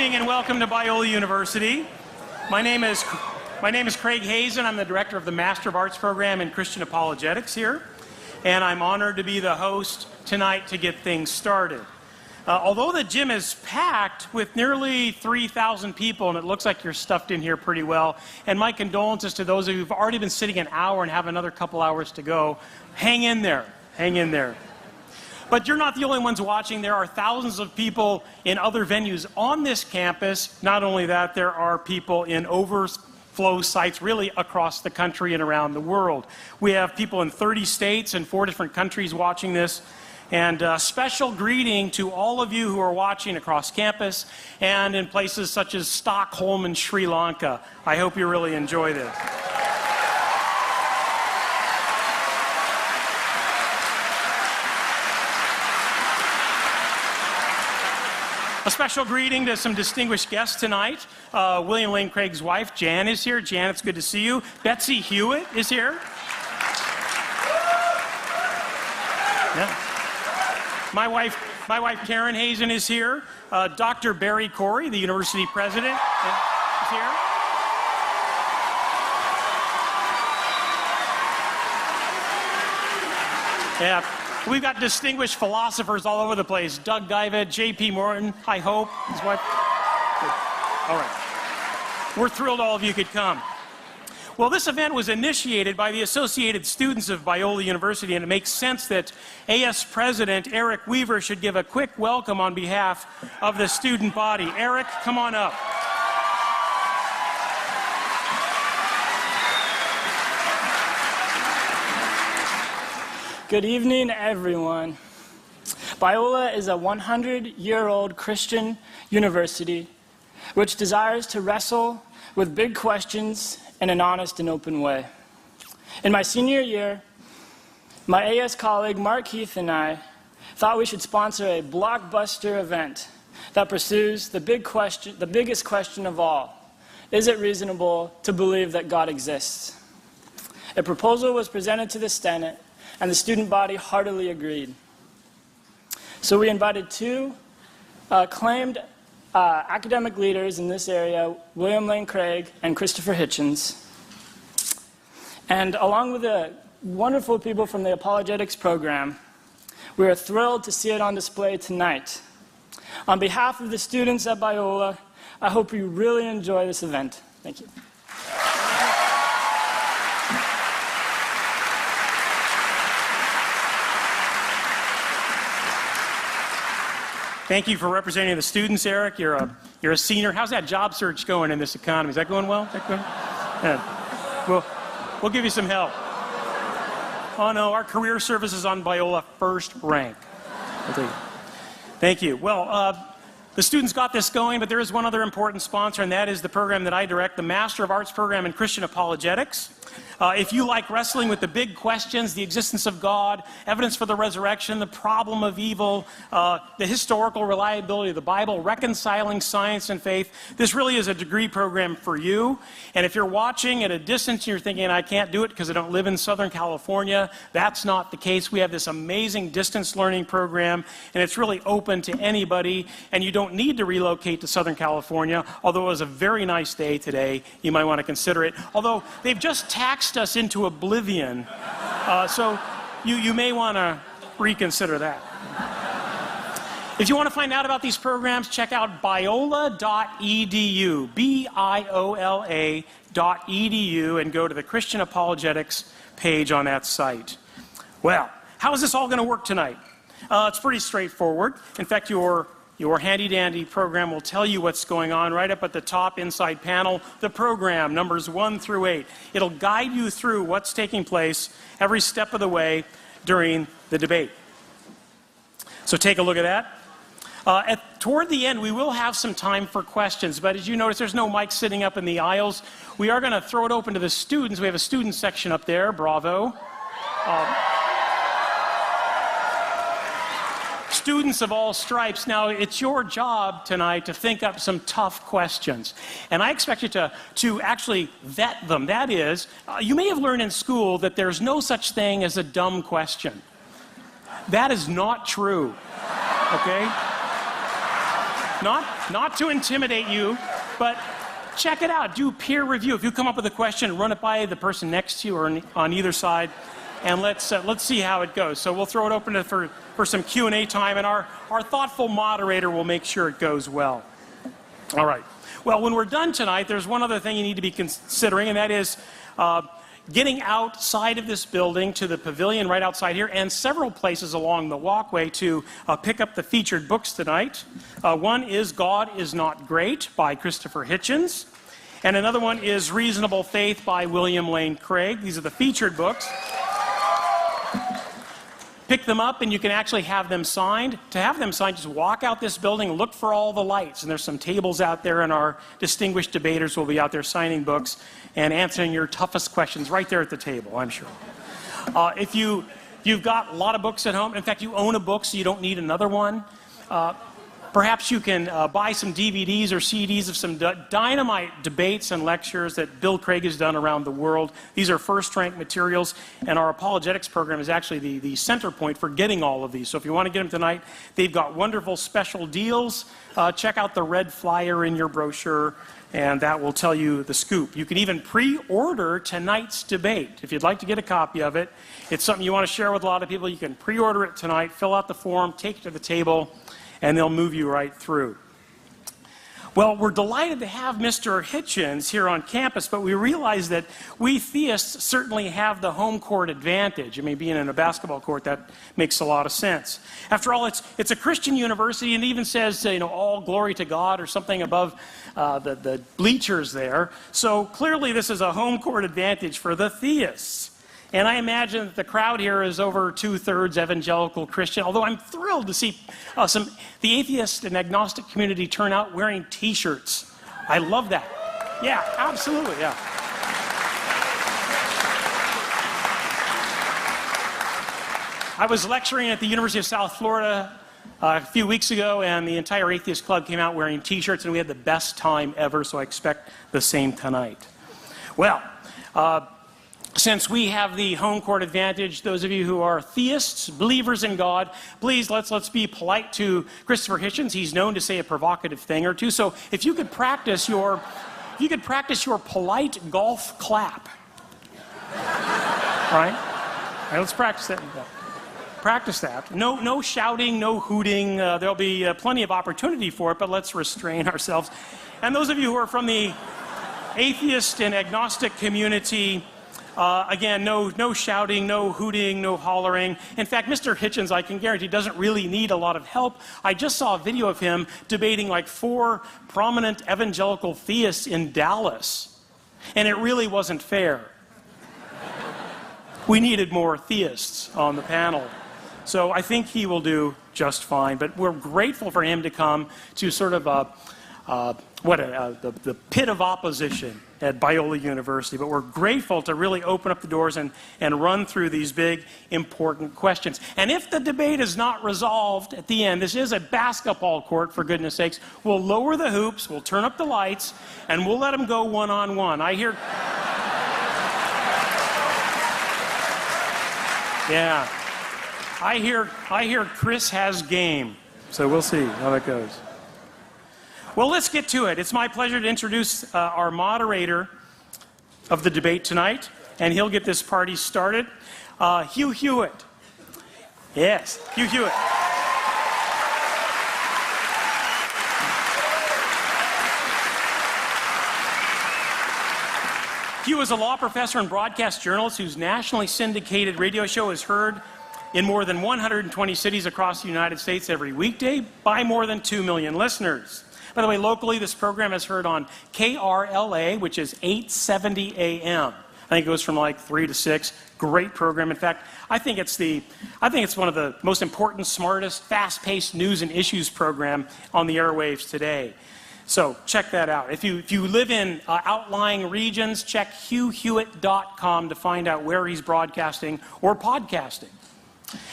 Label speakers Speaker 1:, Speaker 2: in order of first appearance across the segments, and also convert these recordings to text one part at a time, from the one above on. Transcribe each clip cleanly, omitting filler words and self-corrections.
Speaker 1: evening and welcome to Biola University. My name is Craig Hazen. I'm the director of the Master of Arts program in Christian Apologetics here, and I'm honored to be the host tonight to get things started. Although the gym is packed with nearly 3,000 people, and it looks like you're stuffed in here pretty well, and my condolences to those of you who've already been sitting an hour and have another couple hours to go. Hang in there. Hang in there. But you're not the only ones watching. There are thousands of people in other venues on this campus. Not only that, there are people in overflow sites really across the country and around the world. We have people in 30 states and 4 different countries watching this. And a special greeting to all of you who are watching across campus and in places such as Stockholm and Sri Lanka. I hope you really enjoy this. A special greeting to some distinguished guests tonight. William Lane Craig's wife, Jan, is here. Jan, it's good to see you. Betsy Hewitt is here. Yeah. My wife Karen Hazen is here. Dr. Barry Corey, the university president, is here. Yeah. We've got distinguished philosophers all over the place. Doug Divet, J.P. Morton, I hope, his wife. Good. All right. We're thrilled all of you could come. Well, this event was initiated by the Associated Students of Biola University, and it makes sense that AS President Eric Weaver should give a quick welcome on behalf of the student body. Eric, come on up.
Speaker 2: Good evening, everyone. Biola is a 100-year-old Christian university which desires to wrestle with big questions in an honest and open way. In my senior year, my AS colleague Mark Heath and I thought we should sponsor a blockbuster event that pursues the biggest question of all. Is it reasonable to believe that God exists? A proposal was presented to the Senate, and the student body heartily agreed. So we invited 2 acclaimed academic leaders in this area, William Lane Craig and Christopher Hitchens. And along with the wonderful people from the Apologetics program, we are thrilled to see it on display tonight. On behalf of the students at Biola, I hope you really enjoy this event. Thank you.
Speaker 1: Thank you for representing the students, Eric. You're a senior. How's that job search going in this economy? Is that going well? Is that going? Yeah. We'll give you some help. Oh no, our career service is on Biola first rank. Thank you. Well, the students got this going, but there is one other important sponsor, and that is the program that I direct, the Master of Arts program in Christian Apologetics. If you like wrestling with the big questions, the existence of God, evidence for the resurrection, the problem of evil, the historical reliability of the Bible, reconciling science and faith, this really is a degree program for you. And if you're watching at a distance and you're thinking, I can't do it because I don't live in Southern California, that's not the case. We have this amazing distance learning program, and it's really open to anybody, and you don't need to relocate to Southern California, although it was a very nice day today. You might want to consider it. Although they've just taxed us into oblivion, so you may want to reconsider that. If you want to find out about these programs, check out biola.edu, biola.edu, and go to the Christian Apologetics page on that site. Well, how is this all going to work tonight? It's pretty straightforward. In fact, your handy-dandy program will tell you what's going on right up at the top inside panel, the program, numbers 1 through 8. It'll guide you through what's taking place every step of the way during the debate. So take a look at that. Toward the end, we will have some time for questions, but as you notice, there's no mic sitting up in the aisles. We are going to throw it open to the students. We have a student section up there. Bravo. Students of all stripes. Now, it's your job tonight to think up some tough questions. And I expect you to actually vet them. That is, you may have learned in school that there's no such thing as a dumb question. That is not true, okay? not to intimidate you, but check it out. Do peer review. If you come up with a question, run it by the person next to you or on either side, and let's see how it goes. So we'll throw it open for some Q&A time, and our thoughtful moderator will make sure it goes well. All right. Well, when we're done tonight, there's one other thing you need to be considering, and that is getting outside of this building to the pavilion right outside here and several places along the walkway to pick up the featured books tonight. One is God is Not Great by Christopher Hitchens, and another one is Reasonable Faith by William Lane Craig. These are the featured books. Pick them up and you can actually have them signed. To have them signed, just walk out this building, look for all the lights, and there's some tables out there, and our distinguished debaters will be out there signing books and answering your toughest questions right there at the table, I'm sure. If you've got a lot of books at home, in fact, you own a book so you don't need another one, perhaps you can buy some DVDs or CDs of some dynamite debates and lectures that Bill Craig has done around the world. These are first-rank materials, and our apologetics program is actually the center point for getting all of these. So if you want to get them tonight, they've got wonderful special deals. Check out the red flyer in your brochure, and that will tell you the scoop. You can even pre-order tonight's debate. If you'd like to get a copy of it, it's something you want to share with a lot of people. You can pre-order it tonight, fill out the form, take it to the table, and they'll move you right through. Well, we're delighted to have Mr. Hitchens here on campus, but we realize that we theists certainly have the home court advantage. I mean, being in a basketball court, that makes a lot of sense. After all, it's a Christian university, and it even says, all glory to God or something above the bleachers there. So clearly this is a home court advantage for the theists. And I imagine that the crowd here is over 2/3 evangelical Christian, although I'm thrilled to see the atheist and agnostic community turn out wearing T-shirts. I love that. Yeah, absolutely, yeah. I was lecturing at the University of South Florida a few weeks ago, and the entire atheist club came out wearing T-shirts, and we had the best time ever, so I expect the same tonight. Well, since we have the home court advantage, those of you who are theists, believers in God, please let's be polite to Christopher Hitchens. He's known to say a provocative thing or two. So if you could practice your polite golf clap. All right, let's practice that. Practice that. No shouting, no hooting. There'll be plenty of opportunity for it, but let's restrain ourselves. And those of you who are from the atheist and agnostic community, again, no shouting, no hooting, no hollering. In fact, Mr. Hitchens, I can guarantee, doesn't really need a lot of help. I just saw a video of him debating like 4 prominent evangelical theists in Dallas, and it really wasn't fair. We needed more theists on the panel. So I think he will do just fine. But we're grateful for him to come to sort of the pit of opposition at Biola University. But we're grateful to really open up the doors and run through these big, important questions. And if the debate is not resolved at the end, this is a basketball court, for goodness sakes, we'll lower the hoops, we'll turn up the lights, and we'll let them go one-on-one. I hear... Yeah. I hear Chris has game. So we'll see how that goes. Well, let's get to it. It's my pleasure to introduce our moderator of the debate tonight, and he'll get this party started. Hugh Hewitt. Yes, Hugh Hewitt. Hugh is a law professor and broadcast journalist whose nationally syndicated radio show is heard in more than 120 cities across the United States every weekday by more than 2 million listeners. By the way, locally, this program is heard on KRLA, which is 870 AM. I think it goes from like 3 to 6. Great program. In fact, I think it's one of the most important, smartest, fast-paced news and issues program on the airwaves today. So check that out. If you live in outlying regions, check hughhewitt.com to find out where he's broadcasting or podcasting.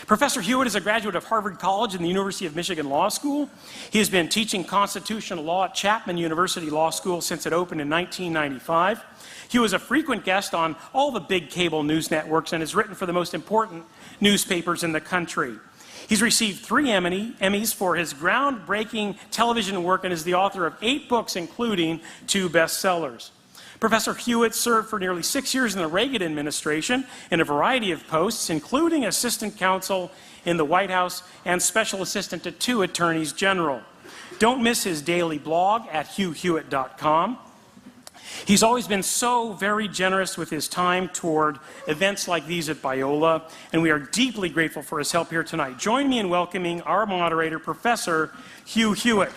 Speaker 1: Professor Hewitt is a graduate of Harvard College and the University of Michigan Law School. He has been teaching constitutional law at Chapman University Law School since it opened in 1995. Hewitt is a frequent guest on all the big cable news networks and has written for the most important newspapers in the country. He's received 3 Emmys for his groundbreaking television work and is the author of 8 books, including 2 bestsellers. Professor Hewitt served for nearly 6 years in the Reagan administration in a variety of posts, including assistant counsel in the White House and special assistant to 2 attorneys general. Don't miss his daily blog at hughhewitt.com. He's always been so very generous with his time toward events like these at Biola, and we are deeply grateful for his help here tonight. Join me in welcoming our moderator, Professor Hugh Hewitt.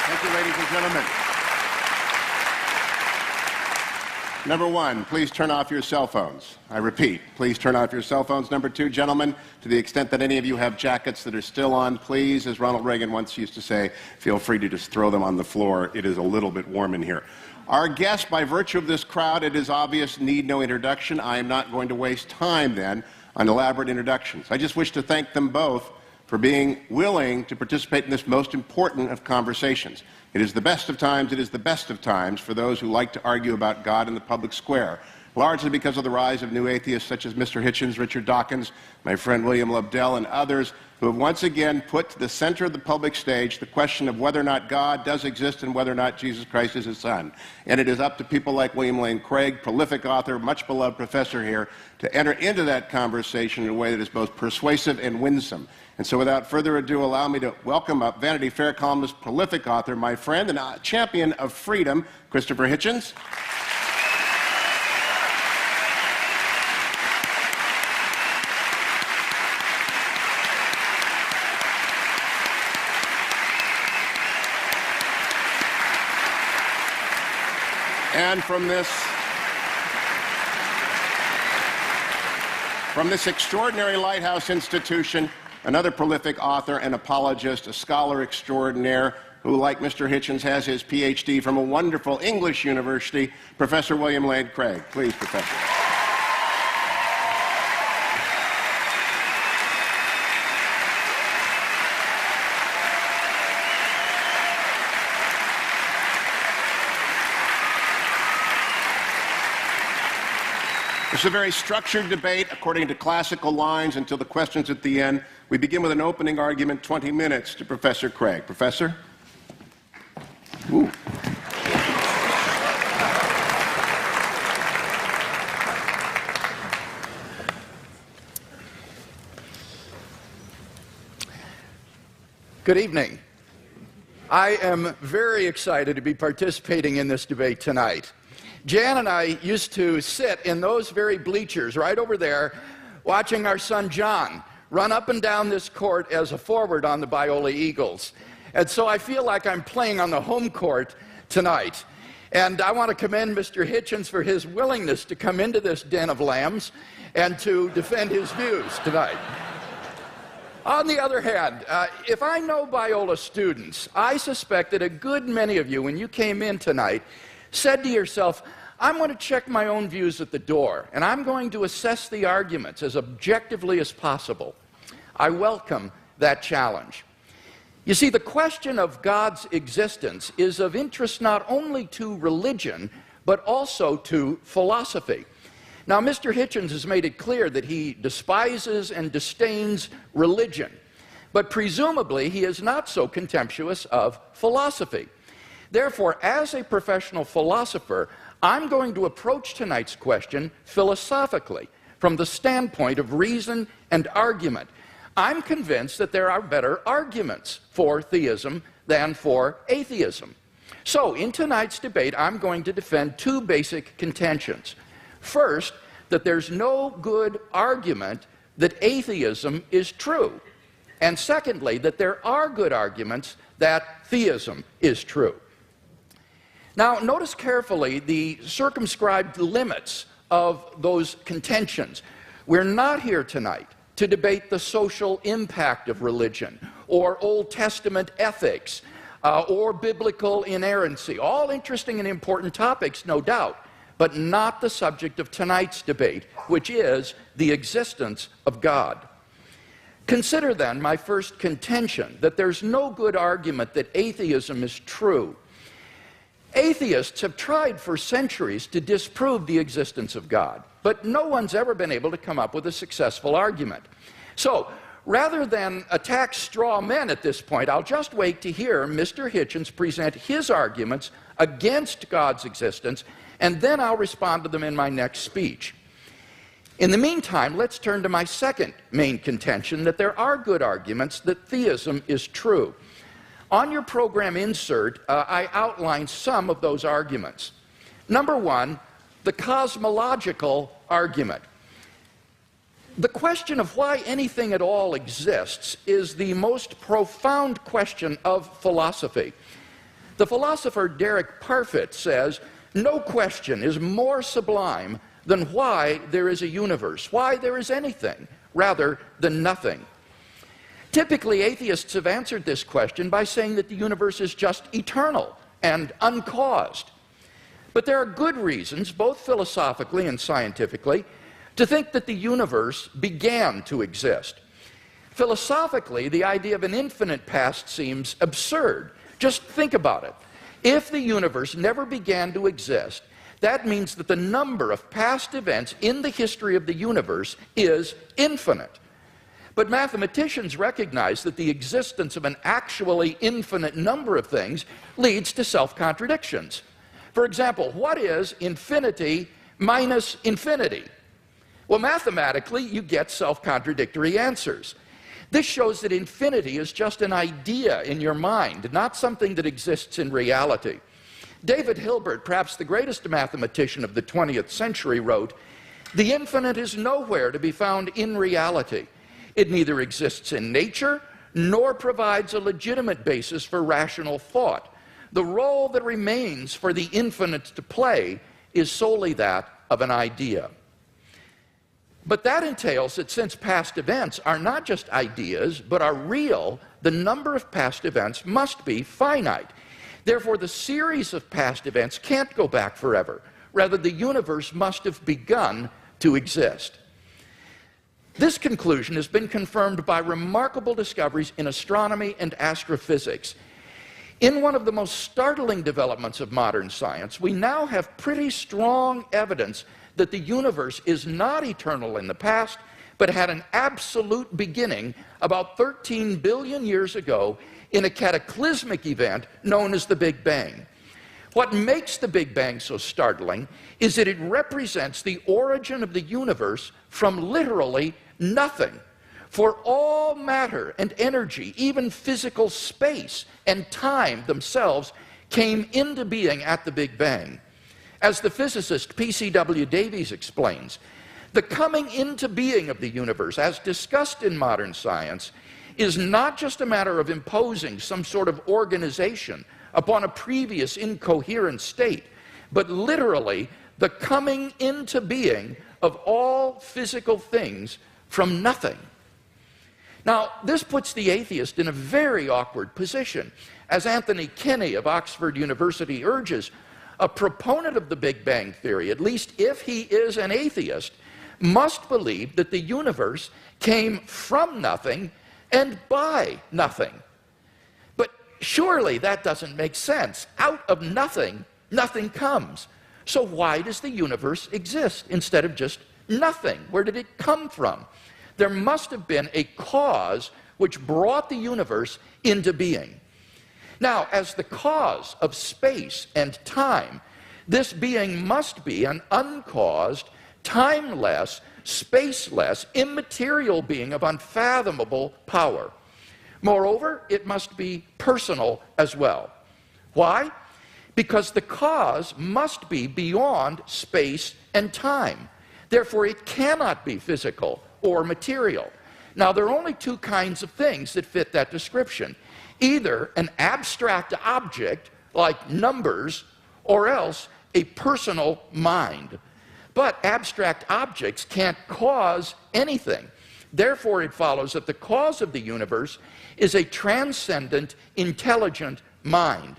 Speaker 3: Thank you, ladies and gentlemen. Number 1, please turn off your cell phones. I repeat, please turn off your cell phones. Number 2, gentlemen, to the extent that any of you have jackets that are still on, please, as Ronald Reagan once used to say, feel free to just throw them on the floor. It is a little bit warm in here. Our guests, by virtue of this crowd, it is obvious, need no introduction. I am not going to waste time, then, on elaborate introductions. I just wish to thank them both for being willing to participate in this most important of conversations. It is the best of times, it is the best of times for those who like to argue about God in the public square, largely because of the rise of new atheists such as Mr. Hitchens, Richard Dawkins, my friend William Lobdell, and others who have once again put to the center of the public stage the question of whether or not God does exist and whether or not Jesus Christ is his son. And it is up to people like William Lane Craig, prolific author, much beloved professor here, to enter into that conversation in a way that is both persuasive and winsome. And so without further ado, allow me to welcome up Vanity Fair columnist, prolific author, my friend and champion of freedom, Christopher Hitchens. And from this extraordinary lighthouse institution, another prolific author and apologist, a scholar extraordinaire, who, like Mr. Hitchens, has his Ph.D. from a wonderful English university, Professor William Lane Craig. Please, Professor. It's a very structured debate according to classical lines until the questions at the end. We begin with an opening argument, 20 minutes, to Professor Craig. Professor? Ooh.
Speaker 4: Good evening. I am very excited to be participating in this debate tonight. Jan and I used to sit in those very bleachers right over there watching our son John run up and down this court as a forward on the Biola Eagles. And so I feel like I'm playing on the home court tonight. And I want to commend Mr. Hitchens for his willingness to come into this den of lambs and to defend his views tonight. On the other hand, if I know Biola students, I suspect that a good many of you, when you came in tonight, said to yourself, I'm going to check my own views at the door, and I'm going to assess the arguments as objectively as possible. I welcome that challenge. You see, the question of God's existence is of interest not only to religion, but also to philosophy. Now, Mr. Hitchens has made it clear that he despises and disdains religion, but presumably he is not so contemptuous of philosophy. Therefore, as a professional philosopher, I'm going to approach tonight's question philosophically, from the standpoint of reason and argument. I'm convinced that there are better arguments for theism than for atheism. So, in tonight's debate, I'm going to defend 2 basic contentions. First, that there's no good argument that atheism is true. And secondly, that there are good arguments that theism is true. Now, notice carefully the circumscribed limits of those contentions. We're not here tonight to debate the social impact of religion, or Old Testament ethics, or biblical inerrancy. All interesting and important topics, no doubt, but not the subject of tonight's debate, which is the existence of God. Consider then my first contention, that there's no good argument that atheism is true. Atheists have tried for centuries to disprove the existence of God, but no one's ever been able to come up with a successful argument. So, rather than attack straw men at this point, I'll just wait to hear Mr. Hitchens present his arguments against God's existence, and then I'll respond to them in my next speech. In the meantime, let's turn to my second main contention, that there are good arguments that theism is true. On your program insert, I outlined some of those arguments. Number one, the cosmological argument. The question of why anything at all exists is the most profound question of philosophy. The philosopher Derek Parfit says, no question is more sublime than why there is a universe, why there is anything, rather than nothing. Typically, atheists have answered this question by saying that the universe is just eternal and uncaused. But there are good reasons, both philosophically and scientifically, to think that the universe began to exist. Philosophically, the idea of an infinite past seems absurd. Just think about it. If the universe never began to exist, that means that the number of past events in the history of the universe is infinite. But mathematicians recognize that the existence of an actually infinite number of things leads to self-contradictions. For example, what is infinity minus infinity? Well, mathematically, you get self-contradictory answers. This shows that infinity is just an idea in your mind, not something that exists in reality. David Hilbert, perhaps the greatest mathematician of the 20th century, wrote, "The infinite is nowhere to be found in reality. It neither exists in nature nor provides a legitimate basis for rational thought. The role that remains for the infinite to play is solely that of an idea." But that entails that since past events are not just ideas, but are real, the number of past events must be finite. Therefore, the series of past events can't go back forever. Rather, the universe must have begun to exist. This conclusion has been confirmed by remarkable discoveries in astronomy and astrophysics. In one of the most startling developments of modern science, we now have pretty strong evidence that the universe is not eternal in the past, but had an absolute beginning about 13 billion years ago in a cataclysmic event known as the Big Bang. What makes the Big Bang so startling is that it represents the origin of the universe from literally nothing. For all matter and energy, even physical space and time themselves, came into being at the Big Bang. As the physicist P.C.W. Davies explains, the coming into being of the universe, as discussed in modern science, is not just a matter of imposing some sort of organization upon a previous incoherent state, but literally the coming into being of all physical things from nothing. Now, this puts the atheist in a very awkward position. As Anthony Kinney of Oxford University urges, a proponent of the Big Bang theory, at least if he is an atheist, must believe that the universe came from nothing and by nothing. But surely that doesn't make sense. Out of nothing, nothing comes. So why does the universe exist instead of just nothing? Where did it come from? There must have been a cause which brought the universe into being. Now, as the cause of space and time, this being must be an uncaused, timeless, spaceless, immaterial being of unfathomable power. Moreover, it must be personal as well. Why? Because the cause must be beyond space and time. Therefore, it cannot be physical or material. Now, there are only two kinds of things that fit that description. Either an abstract object, like numbers, or else a personal mind. But abstract objects can't cause anything. Therefore, it follows that the cause of the universe is a transcendent, intelligent mind.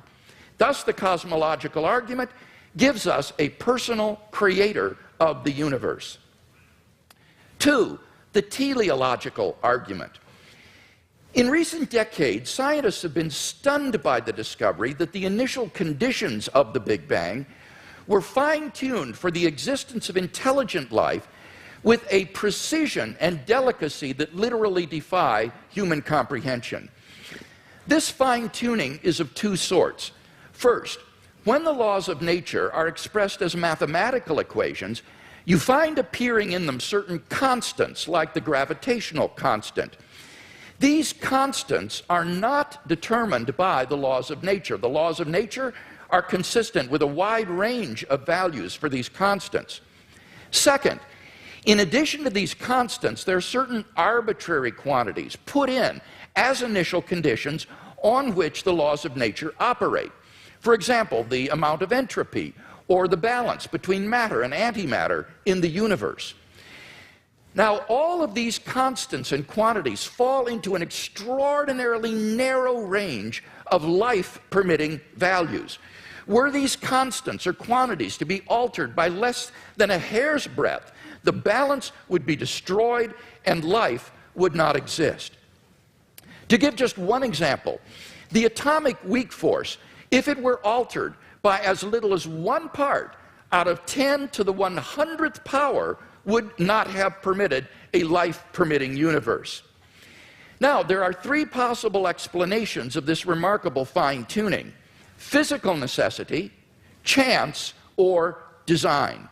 Speaker 4: Thus, the cosmological argument gives us a personal creator of the universe. 2, the teleological argument. In recent decades, scientists have been stunned by the discovery that the initial conditions of the Big Bang were fine-tuned for the existence of intelligent life with a precision and delicacy that literally defy human comprehension. This fine-tuning is of two sorts. First, when the laws of nature are expressed as mathematical equations, you find appearing in them certain constants, like the gravitational constant. These constants are not determined by the laws of nature. The laws of nature are consistent with a wide range of values for these constants. Second, in addition to these constants, there are certain arbitrary quantities put in as initial conditions on which the laws of nature operate. For example, the amount of entropy or the balance between matter and antimatter in the universe. Now, all of these constants and quantities fall into an extraordinarily narrow range of life-permitting values. Were these constants or quantities to be altered by less than a hair's breadth, the balance would be destroyed and life would not exist. To give just one example, the atomic weak force, if it were altered by as little as 1 part out of 10 to the 100th power, would not have permitted a life-permitting universe. Now, there are 3 possible explanations of this remarkable fine-tuning: physical necessity, chance, or design.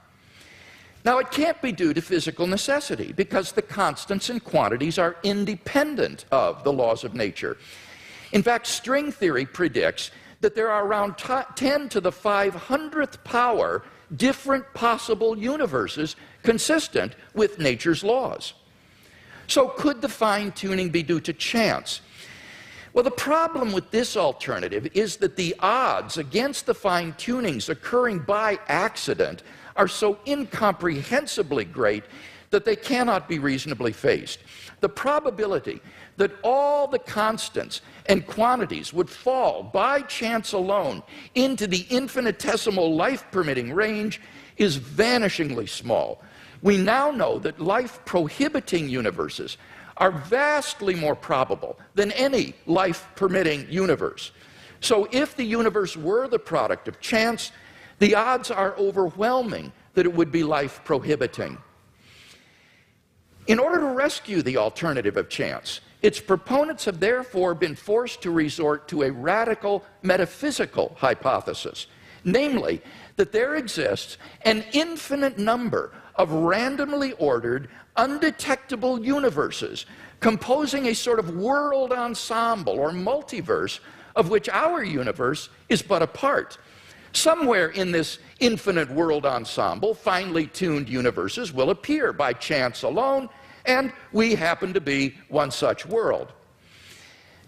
Speaker 4: Now, it can't be due to physical necessity because the constants and quantities are independent of the laws of nature. In fact, string theory predicts that there are around 10 to the 500th power different possible universes consistent with nature's laws. So could the fine-tuning be due to chance? Well, the problem with this alternative is that the odds against the fine-tunings occurring by accident are so incomprehensibly great that they cannot be reasonably faced. The probability that all the constants and quantities would fall by chance alone into the infinitesimal life-permitting range is vanishingly small. We now know that life-prohibiting universes are vastly more probable than any life-permitting universe. So if the universe were the product of chance, the odds are overwhelming that it would be life-prohibiting. In order to rescue the alternative of chance, its proponents have therefore been forced to resort to a radical metaphysical hypothesis, namely that there exists an infinite number of randomly ordered, undetectable universes composing a sort of world ensemble or multiverse of which our universe is but a part. Somewhere in this infinite world ensemble, finely tuned universes will appear by chance alone, and we happen to be one such world.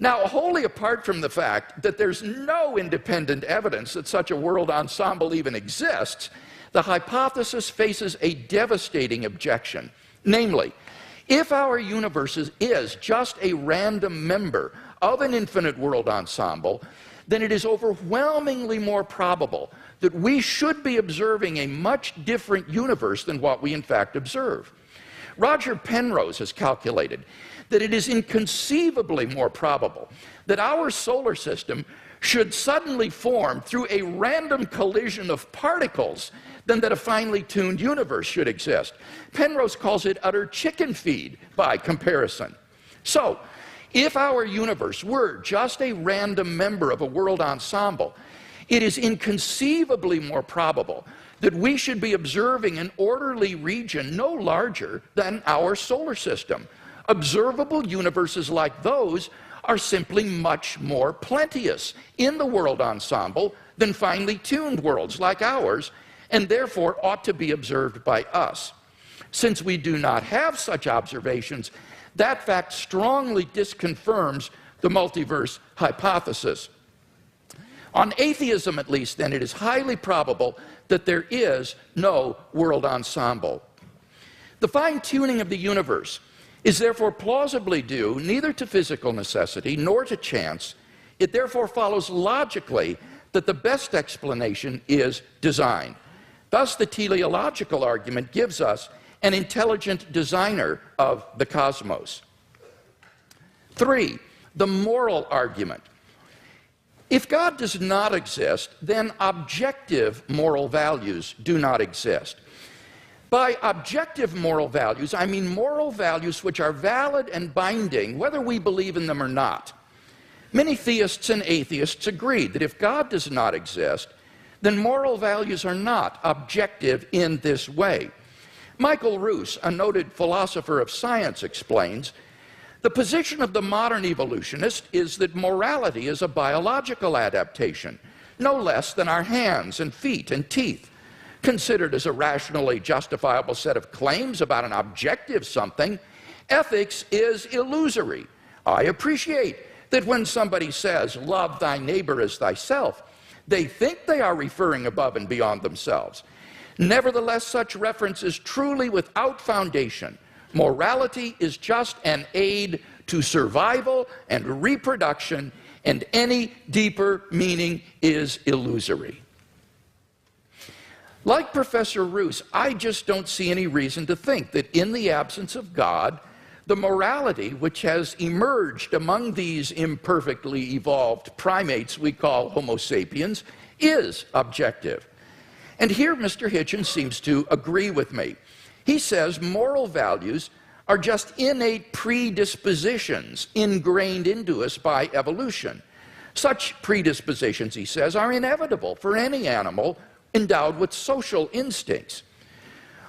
Speaker 4: Now, wholly apart from the fact that there's no independent evidence that such a world ensemble even exists, the hypothesis faces a devastating objection. Namely, if our universe is just a random member of an infinite world ensemble, then it is overwhelmingly more probable that we should be observing a much different universe than what we in fact observe. Roger Penrose has calculated that it is inconceivably more probable that our solar system should suddenly form through a random collision of particles than that a finely tuned universe should exist. Penrose calls it utter chicken feed by comparison. So, if our universe were just a random member of a world ensemble, it is inconceivably more probable that we should be observing an orderly region no larger than our solar system. Observable universes like those are simply much more plenteous in the world ensemble than finely tuned worlds like ours, and therefore ought to be observed by us. Since we do not have such observations, that fact strongly disconfirms the multiverse hypothesis. On atheism, at least, then, it is highly probable that there is no world ensemble. The fine-tuning of the universe is therefore plausibly due neither to physical necessity nor to chance. It therefore follows logically that the best explanation is design. Thus, the teleological argument gives us an intelligent designer of the cosmos. 3. the moral argument. If God does not exist, then objective moral values do not exist. By objective moral values, I mean moral values which are valid and binding, whether we believe in them or not. Many theists and atheists agree that if God does not exist, then moral values are not objective in this way. Michael Roos, a noted philosopher of science, explains, the position of the modern evolutionist is that morality is a biological adaptation, no less than our hands and feet and teeth. Considered as a rationally justifiable set of claims about an objective something, ethics is illusory. I appreciate that when somebody says, love thy neighbor as thyself, they think they are referring above and beyond themselves. Nevertheless, such reference is truly without foundation. Morality is just an aid to survival and reproduction, and any deeper meaning is illusory. Like Professor Roos, I just don't see any reason to think that in the absence of God, the morality which has emerged among these imperfectly evolved primates we call Homo sapiens is objective. And here Mr. Hitchens seems to agree with me. He says moral values are just innate predispositions ingrained into us by evolution. Such predispositions, he says, are inevitable for any animal endowed with social instincts.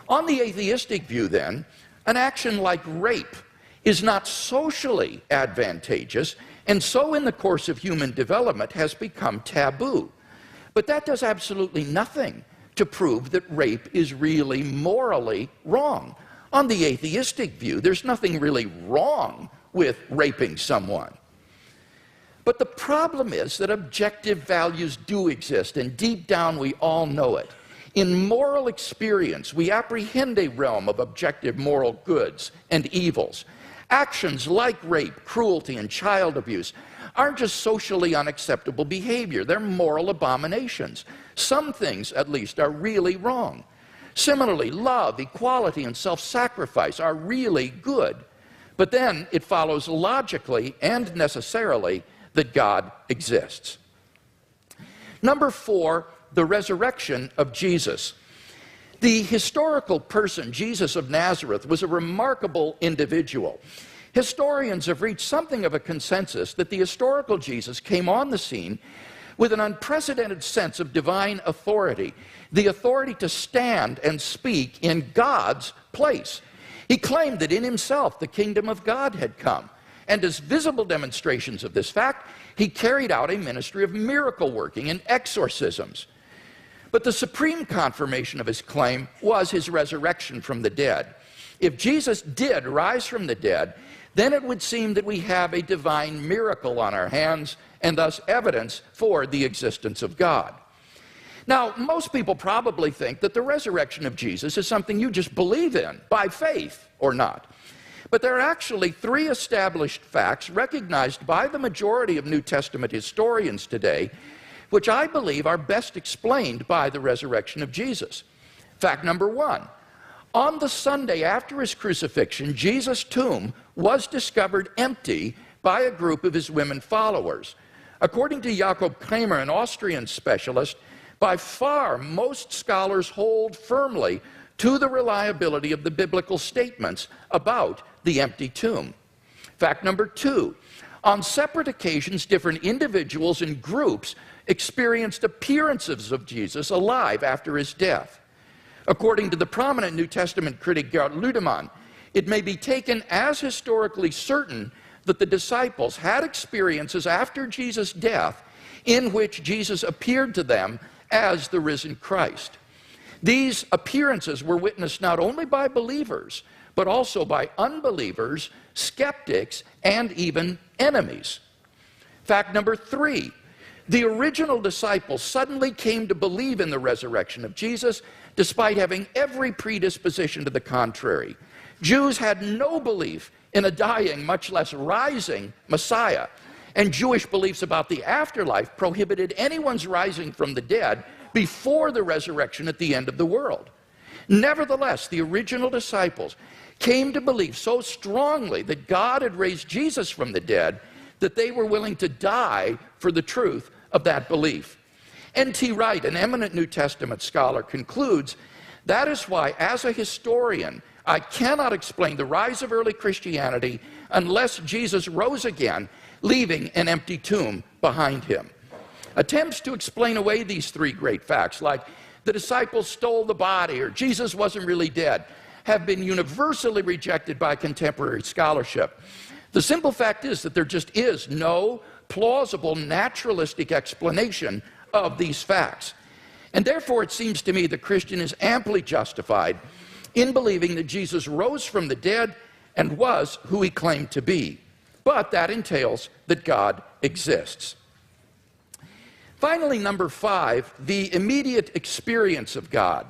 Speaker 4: On the atheistic view, then, an action like rape is not socially advantageous, and so in the course of human development has become taboo. But that does absolutely nothing to prove that rape is really morally wrong. On the atheistic view, there's nothing really wrong with raping someone. But the problem is that objective values do exist, and deep down we all know it. In moral experience, we apprehend a realm of objective moral goods and evils. Actions like rape, cruelty, and child abuse aren't just socially unacceptable behavior, they're moral abominations. Some things, at least, are really wrong. Similarly, love, equality, and self-sacrifice are really good. But then it follows logically and necessarily that God exists. Number 4, the resurrection of Jesus. The historical person, Jesus of Nazareth, was a remarkable individual. Historians have reached something of a consensus that the historical Jesus came on the scene with an unprecedented sense of divine authority, the authority to stand and speak in God's place. He claimed that in himself the kingdom of God had come, and as visible demonstrations of this fact, he carried out a ministry of miracle working and exorcisms. But the supreme confirmation of his claim was his resurrection from the dead. If Jesus did rise from the dead, then it would seem that we have a divine miracle on our hands, and thus evidence for the existence of God. Now, most people probably think that the resurrection of Jesus is something you just believe in, by faith or not. But there are actually 3 established facts recognized by the majority of New Testament historians today, which I believe are best explained by the resurrection of Jesus. Fact number 1, on the Sunday after his crucifixion, Jesus' tomb was discovered empty by a group of his women followers. According to Jakob Kramer, an Austrian specialist, by far most scholars hold firmly to the reliability of the biblical statements about the empty tomb. Fact number 2, on separate occasions, different individuals and groups experienced appearances of Jesus alive after his death. According to the prominent New Testament critic Gerd Ludemann, it may be taken as historically certain that the disciples had experiences after Jesus' death in which Jesus appeared to them as the risen Christ. These appearances were witnessed not only by believers, but also by unbelievers, skeptics, and even enemies. Fact number 3, the original disciples suddenly came to believe in the resurrection of Jesus despite having every predisposition to the contrary. Jews had no belief in a dying, much less rising Messiah, and Jewish beliefs about the afterlife prohibited anyone's rising from the dead before the resurrection at the end of the world. Nevertheless, the original disciples came to believe so strongly that God had raised Jesus from the dead that they were willing to die for the truth of that belief. N.T. Wright, an eminent New Testament scholar, concludes, "That is why, as a historian, I cannot explain the rise of early Christianity unless Jesus rose again, leaving an empty tomb behind him." Attempts to explain away these three great facts, like the disciples stole the body or Jesus wasn't really dead, have been universally rejected by contemporary scholarship. The simple fact is that there just is no plausible naturalistic explanation of these facts. And therefore, it seems to me the Christian is amply justified in believing that Jesus rose from the dead and was who he claimed to be. But that entails that God exists. Finally, number 5, the immediate experience of God.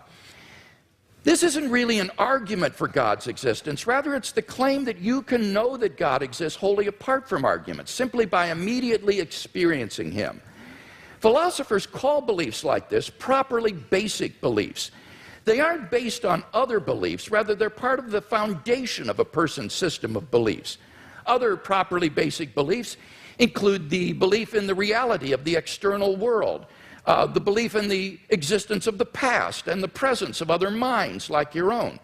Speaker 4: This isn't really an argument for God's existence. Rather, it's the claim that you can know that God exists wholly apart from arguments, simply by immediately experiencing him. Philosophers call beliefs like this properly basic beliefs. They aren't based on other beliefs. Rather, they're part of the foundation of a person's system of beliefs. Other properly basic beliefs include the belief in the reality of the external world, the belief in the existence of the past and the presence of other minds like your own.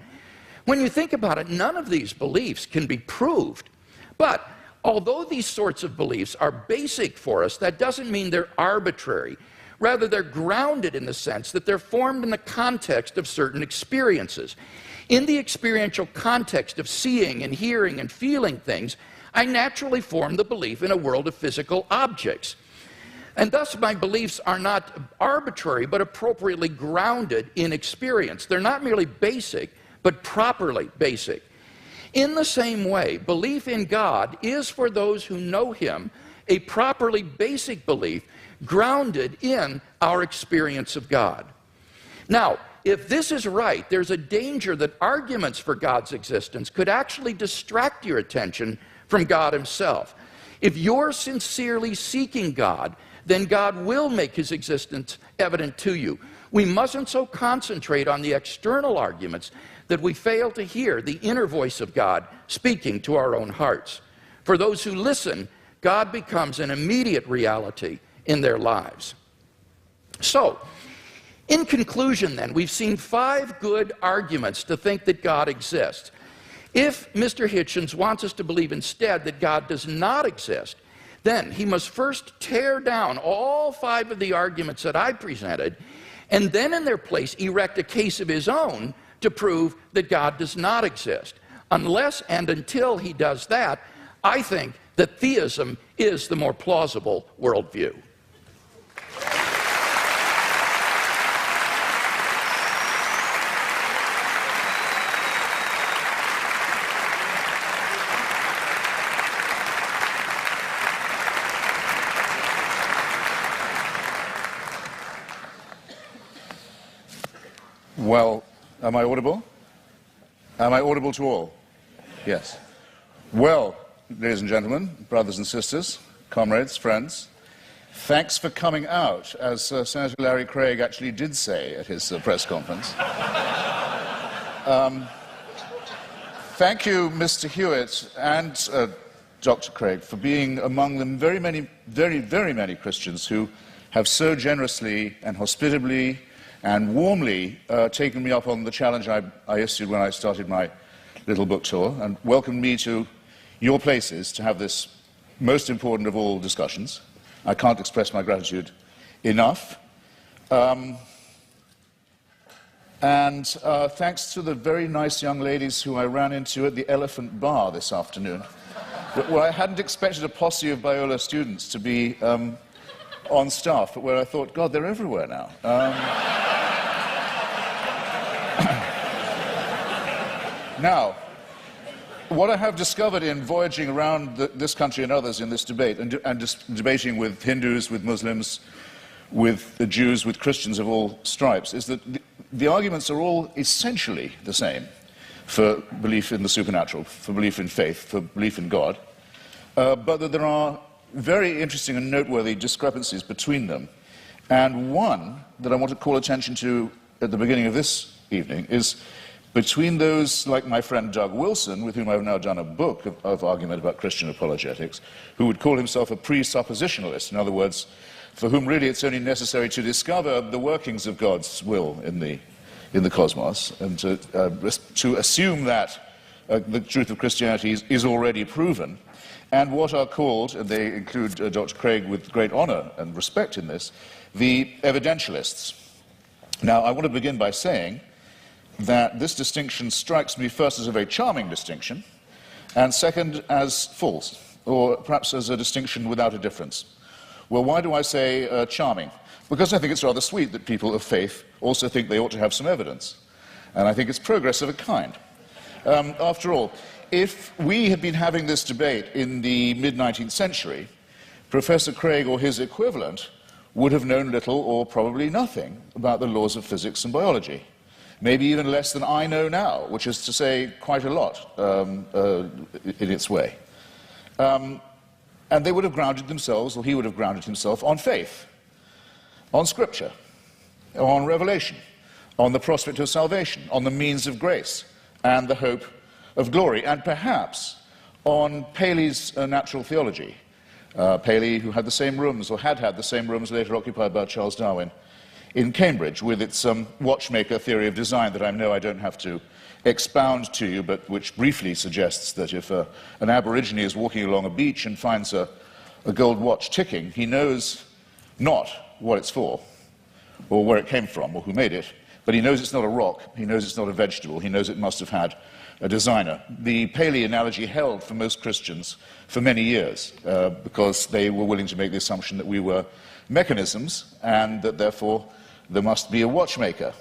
Speaker 4: When you think about it, none of these beliefs can be proved. But although these sorts of beliefs are basic for us, that doesn't mean they're arbitrary. Rather, they're grounded in the sense that they're formed in the context of certain experiences. In the experiential context of seeing and hearing and feeling things, I naturally form the belief in a world of physical objects. And thus my beliefs are not arbitrary, but appropriately grounded in experience. They're not merely basic, but properly basic. In the same way, belief in God is, for those who know him, a properly basic belief grounded in our experience of God. Now, if this is right, there's a danger that arguments for God's existence could actually distract your attention from God himself. If you're sincerely seeking God, then God will make his existence evident to you. We mustn't so concentrate on the external arguments that we fail to hear the inner voice of God speaking to our own hearts. For those who listen, God becomes an immediate reality in their lives. So, in conclusion then, we've seen 5 good arguments to think that God exists. If Mr. Hitchens wants us to believe instead that God does not exist, then he must first tear down all 5 of the arguments that I presented, and then in their place erect a case of his own to prove that God does not exist. Unless and until he does that, I think that theism is the more plausible worldview.
Speaker 5: Well, am I audible? Am I audible to all? Yes. Well, ladies and gentlemen, brothers and sisters, comrades, friends, thanks for coming out, as Senator Larry Craig actually did say at his press conference. Thank you, Mr. Hewitt and Dr. Craig, for being among the very many Christians who have so generously and hospitably and warmly taken me up on the challenge I issued when I started my little book tour, and welcomed me to your places to have this most important of all discussions. I can't express my gratitude enough. Thanks to the very nice young ladies who I ran into at the Elephant Bar this afternoon. Well, I hadn't expected a posse of Biola students to be on staff, but where I thought, God, they're everywhere now. Now, what I have discovered in voyaging around this country and others in this debate, and just debating with Hindus, with Muslims, with the Jews, with Christians of all stripes, is that the arguments are all essentially the same for belief in the supernatural, for belief in faith, for belief in God, but that there are very interesting and noteworthy discrepancies between them. And one that I want to call attention to at the beginning of this evening is between those like my friend Doug Wilson, with whom I've now done a book of argument about Christian apologetics, who would call himself a presuppositionalist, in other words, for whom really it's only necessary to discover the workings of God's will in the cosmos, and to assume that the truth of Christianity is already proven, and what are called, and they include Dr. Craig with great honor and respect in this, the evidentialists. Now, I want to begin by saying that this distinction strikes me first as a very charming distinction, and second as false, or perhaps as a distinction without a difference. Well, why do I say charming? Because I think it's rather sweet that people of faith also think they ought to have some evidence. And I think it's progress of a kind. After all, if we had been having this debate in the mid-19th century, Professor Craig or his equivalent would have known little or probably nothing about the laws of physics and biology. Maybe even less than I know now, which is to say quite a lot in its way. And they would have grounded themselves, or he would have grounded himself, on faith, on Scripture, on revelation, on the prospect of salvation, on the means of grace, and the hope of glory, and perhaps on Paley's natural theology. Paley, who had the same rooms, or had the same rooms later occupied by Charles Darwin, in Cambridge, with its watchmaker theory of design that I know I don't have to expound to you, but which briefly suggests that if an Aborigine is walking along a beach and finds a gold watch ticking, he knows not what it's for, or where it came from, or who made it, but he knows it's not a rock, he knows it's not a vegetable, he knows it must have had a designer. The Paley analogy held for most Christians for many years, because they were willing to make the assumption that we were mechanisms, and that therefore there must be a watchmaker.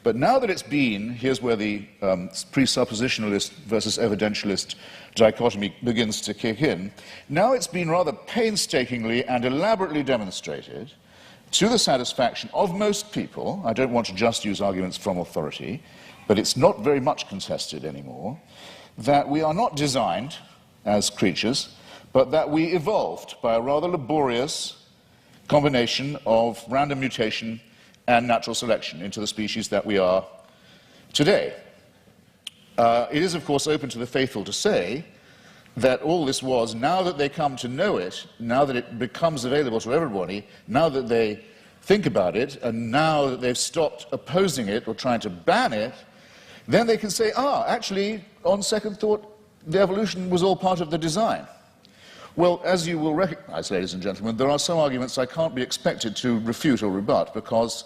Speaker 5: But now that it's been, here's where the presuppositionalist versus evidentialist dichotomy begins to kick in, now it's been rather painstakingly and elaborately demonstrated to the satisfaction of most people, I don't want to just use arguments from authority, but it's not very much contested anymore, that we are not designed as creatures, but that we evolved by a rather laborious combination of random mutation and natural selection into the species that we are today. It is, of course, open to the faithful to say that all this was, now that they come to know it, now that it becomes available to everybody, now that they think about it, and now that they've stopped opposing it or trying to ban it, then they can say, actually, on second thought, the evolution was all part of the design. Well, as you will recognize, ladies and gentlemen, there are some arguments I can't be expected to refute or rebut, because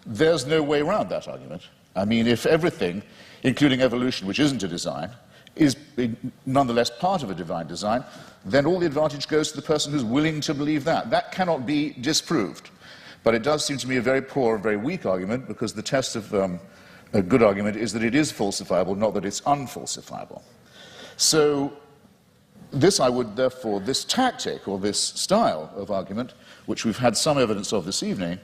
Speaker 5: there's no way around that argument. I mean, if everything, including evolution, which isn't a design, is nonetheless part of a divine design, then all the advantage goes to the person who's willing to believe that. That cannot be disproved. But it does seem to me a very poor and very weak argument, because the test of a good argument is that it is falsifiable, not that it's unfalsifiable. So this I would therefore, this tactic or this style of argument, which we've had some evidence of this evening,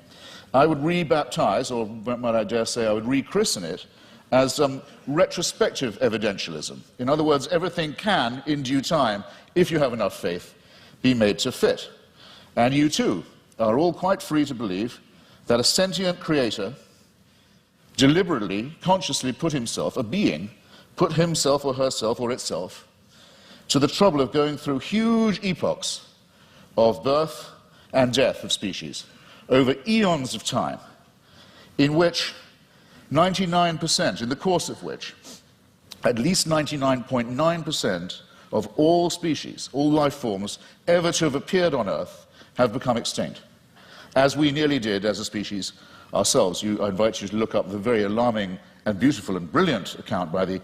Speaker 5: I would rebaptize, or might I dare say I would rechristen it, as retrospective evidentialism. In other words, everything can, in due time, if you have enough faith, be made to fit. And you too are all quite free to believe that a sentient creator deliberately, consciously put himself, a being, put himself or herself or itself to the trouble of going through huge epochs of birth and death of species over eons of time, in which 99%, in the course of which at least 99.9% of all species, all life forms ever to have appeared on Earth have become extinct, as we nearly did as a species ourselves. I invite you to look up the very alarming and beautiful and brilliant account by the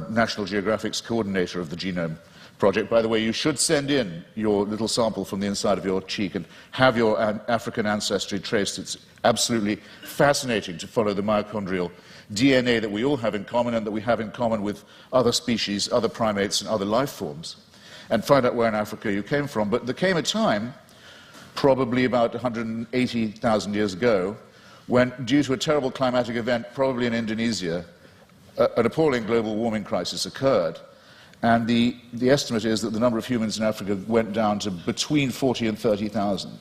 Speaker 5: National Geographic's coordinator of the Genome Project. By the way, you should send in your little sample from the inside of your cheek and have your African ancestry traced. It's absolutely fascinating to follow the mitochondrial DNA that we all have in common, and that we have in common with other species, other primates, and other life forms, and find out where in Africa you came from. But there came a time, probably about 180,000 years ago, when, due to a terrible climatic event, probably in Indonesia, an appalling global warming crisis occurred. And the estimate is that the number of humans in Africa went down to between 40 and 30,000.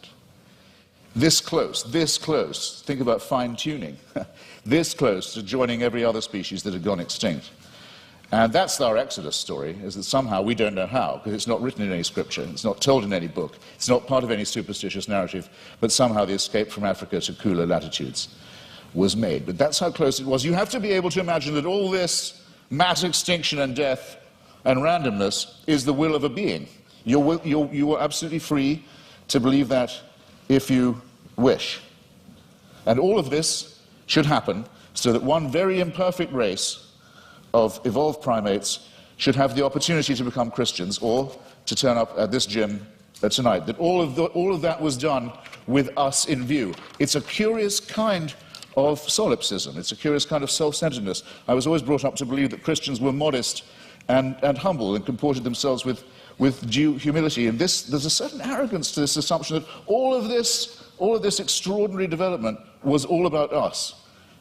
Speaker 5: this close, think about fine-tuning, this close to joining every other species that had gone extinct. And that's our Exodus story, is that somehow we don't know how, because it's not written in any scripture, it's not told in any book, it's not part of any superstitious narrative, but somehow the escape from Africa to cooler latitudes was made. But that's how close it was. You have to be able to imagine that all this mass extinction and death and randomness is the will of a being. You are absolutely free to believe that if you wish. And all of this should happen so that one very imperfect race of evolved primates should have the opportunity to become Christians or to turn up at this gym tonight. That all of that was done with us in view. It's a curious kind of solipsism. It's a curious kind of self-centeredness. I was always brought up to believe that Christians were modest and humble and comported themselves with due humility. And there's a certain arrogance to this assumption that all of this extraordinary development was all about us.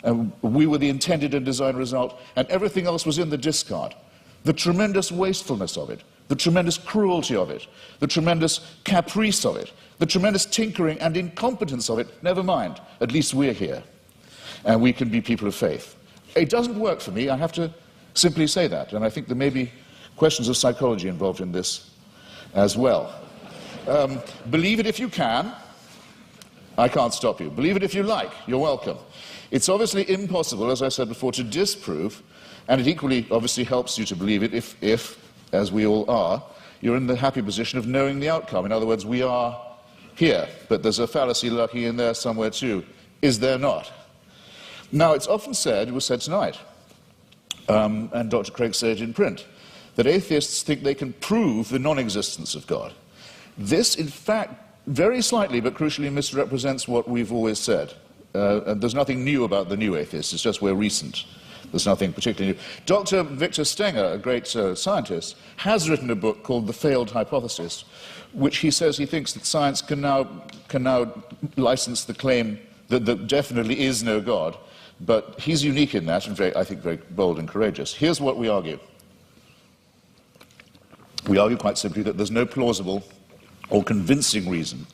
Speaker 5: And we were the intended and designed result, and everything else was in the discard. The tremendous wastefulness of it, the tremendous cruelty of it, the tremendous caprice of it, the tremendous tinkering and incompetence of it, never mind. At least we're here, and we can be people of faith. It doesn't work for me, I have to simply say that, and I think there may be questions of psychology involved in this as well. Believe it if you can. I can't stop you. Believe it if you like. You're welcome. It's obviously impossible, as I said before, to disprove, and it equally obviously helps you to believe it if, as we all are, you're in the happy position of knowing the outcome. In other words, we are here, but there's a fallacy lurking in there somewhere too. Is there not? Now, it's often said, it was said tonight, and Dr. Craig said it in print, that atheists think they can prove the non-existence of God. This, in fact, very slightly but crucially misrepresents what we've always said. And there's nothing new about the new atheists, it's just we're recent. There's nothing particularly new. Dr. Victor Stenger, a great scientist, has written a book called The Failed Hypothesis, which he says he thinks that science can now license the claim that there definitely is no God, but he's unique in that, and I think very bold and courageous. Here's what we argue. We argue quite simply that there's no plausible or convincing reason,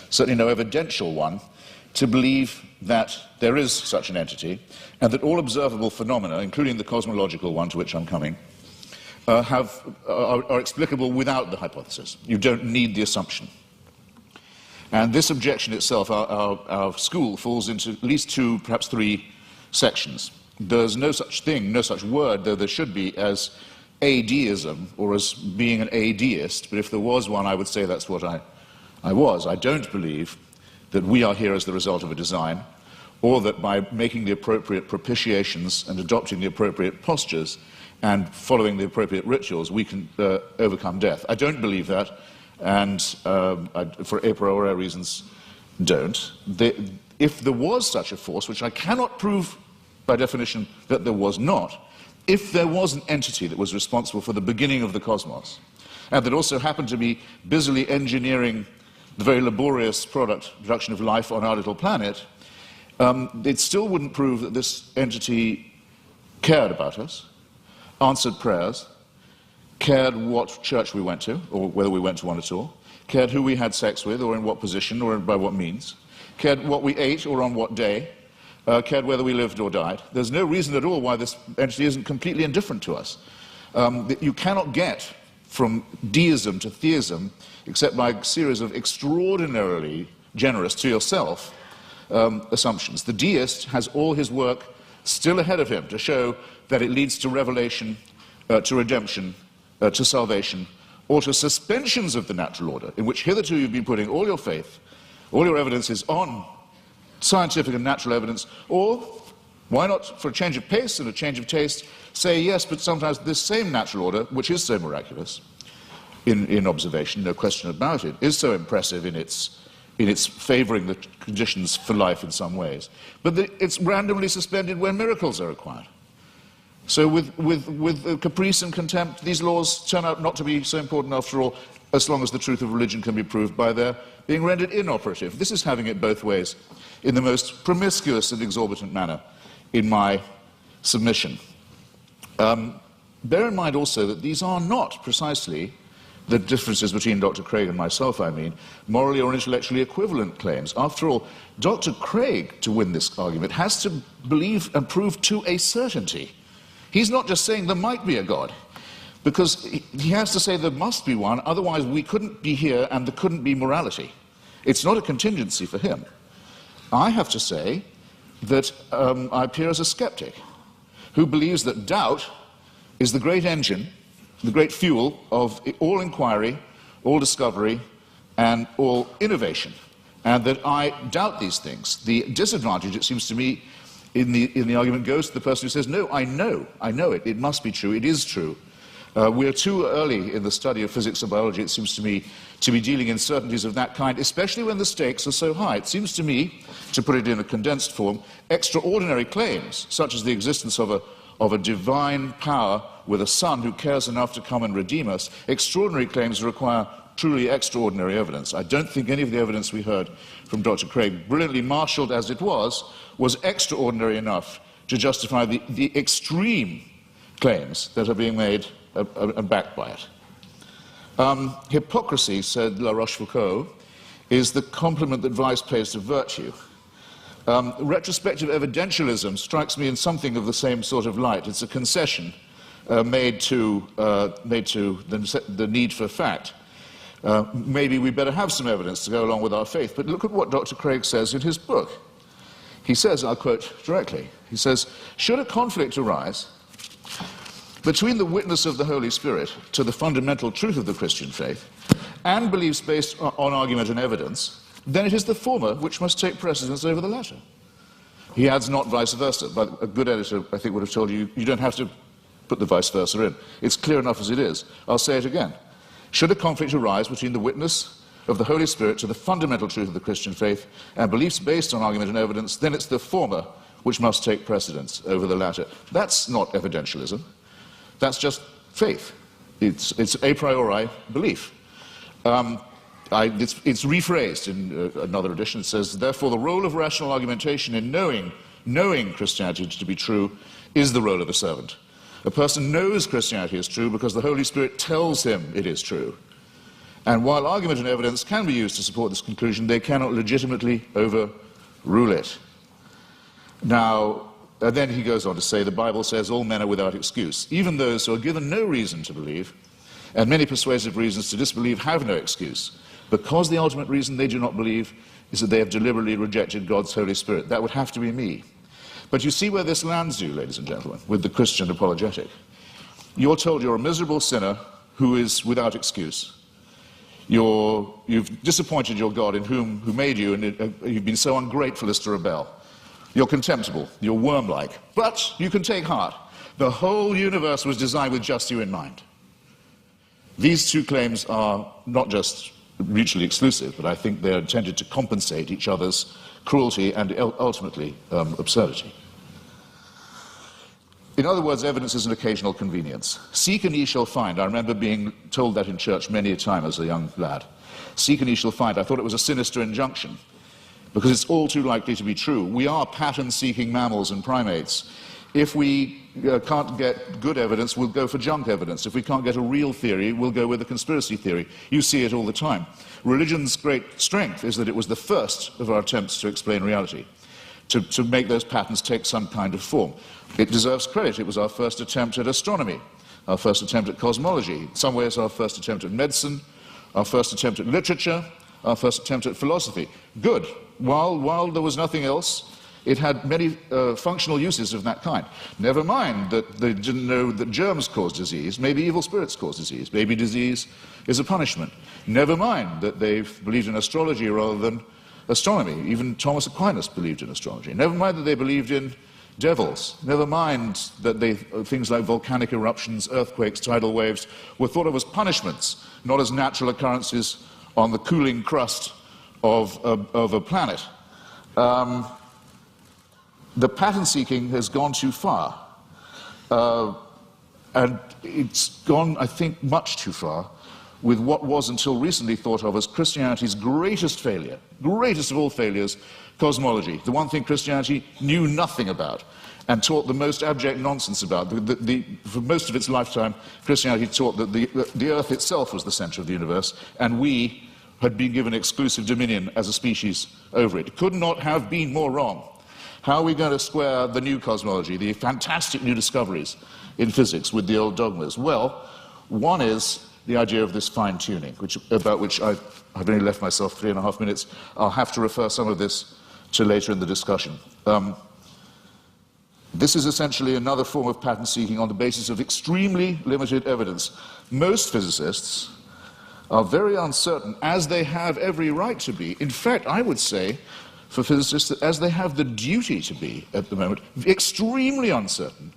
Speaker 5: certainly no evidential one, to believe that there is such an entity, and that all observable phenomena, including the cosmological one to which I'm coming, are explicable without the hypothesis. You don't need the assumption. And this objection itself, our school falls into at least two, perhaps three sections. There's no such thing, no such word, though there should be, as adeism, or as being an adeist, but if there was one, I would say that's what I was. I don't believe that we are here as the result of a design, or that by making the appropriate propitiations and adopting the appropriate postures and following the appropriate rituals, we can overcome death. I don't believe that, and for a priori reasons, don't. If there was such a force, which I cannot prove by definition that there was not, if there was an entity that was responsible for the beginning of the cosmos, and that also happened to be busily engineering the very laborious production of life on our little planet, it still wouldn't prove that this entity cared about us, answered prayers, cared what church we went to, or whether we went to one at all, cared who we had sex with, or in what position, or by what means, cared what we ate, or on what day, cared whether we lived or died. There's no reason at all why this entity isn't completely indifferent to us. You cannot get from deism to theism except by a series of extraordinarily generous to yourself assumptions. The deist has all his work still ahead of him to show that it leads to revelation, to redemption, to salvation, or to suspensions of the natural order, in which hitherto you've been putting all your faith, all your evidence is on scientific and natural evidence, or why not, for a change of pace and a change of taste, say yes, but sometimes this same natural order, which is so miraculous in observation, no question about it, is so impressive in its favoring the conditions for life in some ways, but it's randomly suspended when miracles are required. So with caprice and contempt, these laws turn out not to be so important after all, as long as the truth of religion can be proved by their being rendered inoperative. This is having it both ways in the most promiscuous and exorbitant manner in my submission. Bear in mind also that these are not precisely the differences between Dr. Craig and myself, I mean, morally or intellectually equivalent claims. After all, Dr. Craig, to win this argument, has to believe and prove to a certainty. He's not just saying there might be a God, because he has to say there must be one, otherwise we couldn't be here and there couldn't be morality. It's not a contingency for him. I have to say that I appear as a skeptic who believes that doubt is the great engine, the great fuel of all inquiry, all discovery, and all innovation, and that I doubt these things. The disadvantage, it seems to me, in the argument goes to the person who says, no, I know it, it must be true, it is true. We're too early in the study of physics and biology, it seems to me, to be dealing in certainties of that kind, especially when the stakes are so high. It seems to me, to put it in a condensed form, extraordinary claims, such as the existence of a divine power with a son who cares enough to come and redeem us, extraordinary claims require truly extraordinary evidence. I don't think any of the evidence we heard from Dr. Craig, brilliantly marshalled as it was extraordinary enough to justify the extreme claims that are being made and backed by it. Hypocrisy, said La Rochefoucauld, is the compliment that vice pays to virtue. Retrospective evidentialism strikes me in something of the same sort of light. It's a concession made to the need for fact. Maybe we better have some evidence to go along with our faith. But look at what Dr. Craig says in his book. He says, I'll quote directly, he says, should a conflict arise between the witness of the Holy Spirit to the fundamental truth of the Christian faith and beliefs based on argument and evidence, then it is the former which must take precedence over the latter. He adds not vice versa, but a good editor, I think, would have told you, you don't have to put the vice versa in. It's clear enough as it is. I'll say it again. Should a conflict arise between the witness of the Holy Spirit to the fundamental truth of the Christian faith and beliefs based on argument and evidence, then it's the former which must take precedence over the latter. That's not evidentialism. That's just faith. It's a priori belief. It's rephrased in another edition. It says, therefore, the role of rational argumentation in knowing Christianity to be true is the role of a servant. A person knows Christianity is true because the Holy Spirit tells him it is true. And while argument and evidence can be used to support this conclusion, they cannot legitimately overrule it. Now, then he goes on to say, the Bible says all men are without excuse. Even those who are given no reason to believe, and many persuasive reasons to disbelieve, have no excuse, because the ultimate reason they do not believe is that they have deliberately rejected God's Holy Spirit. That would have to be me. But you see where this lands you, ladies and gentlemen, with the Christian apologetic. You're told you're a miserable sinner who is without excuse. You've disappointed your God in who made you, and you've been so ungrateful as to rebel. You're contemptible, you're worm-like, but you can take heart. The whole universe was designed with just you in mind. These two claims are not just mutually exclusive, but I think they're intended to compensate each other's cruelty and ultimately absurdity. In other words, evidence is an occasional convenience. Seek and ye shall find. I remember being told that in church many a time as a young lad. Seek and ye shall find. I thought it was a sinister injunction, because it's all too likely to be true. We are pattern-seeking mammals and primates. If we can't get good evidence, we'll go for junk evidence. If we can't get a real theory, we'll go with a conspiracy theory. You see it all the time. Religion's great strength is that it was the first of our attempts to explain reality, to make those patterns take some kind of form. It deserves credit. It was our first attempt at astronomy, our first attempt at cosmology, in some ways our first attempt at medicine, our first attempt at literature, our first attempt at philosophy. Good. While there was nothing else, it had many functional uses of that kind. Never mind that they didn't know that germs cause disease. Maybe evil spirits cause disease. Maybe disease is a punishment. Never mind that they believed in astrology rather than astronomy. Even Thomas Aquinas believed in astrology. Never mind that they believed in devils. Never mind that things like volcanic eruptions, earthquakes, tidal waves were thought of as punishments, not as natural occurrences on the cooling crust of a planet. The pattern seeking has gone too far. And it's gone, I think, much too far with what was until recently thought of as Christianity's greatest failure, greatest of all failures, cosmology, the one thing Christianity knew nothing about. and taught the most abject nonsense about. For most of its lifetime, Christianity taught that the earth itself was the center of the universe, and we had been given exclusive dominion as a species over it. Could not have been more wrong. How are we going to square the new cosmology, the fantastic new discoveries in physics, with the old dogmas? Well, one is the idea of this fine-tuning, about which I've only left myself 3.5 minutes. I'll have to refer some of this to later in the discussion. This is essentially another form of pattern seeking on the basis of extremely limited evidence. Most physicists are very uncertain, as they have every right to be. In fact, I would say, for physicists, that as they have the duty to be at the moment, extremely uncertain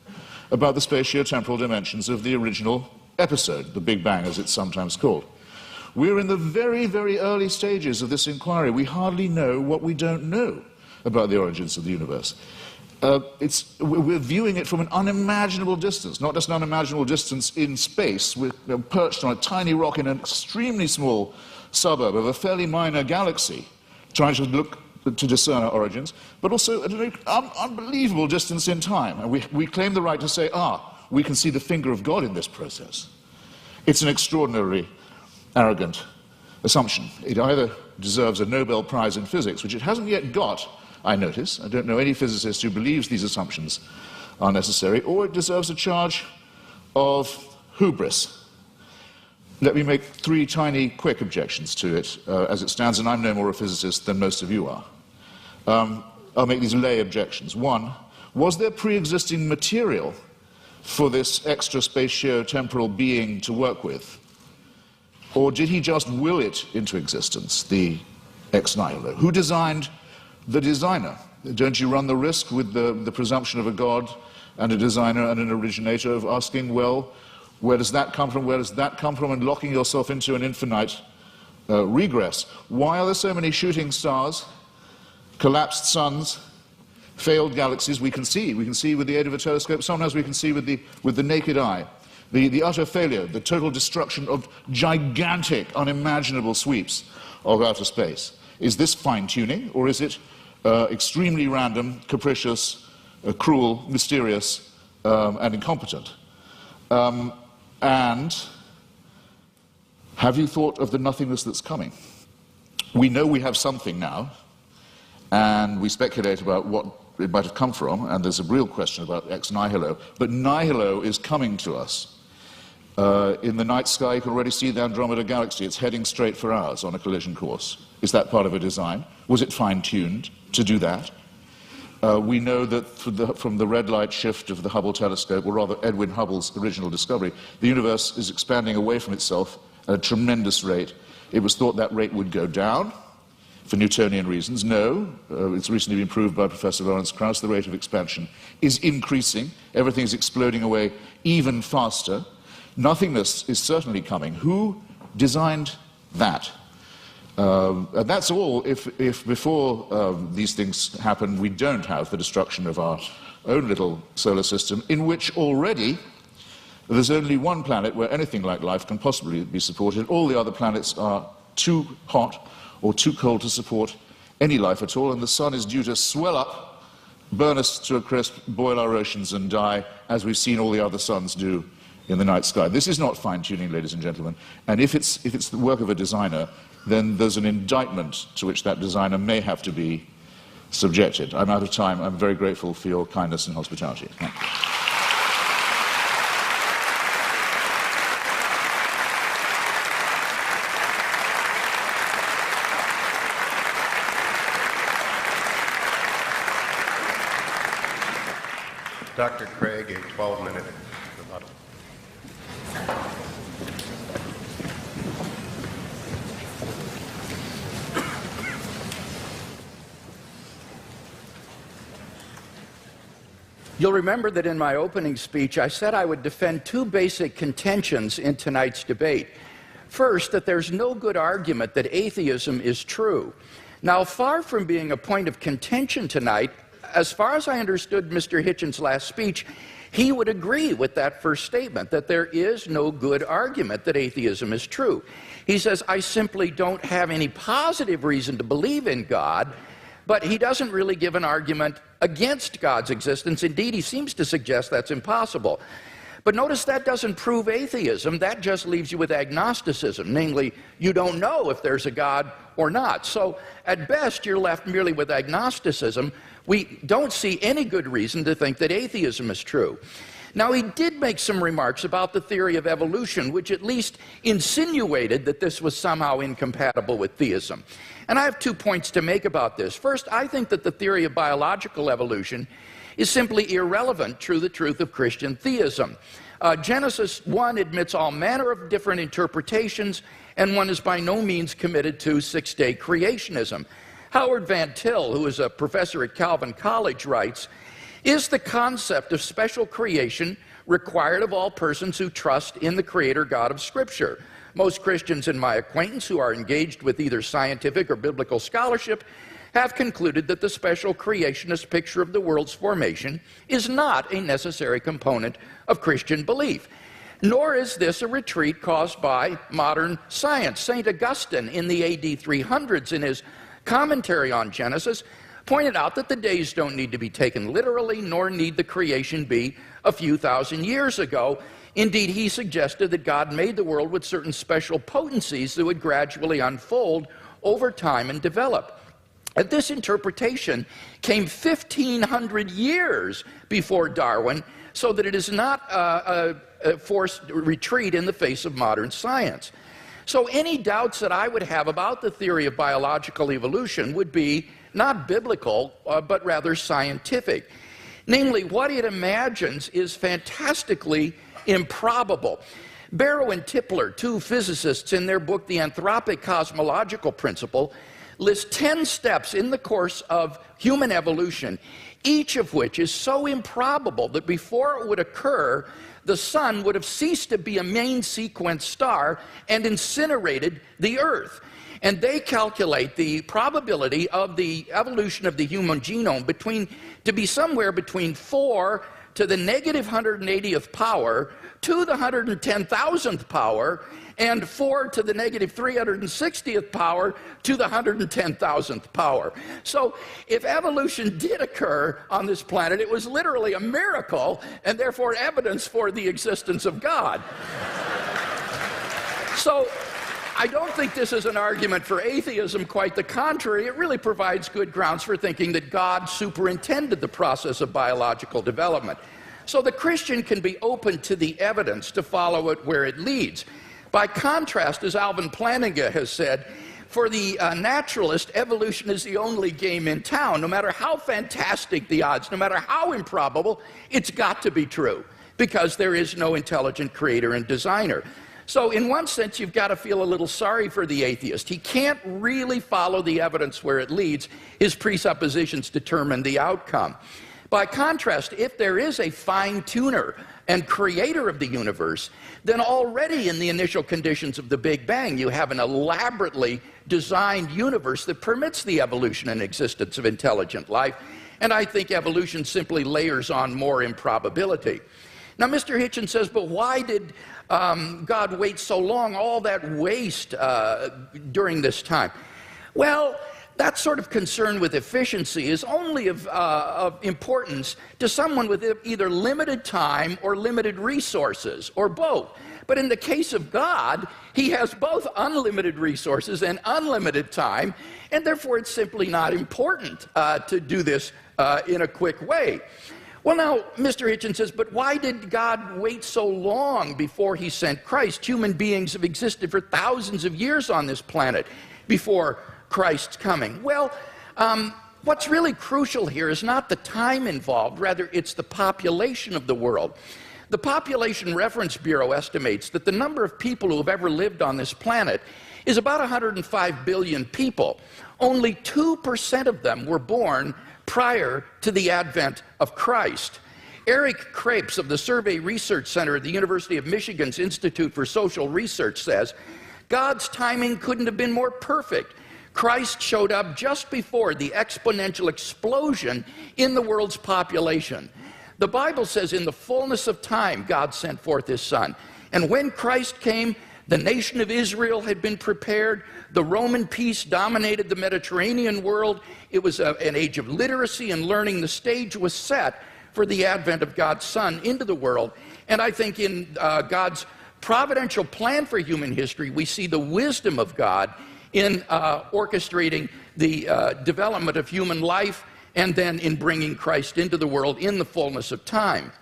Speaker 5: about the spatio-temporal dimensions of the original episode, the Big Bang, as it's sometimes called. We're in the very, very early stages of this inquiry. We hardly know what we don't know about the origins of the universe. We're viewing it from an unimaginable distance, not just an unimaginable distance in space. We're perched on a tiny rock in an extremely small suburb of a fairly minor galaxy, trying to look to discern our origins, but also at an unbelievable distance in time. And we claim the right to say, we can see the finger of God in this process. It's an extraordinarily arrogant assumption. It either deserves a Nobel Prize in physics, which it hasn't yet got, I notice. I don't know any physicist who believes these assumptions are necessary, or it deserves a charge of hubris. Let me make 3 tiny, quick objections to it as it stands, and I'm no more a physicist than most of you are. I'll make these lay objections. 1, was there pre-existing material for this extra spatio-temporal being to work with? Or did he just will it into existence, the ex nihilo? Who designed the designer? Don't you run the risk with the presumption of a God and a designer and an originator of asking, well, where does that come from, where does that come from, and locking yourself into an infinite regress? Why are there so many shooting stars, collapsed suns, failed galaxies? We can see with the aid of a telescope, sometimes we can see with the naked eye. The utter failure, the total destruction of gigantic, unimaginable sweeps of outer space. Is this fine-tuning, or is it extremely random, capricious, cruel, mysterious, and incompetent? And have you thought of the nothingness that's coming? We know we have something now, and we speculate about what it might have come from, and there's a real question about ex nihilo, but nihilo is coming to us. In the night sky, you can already see the Andromeda Galaxy. It's heading straight for ours on a collision course. Is that part of a design? Was it fine-tuned to do that? We know that from the red light shift of the Hubble telescope, or rather Edwin Hubble's original discovery, the universe is expanding away from itself at a tremendous rate. It was thought that rate would go down for Newtonian reasons. No, it's recently been proved by Professor Lawrence Krauss, the rate of expansion is increasing. Everything is exploding away even faster. Nothingness is certainly coming. Who designed that? And that's all if before these things happen, we don't have the destruction of our own little solar system, in which already there's only one planet where anything like life can possibly be supported. All the other planets are too hot or too cold to support any life at all, and the sun is due to swell up, burn us to a crisp, boil our oceans and die, as we've seen all the other suns do in the night sky. This is not fine-tuning, ladies and gentlemen, and if it's the work of a designer, then there's an indictment to which that designer may have to be subjected. I'm out of time. I'm very grateful for your kindness and hospitality. Thank you.
Speaker 3: Dr. Craig, a 12-minute rebuttal.
Speaker 4: You'll remember that in my opening speech, I said I would defend 2 basic contentions in tonight's debate. First, that there's no good argument that atheism is true. Now, far from being a point of contention tonight, as far as I understood Mr. Hitchens' last speech, he would agree with that first statement, that there is no good argument that atheism is true. He says, I simply don't have any positive reason to believe in God, but he doesn't really give an argument against God's existence. Indeed, he seems to suggest that's impossible. But notice that doesn't prove atheism. That just leaves you with agnosticism, namely, you don't know if there's a God or not. So at best, you're left merely with agnosticism. We don't see any good reason to think that atheism is true. Now, he did make some remarks about the theory of evolution, which at least insinuated that this was somehow incompatible with theism. And I have 2 points to make about this. First, I think that the theory of biological evolution is simply irrelevant to the truth of Christian theism. Genesis 1 admits all manner of different interpretations, and one is by no means committed to six-day creationism. Howard Van Til, who is a professor at Calvin College, writes, "Is the concept of special creation required of all persons who trust in the Creator God of Scripture? Most Christians in my acquaintance who are engaged with either scientific or biblical scholarship have concluded that the special creationist picture of the world's formation is not a necessary component of Christian belief. Nor is this a retreat caused by modern science." St. Augustine in the AD 300s, in his commentary on Genesis, pointed out that the days don't need to be taken literally, nor need the creation be a few thousand years ago. Indeed, he suggested that God made the world with certain special potencies that would gradually unfold over time and develop. And this interpretation came 1,500 years before Darwin, so that it is not a forced retreat in the face of modern science. So any doubts that I would have about the theory of biological evolution would be not biblical, but rather scientific. Namely, what it imagines is fantastically improbable. Barrow and Tipler, 2 physicists, in their book, The Anthropic Cosmological Principle, list 10 steps in the course of human evolution, each of which is so improbable that before it would occur, the sun would have ceased to be a main sequence star and incinerated the Earth. And they calculate the probability of the evolution of the human genome to be somewhere between 4 to the negative 180th power to the 110,000th power, and 4 to the negative 360th power to the 110,000th power. So if evolution did occur on this planet, it was literally a miracle, and therefore evidence for the existence of God. So I don't think this is an argument for atheism. Quite the contrary, it really provides good grounds for thinking that God superintended the process of biological development. So the Christian can be open to the evidence to follow it where it leads. By contrast, as Alvin Plantinga has said, for the naturalist, evolution is the only game in town. No matter how fantastic the odds, no matter how improbable, it's got to be true, because there is no intelligent creator and designer. So in one sense, you've got to feel a little sorry for the atheist. He can't really follow the evidence where it leads. His presuppositions determine the outcome. By contrast, if there is a fine-tuner and creator of the universe, then already in the initial conditions of the Big Bang, you have an elaborately designed universe that permits the evolution and existence of intelligent life. And I think evolution simply layers on more improbability. Now, Mr. Hitchens says, but why did God wait so long, all that waste during this time? Well, that sort of concern with efficiency is only of importance to someone with either limited time or limited resources, or both. But in the case of God, he has both unlimited resources and unlimited time, and therefore it's simply not important to do this in a quick way. Well, now, Mr. Hitchens says, but why did God wait so long before he sent Christ? Human beings have existed for thousands of years on this planet before Christ's coming. Well, what's really crucial here is not the time involved, rather it's the population of the world. The Population Reference Bureau estimates that the number of people who have ever lived on this planet is about 105 billion people. Only 2% of them were born prior to the advent of Christ. Eric Krapes of the Survey Research Center at the University of Michigan's Institute for Social Research says, God's timing couldn't have been more perfect. Christ showed up just before the exponential explosion in the world's population. The Bible says in the fullness of time, God sent forth his Son. And when Christ came, The nation of Israel had been prepared. The Roman peace dominated the Mediterranean world. It was an age of literacy and learning. The stage was set for the advent of God's Son into the world. And I think in God's providential plan for human history, we see the wisdom of God in orchestrating the development of human life and then in bringing Christ into the world in the fullness of time.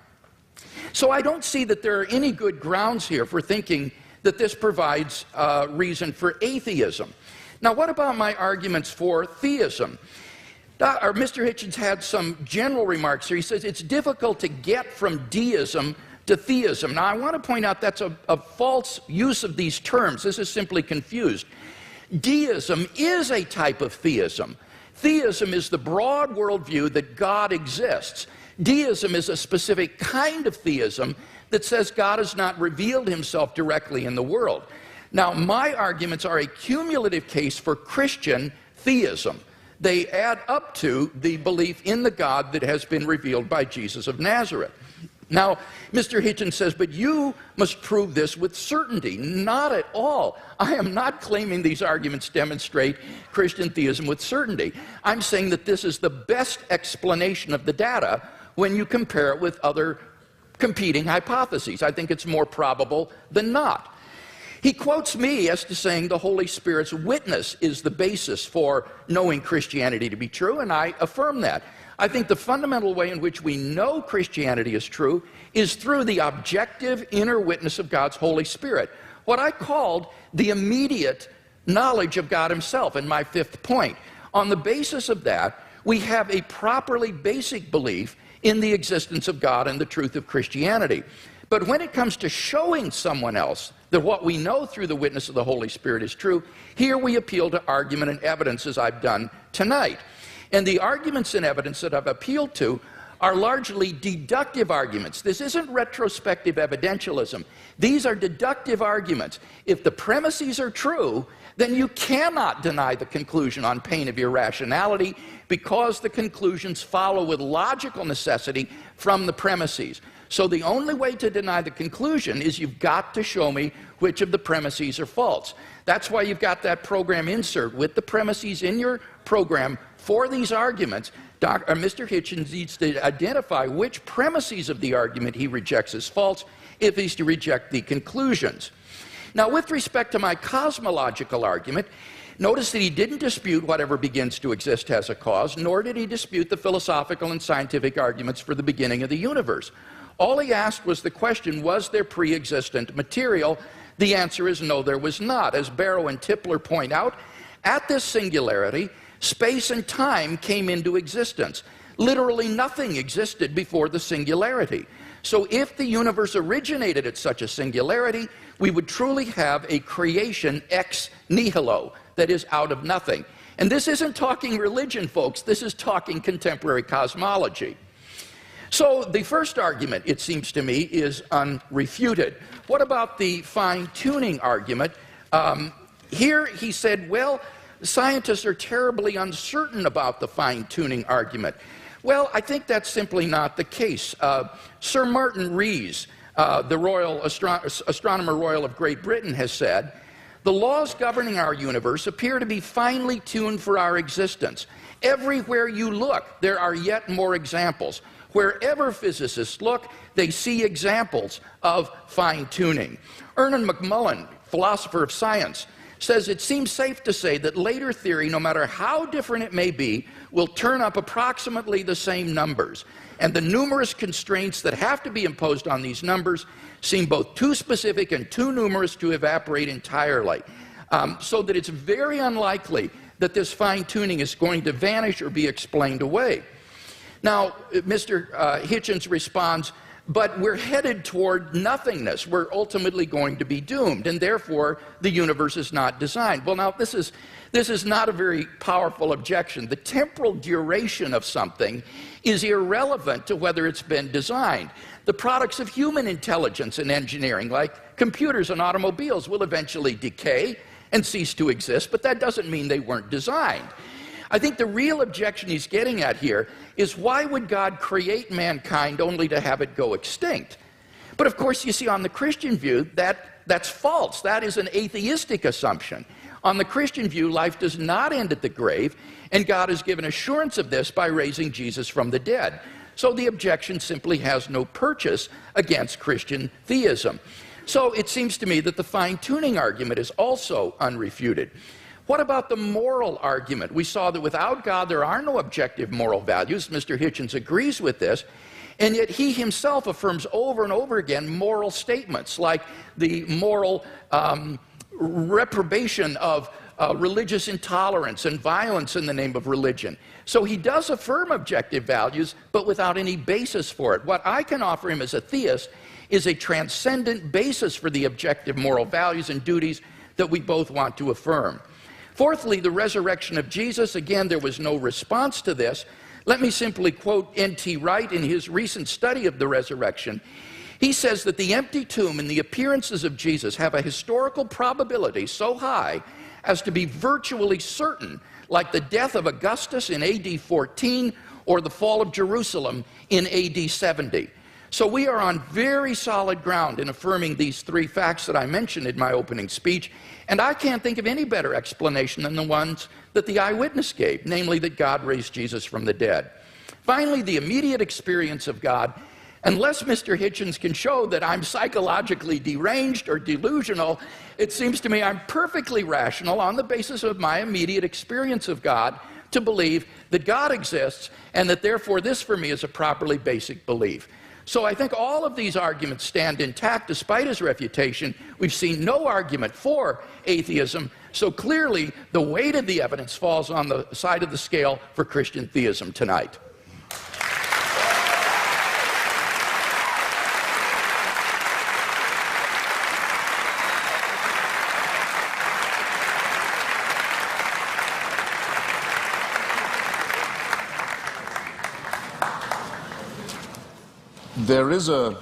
Speaker 4: So I don't see that there are any good grounds here for thinking that this provides reason for atheism. Now, what about my arguments for theism? Mr. Hitchens had some general remarks here. He says it's difficult to get from deism to theism. Now, I want to point out that's a false use of these terms. This is simply confused. Deism is a type of theism. Theism is the broad worldview that God exists. Deism is a specific kind of theism that says God has not revealed himself directly in the world. Now, my arguments are a cumulative case for Christian theism. They add up to the belief in the God that has been revealed by Jesus of Nazareth. Now, Mr. Hitchens says, but you must prove this with certainty. Not at all. I am not claiming these arguments demonstrate Christian theism with certainty. I'm saying that this is the best explanation of the data when you compare it with other competing hypotheses. I think it's more probable than not. He quotes me as to saying the Holy Spirit's witness is the basis for knowing Christianity to be true, and I affirm that. I think the fundamental way in which we know Christianity is true is through the objective inner witness of God's Holy Spirit, what I called the immediate knowledge of God himself in my fifth point. On the basis of that, we have a properly basic belief in the existence of God and the truth of Christianity. But when it comes to showing someone else that what we know through the witness of the Holy Spirit is true, here we appeal to argument and evidence as I've done tonight. And the arguments and evidence that I've appealed to are largely deductive arguments. This isn't retrospective evidentialism. These are deductive arguments. If the premises are true, then you cannot deny the conclusion on pain of irrationality because the conclusions follow with logical necessity from the premises. So the only way to deny the conclusion is you've got to show me which of the premises are false. That's why you've got that program insert with the premises in your program for these arguments. Mr. Hitchens needs to identify which premises of the argument he rejects as false if he's to reject the conclusions. Now, with respect to my cosmological argument, notice that he didn't dispute whatever begins to exist has a cause, nor did he dispute the philosophical and scientific arguments for the beginning of the universe. All he asked was the question, was there pre-existent material? The answer is no, there was not. As Barrow and Tipler point out, at this singularity, space and time came into existence. Literally nothing existed before the singularity. So if the universe originated at such a singularity, we would truly have a creation ex nihilo, that is, out of nothing. And this isn't talking religion, folks. This is talking contemporary cosmology. So the first argument, it seems to me, is unrefuted. What about the fine-tuning argument? Here he said, well, scientists are terribly uncertain about the fine-tuning argument. Well, I think that's simply not the case. Sir Martin Rees, the Astronomer Royal of Great Britain, has said, the laws governing our universe appear to be finely tuned for our existence. Everywhere you look, there are yet more examples. Wherever physicists look, they see examples of fine-tuning. Ernan McMullen, philosopher of science, says it seems safe to say that later theory, no matter how different it may be, will turn up approximately the same numbers. And the numerous constraints that have to be imposed on these numbers seem both too specific and too numerous to evaporate entirely. So that it's very unlikely that this fine-tuning is going to vanish or be explained away. Now, Mr. Hitchens responds, but we're headed toward nothingness. We're ultimately going to be doomed, and therefore the universe is not designed. Well, now, this is not a very powerful objection. The temporal duration of something is irrelevant to whether it's been designed. The products of human intelligence and engineering, like computers and automobiles, will eventually decay and cease to exist, but that doesn't mean they weren't designed. I think the real objection he's getting at here is why would God create mankind only to have it go extinct? But of course, you see, on the Christian view, that's false. That is an atheistic assumption. On the Christian view, life does not end at the grave, and God has given assurance of this by raising Jesus from the dead. So the objection simply has no purchase against Christian theism. So it seems to me that the fine-tuning argument is also unrefuted. What about the moral argument? We saw that without God there are no objective moral values. Mr. Hitchens agrees with this, and yet he himself affirms over and over again moral statements like the moral reprobation of religious intolerance and violence in the name of religion. So he does affirm objective values, but without any basis for it. What I can offer him as a theist is a transcendent basis for the objective moral values and duties that we both want to affirm. Fourthly, the resurrection of Jesus. Again, there was no response to this. Let me simply quote N.T. Wright in his recent study of the resurrection. He says that the empty tomb and the appearances of Jesus have a historical probability so high as to be virtually certain, like the death of Augustus in AD 14 or the fall of Jerusalem in AD 70. So we are on very solid ground in affirming these three facts that I mentioned in my opening speech, and I can't think of any better explanation than the ones that the eyewitness gave, namely that God raised Jesus from the dead. Finally, the immediate experience of God. Unless Mr. Hitchens can show that I'm psychologically deranged or delusional, it seems to me I'm perfectly rational on the basis of my immediate experience of God to believe that God exists and that therefore this for me is a properly basic belief. So I think all of these arguments stand intact despite his refutation. We've seen no argument for atheism, so clearly the weight of the evidence falls on the side of the scale for Christian theism tonight.
Speaker 5: There is a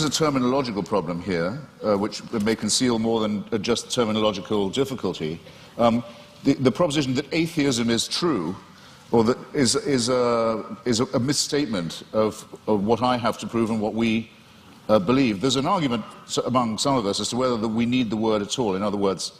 Speaker 5: terminological problem here, which may conceal more than just terminological difficulty. The proposition that atheism is true, or that is a misstatement of what I have to prove and what we believe. There's an argument among some of us as to whether we need the word at all. In other words,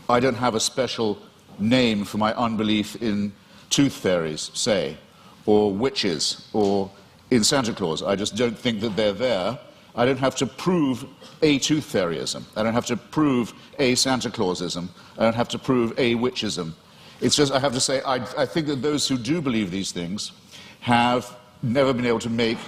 Speaker 5: I don't have a special name for my unbelief in tooth fairies, say, or witches, or in Santa Claus. I just don't think that they're there. I don't have to prove a tooth fairyism. I don't have to prove a Santa Clausism. I don't have to prove a witchism. It's just, I have to say, I think that those who do believe these things have never been able to make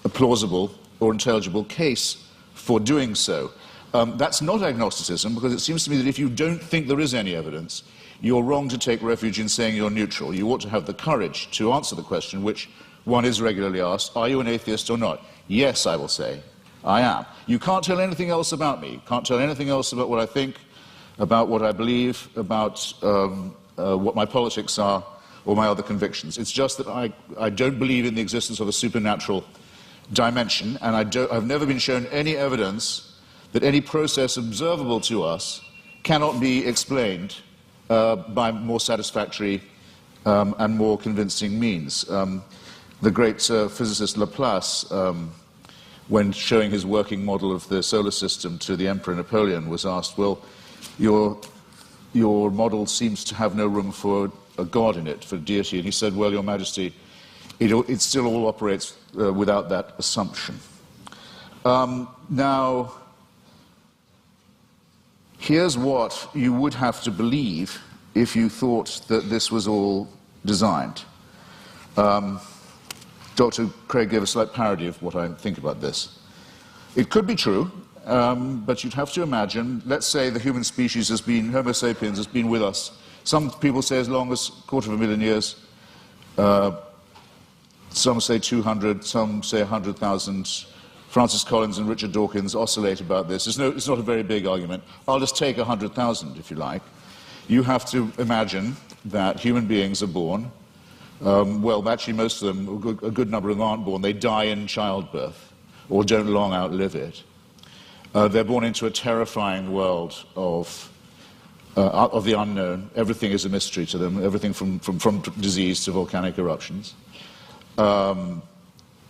Speaker 5: a plausible or intelligible case for doing so. That's not agnosticism, because it seems to me that if you don't think there is any evidence, you're wrong to take refuge in saying you're neutral. You ought to have the courage to answer the question, which one is regularly asked, are you an atheist or not? Yes, I will say, I am. You can't tell anything else about me. You can't tell anything else about what I think, about what I believe, about what my politics are, or my other convictions. It's just that I don't believe in the existence of a supernatural dimension, and I've never been shown any evidence that any process observable to us cannot be explained by more satisfactory and more convincing means. The great physicist Laplace, when showing his working model of the solar system to the Emperor Napoleon, was asked, well, your model seems to have no room for a god in it, for deity. And he said, well, Your Majesty, it still all operates without that assumption. Now, here's what you would have to believe if you thought that this was all designed. Dr. Craig gave a slight parody of what I think about this. It could be true, but you'd have to imagine, let's say the human species has been, Homo sapiens has been with us, some people say as long as 250,000 years, some say 200, some say 100,000. Francis Collins and Richard Dawkins oscillate about this. It's not a very big argument. I'll just take 100,000, if you like. You have to imagine that human beings are born. Well, actually, most of them, a good number of them aren't born. They die in childbirth or don't long outlive it. They're born into a terrifying world of the unknown. Everything is a mystery to them, everything from disease to volcanic eruptions.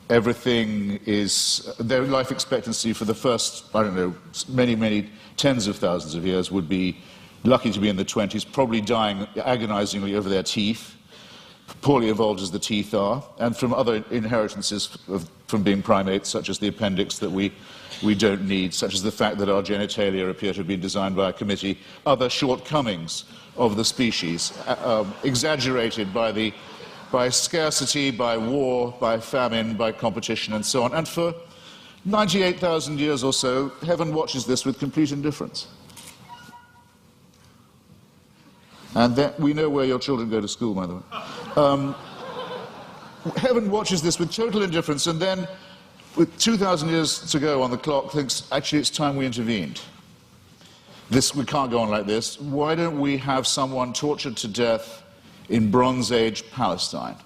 Speaker 5: everything is, their life expectancy for the first, I don't know, many, many tens of thousands of years would be lucky to be in the 20s, probably dying agonizingly over their teeth, poorly evolved as the teeth are, and from other inheritances from being primates, such as the appendix that we don't need, such as the fact that our genitalia appear to have been designed by a committee, other shortcomings of the species, exaggerated by scarcity, by war, by famine, by competition, and so on. And for 98,000 years or so, heaven watches this with complete indifference. And that, we know where your children go to school, by the way. Heaven watches this with total indifference, and then, with 2,000 years to go on the clock, thinks, actually, it's time we intervened. We can't go on like this. Why don't we have someone tortured to death in Bronze Age Palestine?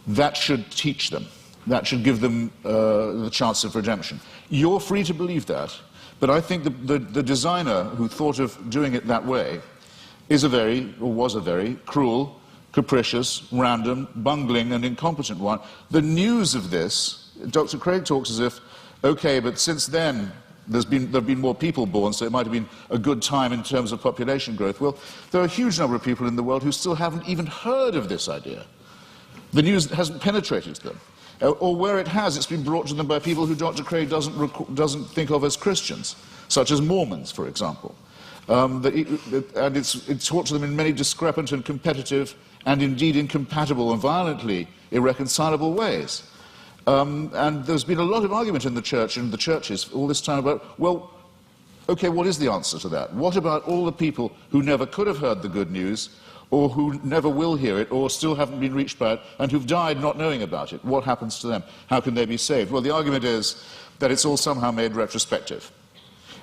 Speaker 5: That should teach them. That should give them the chance of redemption. You're free to believe that, but I think the designer who thought of doing it that way was a very cruel, capricious, random, bungling, and incompetent one. The news of this, Dr. Craig talks as if, okay, but since then there have been more people born, so it might have been a good time in terms of population growth. Well, there are a huge number of people in the world who still haven't even heard of this idea. The news hasn't penetrated to them. Or where it has, it's been brought to them by people who Dr. Craig doesn't think of as Christians, such as Mormons, for example. And it's taught to them in many discrepant and competitive and indeed incompatible and violently irreconcilable ways. And there's been a lot of argument in the church and the churches all this time about, well, okay, what is the answer to that? What about all the people who never could have heard the good news, or who never will hear it, or still haven't been reached by it, and who've died not knowing about it? What happens to them? How can they be saved? Well, the argument is that it's all somehow made retrospective.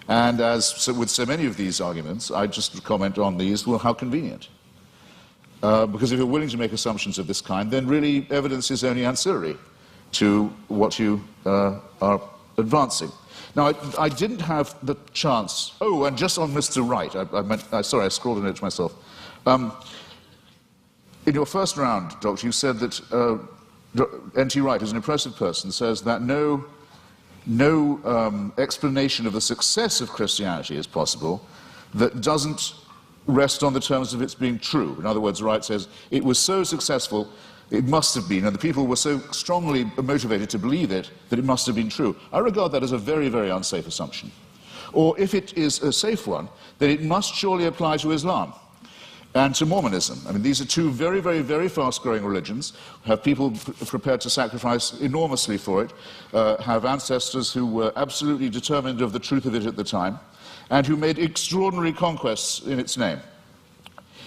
Speaker 5: And with so many of these arguments, I just comment on these, well, how convenient. Because if you're willing to make assumptions of this kind, then really evidence is only ancillary to what you are advancing. Now, I didn't have the chance... Oh, and just on Mr. Wright, sorry, I scrawled a note to myself. In your first round, Doctor, you said that N.T. Wright, who's an impressive person, says that no explanation of the success of Christianity is possible that doesn't rest on the terms of its being true. In other words, Wright says it was so successful, it must have been, and the people were so strongly motivated to believe it that it must have been true. I regard that as a very, very unsafe assumption. Or if it is a safe one, then it must surely apply to Islam and to Mormonism. I mean, these are two very, very, very fast-growing religions, have people prepared to sacrifice enormously for it, have ancestors who were absolutely determined of the truth of it at the time, and who made extraordinary conquests in its name.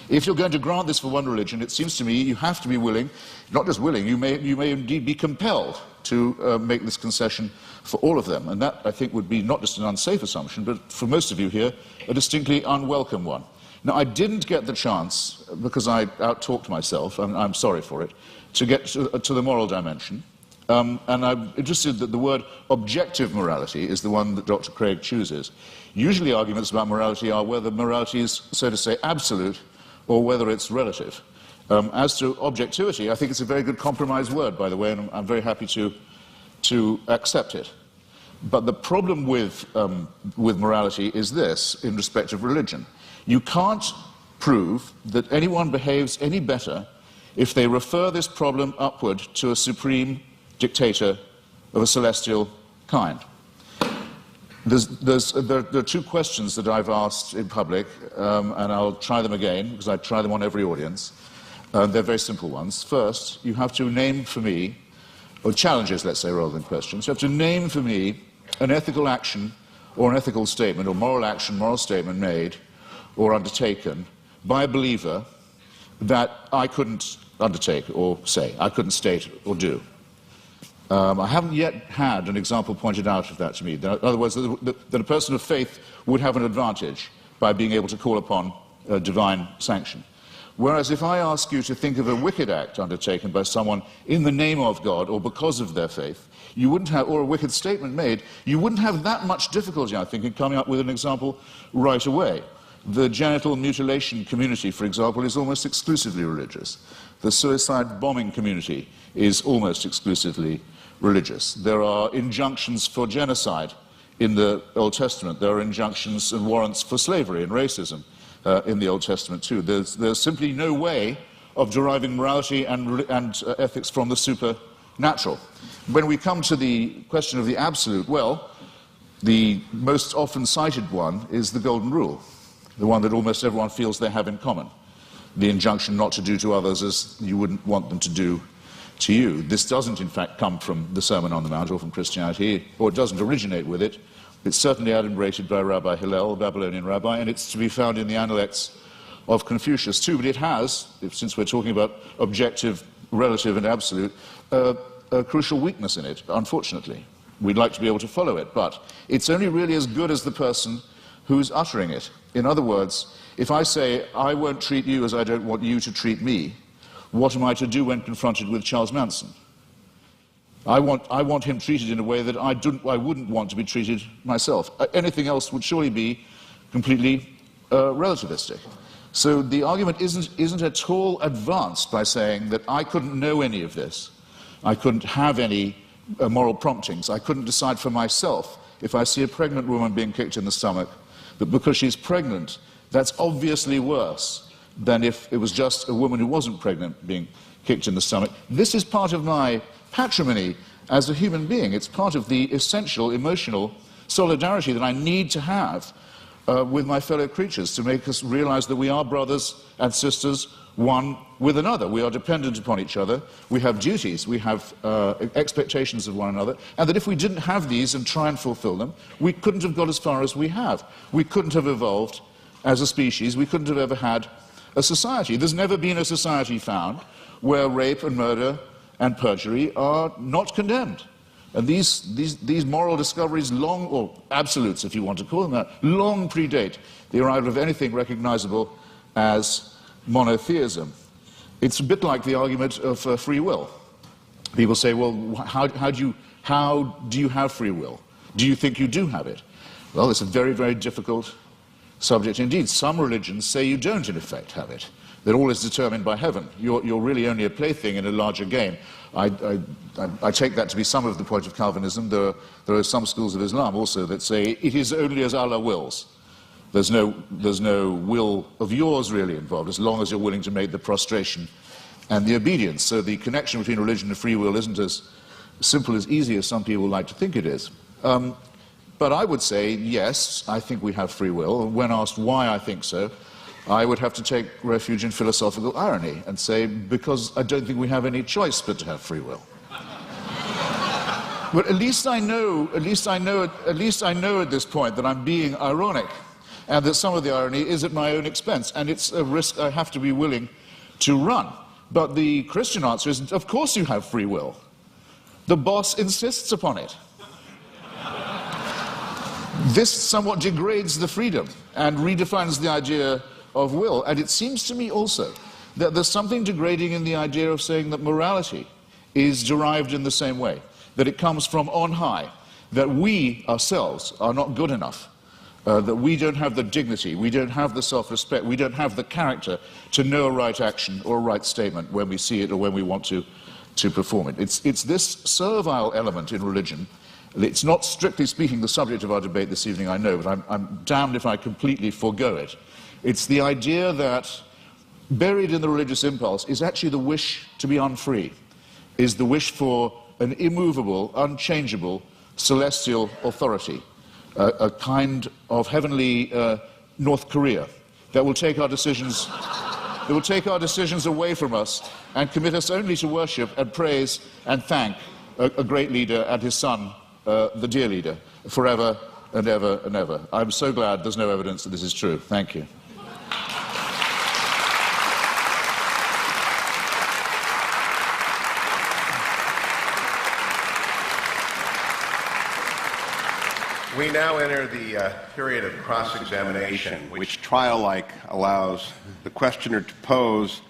Speaker 5: If you're going to grant this for one religion, it seems to me you have to be willing, not just willing, you may indeed be compelled to make this concession for all of them. And that, I think, would be not just an unsafe assumption, but for most of you here, a distinctly unwelcome one. Now, I didn't get the chance, because I out-talked myself, and I'm sorry for it, to get to the moral dimension. And I'm interested that the word objective morality is the one that Dr. Craig chooses. Usually arguments about morality are whether morality is, so to say, absolute, or whether it's relative. As to objectivity, I think it's a very good compromise word, by the way, and I'm very happy to accept it. But the problem with morality is this, in respect of religion. You can't prove that anyone behaves any better if they refer this problem upward to a dictator of a celestial kind. There are two questions that I've asked in public, and I'll try them again, because I try them on every audience. They're very simple ones. First, you have to name for me, or challenges, let's say, rather than questions. You have to name for me an ethical action, or an ethical statement, or moral action, moral statement made, or undertaken by a believer that I couldn't undertake or say, I couldn't state or do. I haven't yet had an example pointed out of that to me. In other words, that a person of faith would have an advantage by being able to call upon divine sanction. Whereas if I ask you to think of a wicked act undertaken by someone in the name of God or because of their faith, you wouldn't have, or a wicked statement made, you wouldn't have that much difficulty, I think, in coming up with an example right away. The genital mutilation community, for example, is almost exclusively religious. The suicide bombing community is almost exclusively religious. There are injunctions for genocide in the Old Testament. There are injunctions and warrants for slavery and racism in the Old Testament too. There's simply no way of deriving morality and ethics from the supernatural. When we come to the question of the absolute, well, the most often cited one is the Golden Rule, the one that almost everyone feels they have in common. The injunction not to do to others as you wouldn't want them to do to you. This doesn't, in fact, come from the Sermon on the Mount or from Christianity, or it doesn't originate with it. It's certainly adumbrated by Rabbi Hillel, a Babylonian rabbi, and it's to be found in the Analects of Confucius too. But it has, since we're talking about objective, relative, and absolute, a crucial weakness in it, unfortunately. We'd like to be able to follow it, but it's only really as good as the person who's uttering it. In other words, if I say, I won't treat you as I don't want you to treat me, what am I to do when confronted with Charles Manson? I want him treated in a way that I wouldn't want to be treated myself. Anything else would surely be completely relativistic. So the argument isn't at all advanced by saying that I couldn't know any of this. I couldn't have any moral promptings. I couldn't decide for myself if I see a pregnant woman being kicked in the stomach, that because she's pregnant, that's obviously worse than if it was just a woman who wasn't pregnant being kicked in the stomach. This is part of my patrimony as a human being. It's part of the essential emotional solidarity that I need to have with my fellow creatures to make us realize that we are brothers and sisters, one with another. We are dependent upon each other. We have duties. We have expectations of one another. And that if we didn't have these and try and fulfill them, we couldn't have got as far as we have. We couldn't have evolved as a species. We couldn't have ever had a society. There's never been a society found where rape and murder and perjury are not condemned. And these moral discoveries long, or absolutes if you want to call them that, long predate the arrival of anything recognizable as monotheism. It's a bit like the argument of free will. People say, well, how do you have free will? Do you think you do have it? Well, it's a very, very difficult subject indeed. Some religions say you don't, in effect, have it. That all is determined by heaven. You're really only a plaything in a larger game. I take that to be some of the point of Calvinism. There are some schools of Islam also that say it is only as Allah wills. There's no will of yours really involved, as long as you're willing to make the prostration and the obedience. So the connection between religion and free will isn't as simple, as easy as some people like to think it is. But I would say, yes, I think we have free will. When asked why I think so, I would have to take refuge in philosophical irony and say, because I don't think we have any choice but to have free will. But at least I know at this point that I'm being ironic, and that some of the irony is at my own expense, and it's a risk I have to be willing to run. But the Christian answer is, of course you have free will. The boss insists upon it. This somewhat degrades the freedom and redefines the idea of will. And it seems to me also that there's something degrading in the idea of saying that morality is derived in the same way, that it comes from on high, that we ourselves are not good enough, that we don't have the dignity, we don't have the self-respect, we don't have the character to know a right action or a right statement when we see it or when we want to perform it. It's this servile element in religion. It's not, strictly speaking, the subject of our debate this evening, I know, but I'm damned if I completely forego it. It's the idea that buried in the religious impulse is actually the wish to be unfree, is the wish for an immovable, unchangeable, celestial authority, a kind of heavenly North Korea that will take our decisions away from us and commit us only to worship and praise and thank a great leader and his son, the dear leader, forever and ever and ever. I'm so glad there's no evidence that this is true. Thank you.
Speaker 3: We now enter the period of cross-examination, which trial-like allows the questioner to pose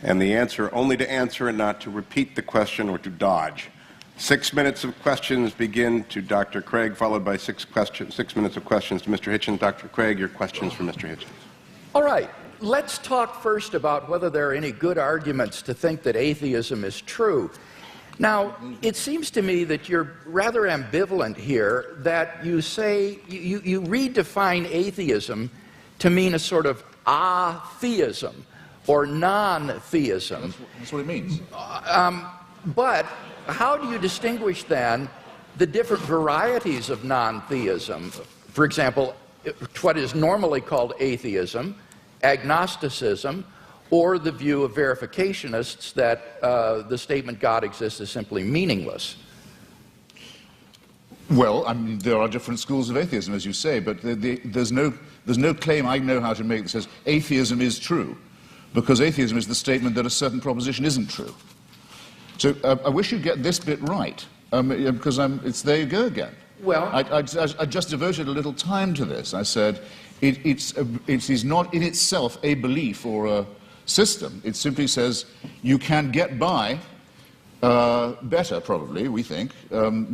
Speaker 3: and the answer only to answer and not to repeat the question or to dodge. 6 minutes of questions begin to Dr. Craig, followed by 6 minutes of questions to Mr. Hitchens. Dr. Craig, your questions for Mr. Hitchens.
Speaker 4: All right, let's talk first about whether there are any good arguments to think that atheism is true. Now, it seems to me that you're rather ambivalent here, that you say, you redefine atheism to mean a sort of atheism or non-theism.
Speaker 5: That's what it means.
Speaker 4: But how do you distinguish then the different varieties of non-theism? For example, what is normally called atheism, agnosticism, or the view of verificationists that the statement God exists is simply meaningless?
Speaker 5: Well, I mean, there are different schools of atheism, as you say, but there's no claim I know how to make that says atheism is true, because atheism is the statement that a certain proposition isn't true. So I wish you'd get this bit right, because there you go again.
Speaker 4: Well,
Speaker 5: I just devoted a little time to this. I said it is not in itself a belief or a system. It simply says you can get by better, probably, we think,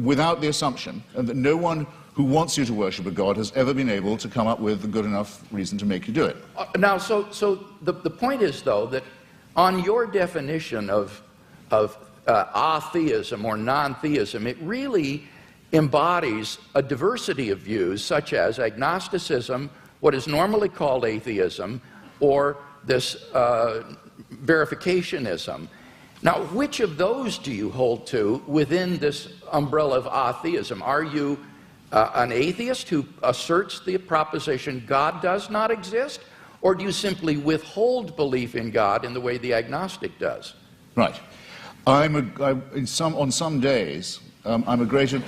Speaker 5: without the assumption that no one who wants you to worship a God has ever been able to come up with a good enough reason to make you do it.
Speaker 4: Now, so the point is, though, that on your definition of atheism or non-theism, it really embodies a diversity of views, such as agnosticism, what is normally called atheism, or this verificationism. Now, which of those do you hold to within this umbrella of atheism? Are you an atheist who asserts the proposition God does not exist, or do you simply withhold belief in God in the way the agnostic does?
Speaker 5: Right. On some days, I'm a greater.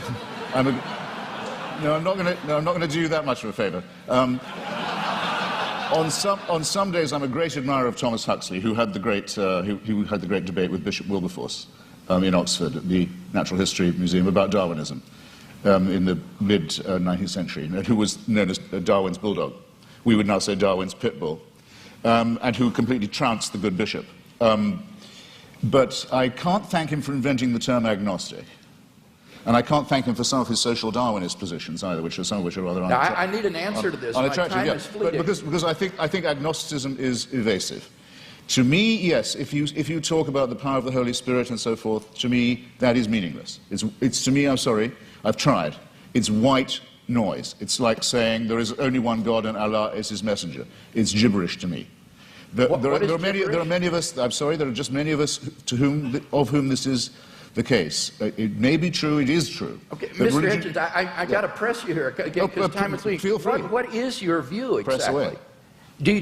Speaker 5: No, I'm not going to do you that much of a favor. On some days, I'm a great admirer of Thomas Huxley, who had the great debate with Bishop Wilberforce in Oxford at the Natural History Museum about Darwinism in the mid-19th century, and who was known as Darwin's bulldog. We would now say Darwin's pit bull, and who completely trounced the good bishop. But I can't thank him for inventing the term agnostic. And I can't thank him for some of his social Darwinist positions either, some of which are rather
Speaker 4: unattractive. I need an answer to this. My time is fleeting.
Speaker 5: Because I think agnosticism is evasive. To me, yes, if you talk about the power of the Holy Spirit and so forth, to me, that is meaningless. It's to me, I'm sorry, I've tried. It's white noise. It's like saying there is only one God and Allah is his messenger. It's gibberish to me. There are many of us, I'm sorry, there are just many of us of whom this is the case. It may be true, it is true.
Speaker 4: Okay, Mr. Hitchens, I got to press you here, because time is fleeting.
Speaker 5: Feel free.
Speaker 4: What is your view exactly?
Speaker 5: Press away.
Speaker 4: Do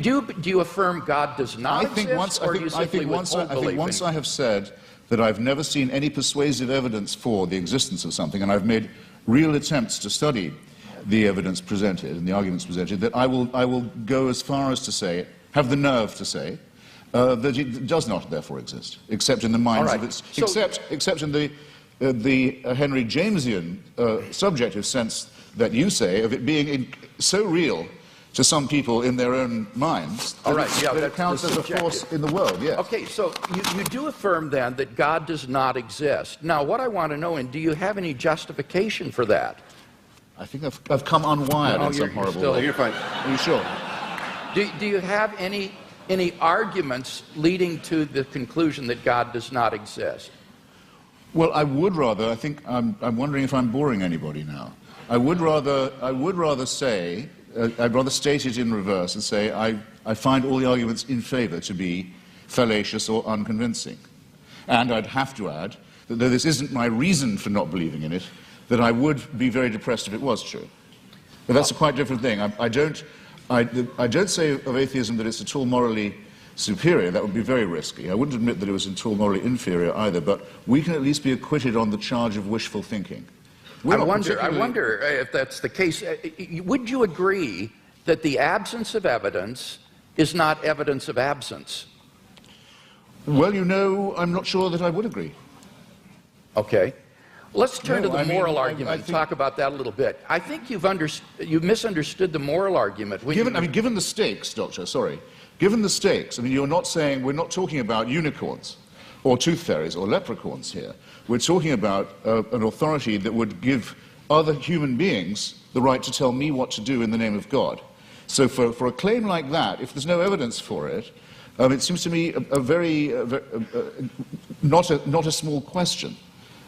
Speaker 4: you affirm God does not exist, or do you simply withhold belief in it?
Speaker 5: Once I have said that I've never seen any persuasive evidence for the existence of something, and I've made real attempts to study the evidence presented and the arguments presented, that I will go as far as to say, have the nerve to say, that it does not therefore exist, except in the minds of its, except in the Henry Jamesian subjective sense that you say of it being so real to some people in their own minds that it counts as a force in the world. Yes.
Speaker 4: Okay, so you do affirm then that God does not exist. Now, what I want to know, and do you have any justification for that?
Speaker 5: I think I've come unwired in some horrible way.
Speaker 3: You're fine.
Speaker 5: Are you sure?
Speaker 4: Do you have any arguments leading to the conclusion that God does not exist?
Speaker 5: Well, I would rather. I think I'm wondering if I'm boring anybody now. I would rather say. I'd rather state it in reverse and say I find all the arguments in favor to be fallacious or unconvincing. And I'd have to add that though this isn't my reason for not believing in it, that I would be very depressed if it was true. But that's a quite different thing. I don't say of atheism that it's at all morally superior. That would be very risky. I wouldn't admit that it was at all morally inferior either, but we can at least be acquitted on the charge of wishful thinking.
Speaker 4: I wonder if that's the case. Would you agree that the absence of evidence is not evidence of absence?
Speaker 5: Well, you know, I'm not sure that I would agree.
Speaker 4: Okay. Let's turn to the moral argument and talk about that a little bit. I think you've misunderstood the moral argument.
Speaker 5: Given the stakes, Doctor, sorry. Given the stakes, I mean, you're not saying, we're not talking about unicorns or tooth fairies or leprechauns here. We're talking about an authority that would give other human beings the right to tell me what to do in the name of God. So for a claim like that, if there's no evidence for it, it seems to me not a small question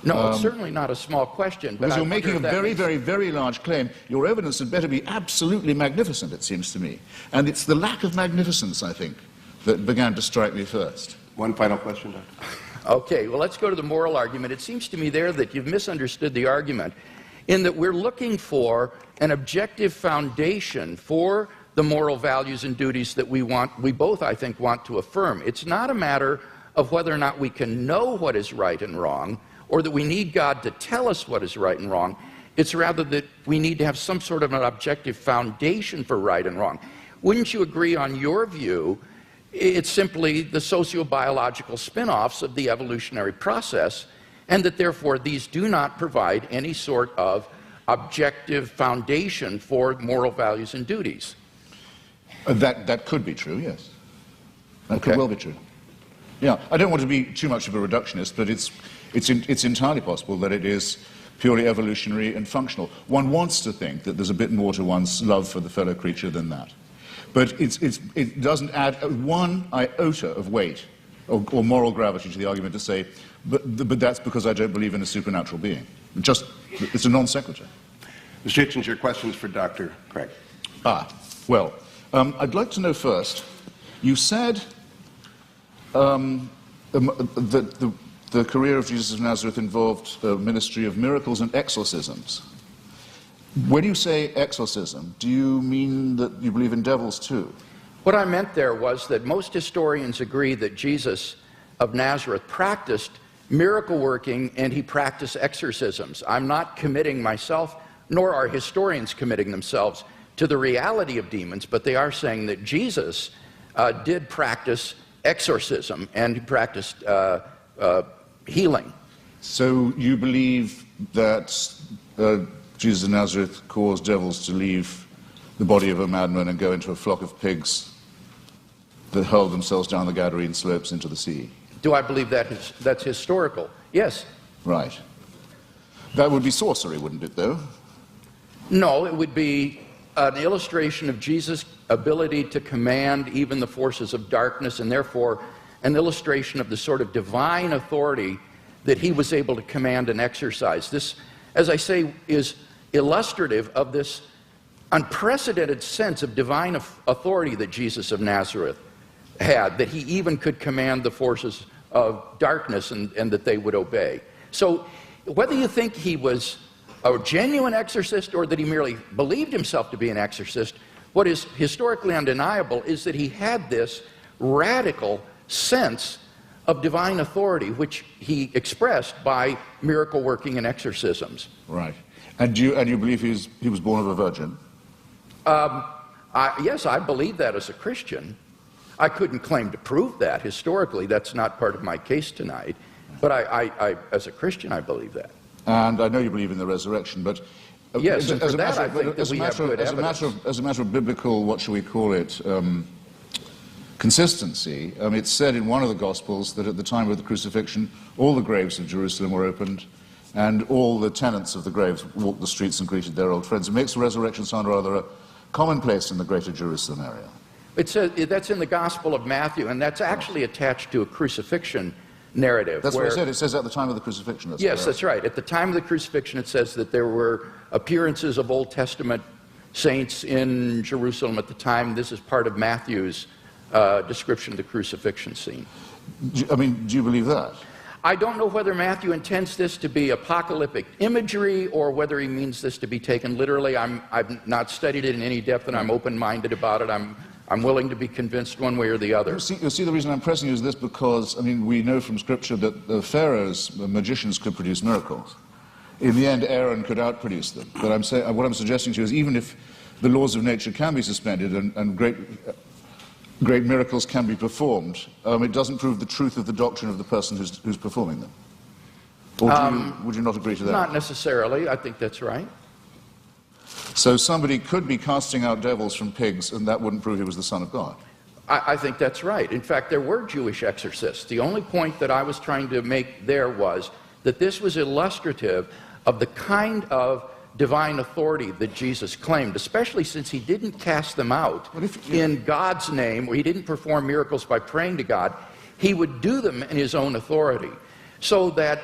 Speaker 4: No, it's certainly not a small question. But
Speaker 5: Because you're
Speaker 4: I
Speaker 5: making a
Speaker 4: wonder if that
Speaker 5: very,
Speaker 4: means-
Speaker 5: very, very large claim. Your evidence had better be absolutely magnificent, it seems to me. And it's the lack of magnificence, I think, that began to strike me first.
Speaker 3: One final question, Doctor.
Speaker 4: Okay, well, let's go to the moral argument. It seems to me there that you've misunderstood the argument in that we're looking for an objective foundation for the moral values and duties that we both, I think, want to affirm. It's not a matter of whether or not we can know what is right and wrong, or that we need God to tell us what is right and wrong. It's rather that we need to have some sort of an objective foundation for right and wrong. Wouldn't you agree on your view? It's simply the sociobiological spin-offs of the evolutionary process, and that therefore these do not provide any sort of objective foundation for moral values and duties.
Speaker 5: That could be true, yes. That
Speaker 4: Okay.
Speaker 5: could well be true. Yeah, I don't want to be too much of a reductionist, but it's entirely possible that it is purely evolutionary and functional. One wants to think that there's a bit more to one's love for the fellow creature than that. But it doesn't add one iota of weight or moral gravity to the argument to say, but that's because I don't believe in a supernatural being. It's a non sequitur.
Speaker 3: Mr. Hitchens, your questions for Dr. Craig.
Speaker 5: Well, I'd like to know first, you said that the career of Jesus of Nazareth involved a ministry of miracles and exorcisms. When you say exorcism, do you mean that you believe in devils too?
Speaker 4: What I meant there was that most historians agree that Jesus of Nazareth practiced miracle working and he practiced exorcisms. I'm not committing myself, nor are historians committing themselves to the reality of demons, but they are saying that Jesus did practice exorcism and he practiced healing.
Speaker 5: So you believe that Jesus of Nazareth caused devils to leave the body of a madman and go into a flock of pigs that hurled themselves down the Gadarene slopes into the sea?
Speaker 4: Do I believe that's historical? Yes.
Speaker 5: Right. That would be sorcery, wouldn't it, though?
Speaker 4: No, it would be an illustration of Jesus' ability to command even the forces of darkness, and therefore an illustration of the sort of divine authority that he was able to command and exercise. This, as I say, is illustrative of this unprecedented sense of divine authority that Jesus of Nazareth had, that he even could command the forces of darkness and that they would obey. So whether you think he was a genuine exorcist or that he merely believed himself to be an exorcist, what is historically undeniable is that he had this radical sense of divine authority, which he expressed by miracle working and exorcisms.
Speaker 5: Right. And you believe he was born of a virgin?
Speaker 4: Yes, I believe that as a Christian. I couldn't claim to prove that historically. That's not part of my case tonight. But I as a Christian, I believe that.
Speaker 5: And I know you believe in the resurrection, but
Speaker 4: yes, and for that I think that we have good evidence.
Speaker 5: As a matter of biblical, what shall we call it, consistency, it's said in one of the Gospels that at the time of the crucifixion, all the graves of Jerusalem were opened, and all the tenants of the graves walked the streets and greeted their old friends. It makes the resurrection sound rather a commonplace in the greater Jerusalem area.
Speaker 4: It says, that's in the Gospel of Matthew, and that's actually attached to a crucifixion narrative.
Speaker 5: That's what it said. It says at the time of the crucifixion.
Speaker 4: Yes, that's right. At the time of the crucifixion, it says that there were appearances of Old Testament saints in Jerusalem at the time. This is part of Matthew's description of the crucifixion scene.
Speaker 5: Do you believe that?
Speaker 4: I don't know whether Matthew intends this to be apocalyptic imagery or whether he means this to be taken literally. I've not studied it in any depth, and I'm open-minded about it. I'm willing to be convinced one way or the other.
Speaker 5: You see, the reason I'm pressing you is this because, we know from Scripture that the pharaohs, the magicians, could produce miracles. In the end, Aaron could outproduce them. But what I'm suggesting to you is even if the laws of nature can be suspended and great miracles can be performed, it doesn't prove the truth of the doctrine of the person who's performing them. Or would you not agree to that?
Speaker 4: Not necessarily. I think that's right.
Speaker 5: So somebody could be casting out devils from pigs, and that wouldn't prove he was the Son of God.
Speaker 4: I think that's right. In fact, there were Jewish exorcists. The only point that I was trying to make there was that this was illustrative of the kind of divine authority that Jesus claimed, especially since he didn't cast them out in God's name, or he didn't perform miracles by praying to God. He would do them in his own authority. So that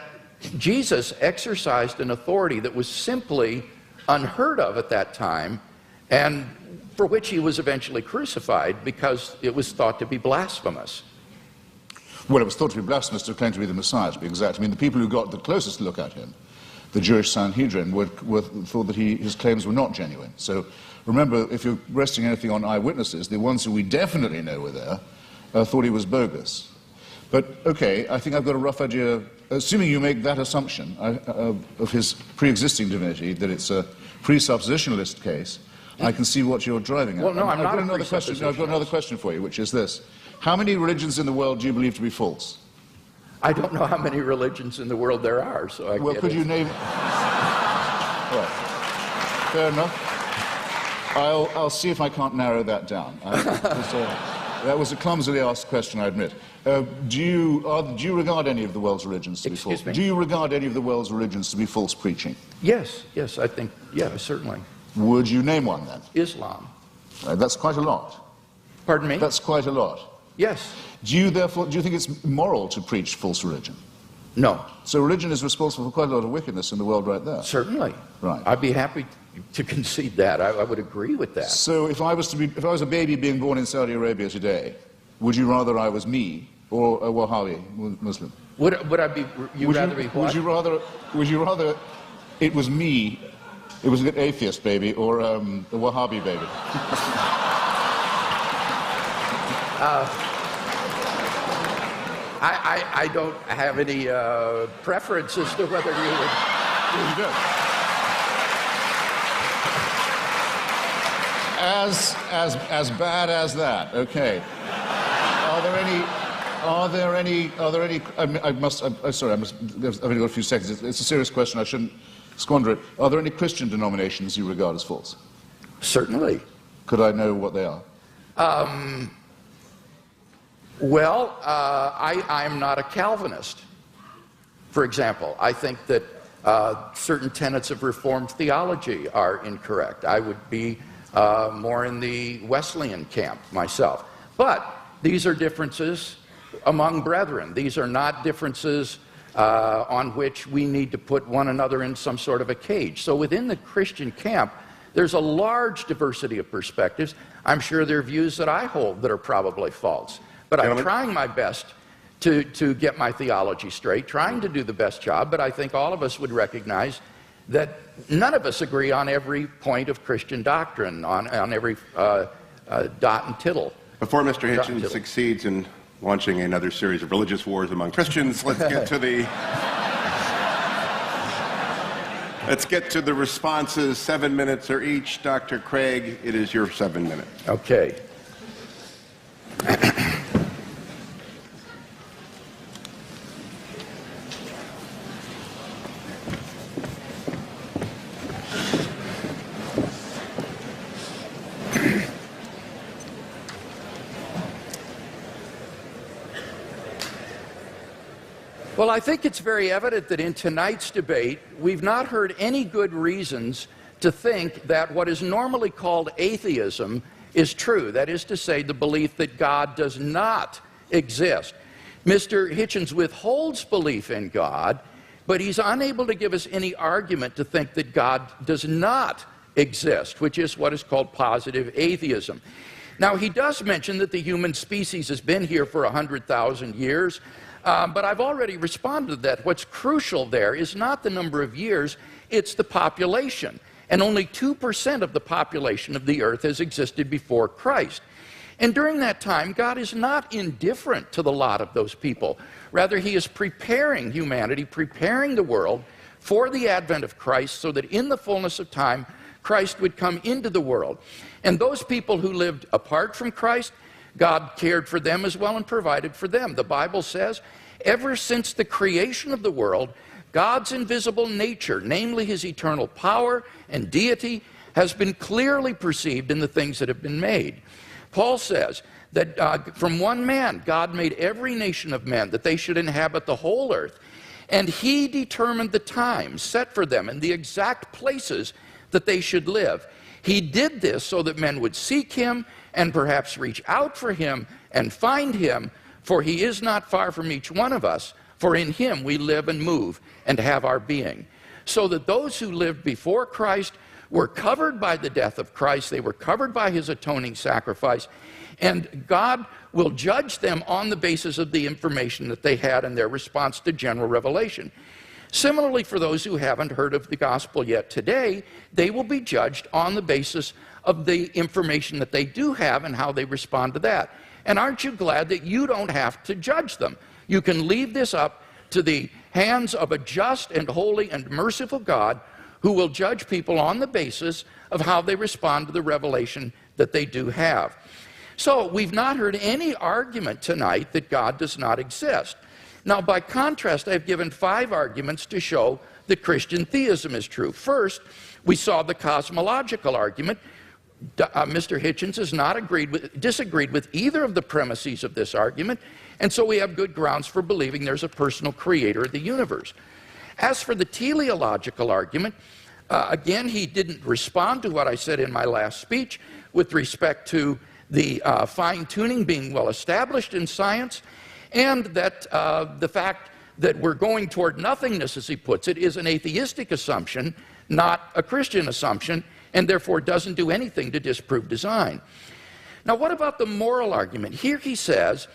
Speaker 4: Jesus exercised an authority that was simply unheard of at that time, and for which he was eventually crucified because it was thought to be blasphemous.
Speaker 5: Well, it was thought to be blasphemous to claim to be the Messiah, to be exact. I mean, the people who got the closest look at him, the Jewish Sanhedrin, thought that his claims were not genuine. So remember, if you're resting anything on eyewitnesses, the ones who we definitely know were there thought he was bogus. But, okay, I think I've got a rough idea, assuming you make that assumption of his pre-existing divinity, that it's a presuppositionalist case, I can see what you're driving at.
Speaker 4: Well, no, I'm not
Speaker 5: I've got another question for you, which is this. How many religions in the world do you believe to be false?
Speaker 4: I don't know how many religions in the world there are, so I
Speaker 5: Well, could you name... Right. Fair enough. I'll see if I can't narrow that down. That was a clumsily asked question, I admit. Do you regard any of the world's religions to be false?
Speaker 4: Excuse me?
Speaker 5: Do you regard any of the world's religions to be false preaching?
Speaker 4: Yes, I think, yeah, certainly.
Speaker 5: Would you name one, then?
Speaker 4: Islam.
Speaker 5: That's quite a lot.
Speaker 4: Pardon me?
Speaker 5: That's quite a lot.
Speaker 4: Yes.
Speaker 5: Do you think it's moral to preach false religion?
Speaker 4: No.
Speaker 5: So religion is responsible for quite a lot of wickedness in the world right there.
Speaker 4: Certainly.
Speaker 5: Right.
Speaker 4: I'd be happy to concede that. I would agree with that.
Speaker 5: So if I was a baby being born in Saudi Arabia today, would you rather I was me or a Wahhabi Muslim?
Speaker 4: Would I be? Rather be what?
Speaker 5: Would you rather it was me? It was an atheist baby or a Wahhabi baby?
Speaker 4: I don't have any preference as to whether you would.
Speaker 5: You don't. As bad as that. Okay. Are there any? Sorry, I've only got a few seconds. It's a serious question. I shouldn't squander it. Are there any Christian denominations you regard as false?
Speaker 4: Certainly.
Speaker 5: Could I know what they are?
Speaker 4: Well, I'm not a Calvinist, for example. I think that certain tenets of Reformed theology are incorrect. I would be more in the Wesleyan camp myself. But these are differences among brethren. These are not differences on which we need to put one another in some sort of a cage. So within the Christian camp, there's a large diversity of perspectives. I'm sure there are views that I hold that are probably false. But I'm trying my best to get my theology straight, trying to do the best job, but I think all of us would recognize that none of us agree on every point of Christian doctrine, on every dot and tittle.
Speaker 3: Before Mr. Hitchens succeeds in launching another series of religious wars among Christians, let's get to the... Let's get to the responses. 7 minutes are each. Dr. Craig, it is your 7 minutes.
Speaker 4: Okay. Well, I think it's very evident that in tonight's debate, we've not heard any good reasons to think that what is normally called atheism is true. That is to say, the belief that God does not exist. Mr. Hitchens withholds belief in God, but he's unable to give us any argument to think that God does not exist, which is what is called positive atheism. Now, he does mention that the human species has been here for 100,000 years, but I've already responded to that. What's crucial there is not the number of years, it's the population. And only 2% of the population of the earth has existed before Christ. And during that time, God is not indifferent to the lot of those people. Rather, he is preparing humanity, preparing the world for the advent of Christ so that in the fullness of time, Christ would come into the world. And those people who lived apart from Christ, God cared for them as well and provided for them. The Bible says, ever since the creation of the world, God's invisible nature, namely his eternal power and deity, has been clearly perceived in the things that have been made. Paul says that from one man, God made every nation of men, that they should inhabit the whole earth. And he determined the times set for them and the exact places that they should live. He did this so that men would seek him and perhaps reach out for him and find him, for he is not far from each one of us, For in him we live and move and have our being. So that those who lived before Christ were covered by the death of Christ. They were covered by his atoning sacrifice. And God will judge them on the basis of the information that they had in their response to general revelation. Similarly, for those who haven't heard of the gospel yet today, they will be judged on the basis of the information that they do have and how they respond to that. And aren't you glad that you don't have to judge them? You can leave this up to the hands of a just and holy and merciful God who will judge people on the basis of how they respond to the revelation that they do have. So we've not heard any argument tonight that God does not exist. Now, by contrast, I've given 5 arguments to show that Christian theism is true. First, we saw the cosmological argument. Mr. Hitchens has not disagreed with either of the premises of this argument, and so we have good grounds for believing there's a personal creator of the universe. As for the teleological argument, again, he didn't respond to what I said in my last speech with respect to the fine-tuning being well established in science, and that the fact that we're going toward nothingness, as he puts it, is an atheistic assumption, not a Christian assumption, and therefore doesn't do anything to disprove design. Now, what about the moral argument? Here he says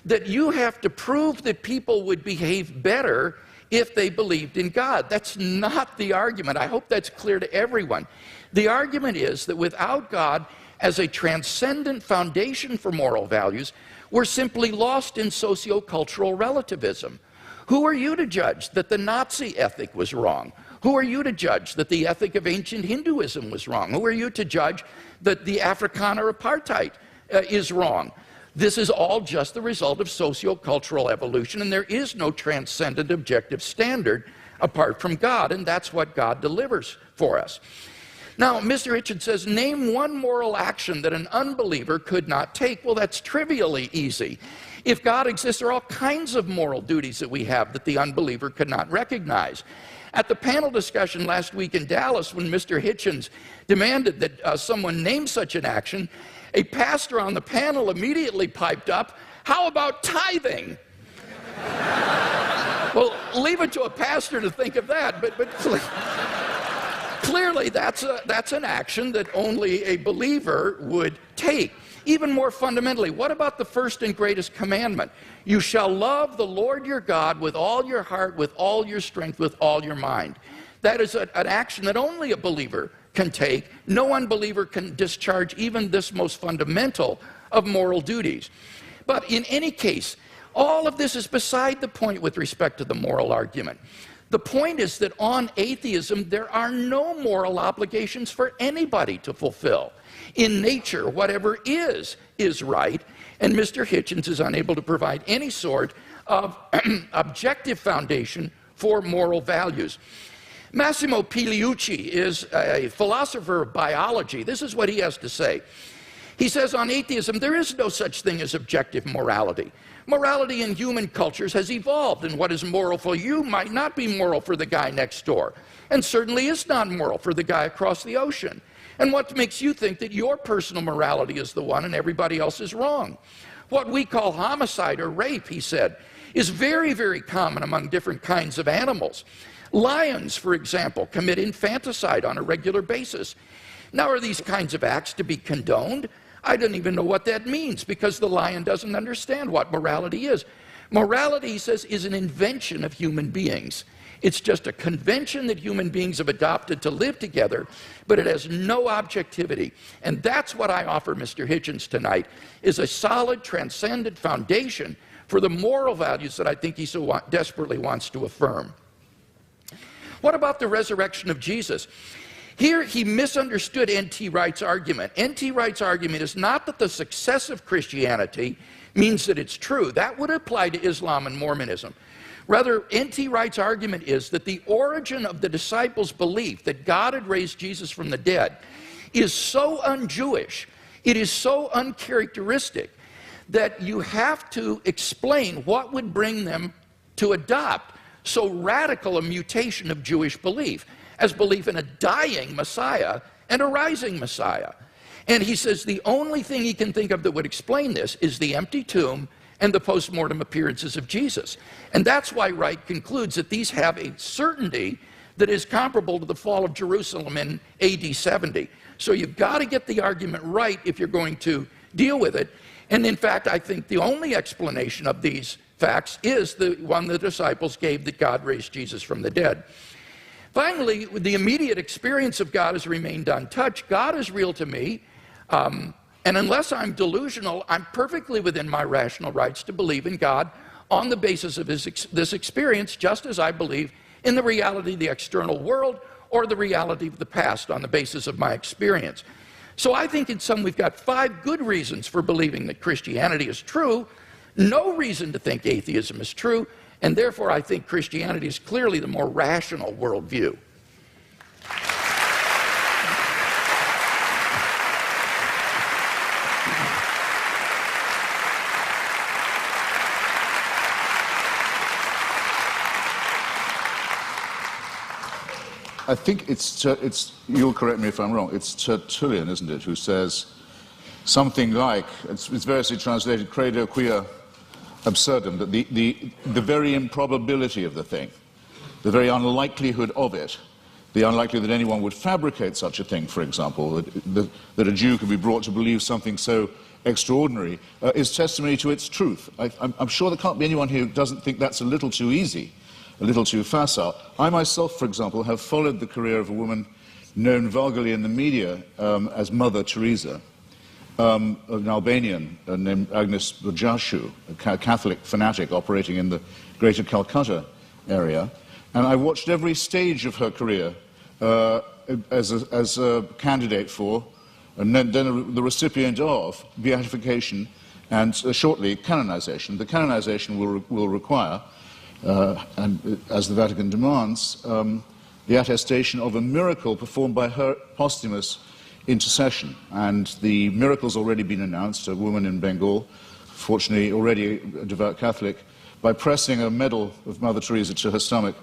Speaker 4: that you have to prove that people would behave better if they believed in God. That's not the argument. I hope that's clear to everyone. The argument is that without God as a transcendent foundation for moral values, we're simply lost in socio-cultural relativism. Who are you to judge that the Nazi ethic was wrong? Who are you to judge that the ethic of ancient Hinduism was wrong? Who are you to judge that the Afrikaner apartheid is wrong? This is all just the result of socio-cultural evolution, and there is no transcendent objective standard apart from God, and that's what God delivers for us. Now, Mr. Hitchens says, name one moral action that an unbeliever could not take. Well, that's trivially easy. If God exists, there are all kinds of moral duties that we have that the unbeliever could not recognize. At the panel discussion last week in Dallas, when Mr. Hitchens demanded that someone name such an action, a pastor on the panel immediately piped up, how about tithing? Well, leave it to a pastor to think of that, but clearly that's an action that only a believer would take. Even more fundamentally, what about the first and greatest commandment? You shall love the Lord your God with all your heart, with all your strength, with all your mind. That is an action that only a believer can take. No unbeliever can discharge even this most fundamental of moral duties. But in any case, all of this is beside the point with respect to the moral argument. The point is that on atheism, there are no moral obligations for anybody to fulfill. In nature, whatever is right, and Mr. Hitchens is unable to provide any sort of objective foundation for moral values. Massimo Pigliucci is a philosopher of biology. This is what he has to say. He says on atheism, there is no such thing as objective morality. Morality in human cultures has evolved, and what is moral for you might not be moral for the guy next door, and certainly is not moral for the guy across the ocean. And what makes you think that your personal morality is the one and everybody else is wrong? What we call homicide or rape, he said, is very, very common among different kinds of animals. Lions, for example, commit infanticide on a regular basis. Now, are these kinds of acts to be condoned? I don't even know what that means, because the lion doesn't understand what morality is. Morality, he says, is an invention of human beings. It's just a convention that human beings have adopted to live together, but it has no objectivity. And that's what I offer Mr. Hitchens tonight, is a solid, transcendent foundation for the moral values that I think he so desperately wants to affirm. What about the resurrection of Jesus? Here he misunderstood N.T. Wright's argument. N.T. Wright's argument is not that the success of Christianity means that it's true. That would apply to Islam and Mormonism. Rather, N.T. Wright's argument is that the origin of the disciples' belief that God had raised Jesus from the dead is so un-Jewish, it is so uncharacteristic, that you have to explain what would bring them to adopt so radical a mutation of Jewish belief as belief in a dying Messiah and a rising Messiah. And he says the only thing he can think of that would explain this is the empty tomb and the postmortem appearances of Jesus. And that's why Wright concludes that these have a certainty that is comparable to the fall of Jerusalem in AD 70. So you've got to get the argument right if you're going to deal with it. And in fact, I think the only explanation of these facts is the one the disciples gave, that God raised Jesus from the dead. Finally, the immediate experience of God has remained untouched. God is real to me, and unless I'm delusional, I'm perfectly within my rational rights to believe in God on the basis of this experience, just as I believe in the reality of the external world or the reality of the past on the basis of my experience. So I think in sum we've got 5 good reasons for believing that Christianity is true, no reason to think atheism is true, and therefore I think Christianity is clearly the more rational worldview.
Speaker 5: I think you'll correct me if I'm wrong, it's Tertullian, isn't it, who says something like, it's variously translated, credo quia absurdum, that the very improbability of the thing, the very unlikelihood of it, the unlikelihood that anyone would fabricate such a thing, for example, that a Jew could be brought to believe something so extraordinary, is testimony to its truth. I'm sure there can't be anyone here who doesn't think that's a little too easy, a little too facile. I myself, for example, have followed the career of a woman known vulgarly in the media as Mother Teresa, an Albanian named Agnes Bojashu, a Catholic fanatic operating in the greater Calcutta area. And I watched every stage of her career as a candidate for, and then the recipient of, beatification and shortly canonization. The canonization will require, and as the Vatican demands, the attestation of a miracle performed by her posthumous intercession. And the miracle's already been announced. A woman in Bengal, fortunately already a devout Catholic, by pressing a medal of Mother Teresa to her stomach,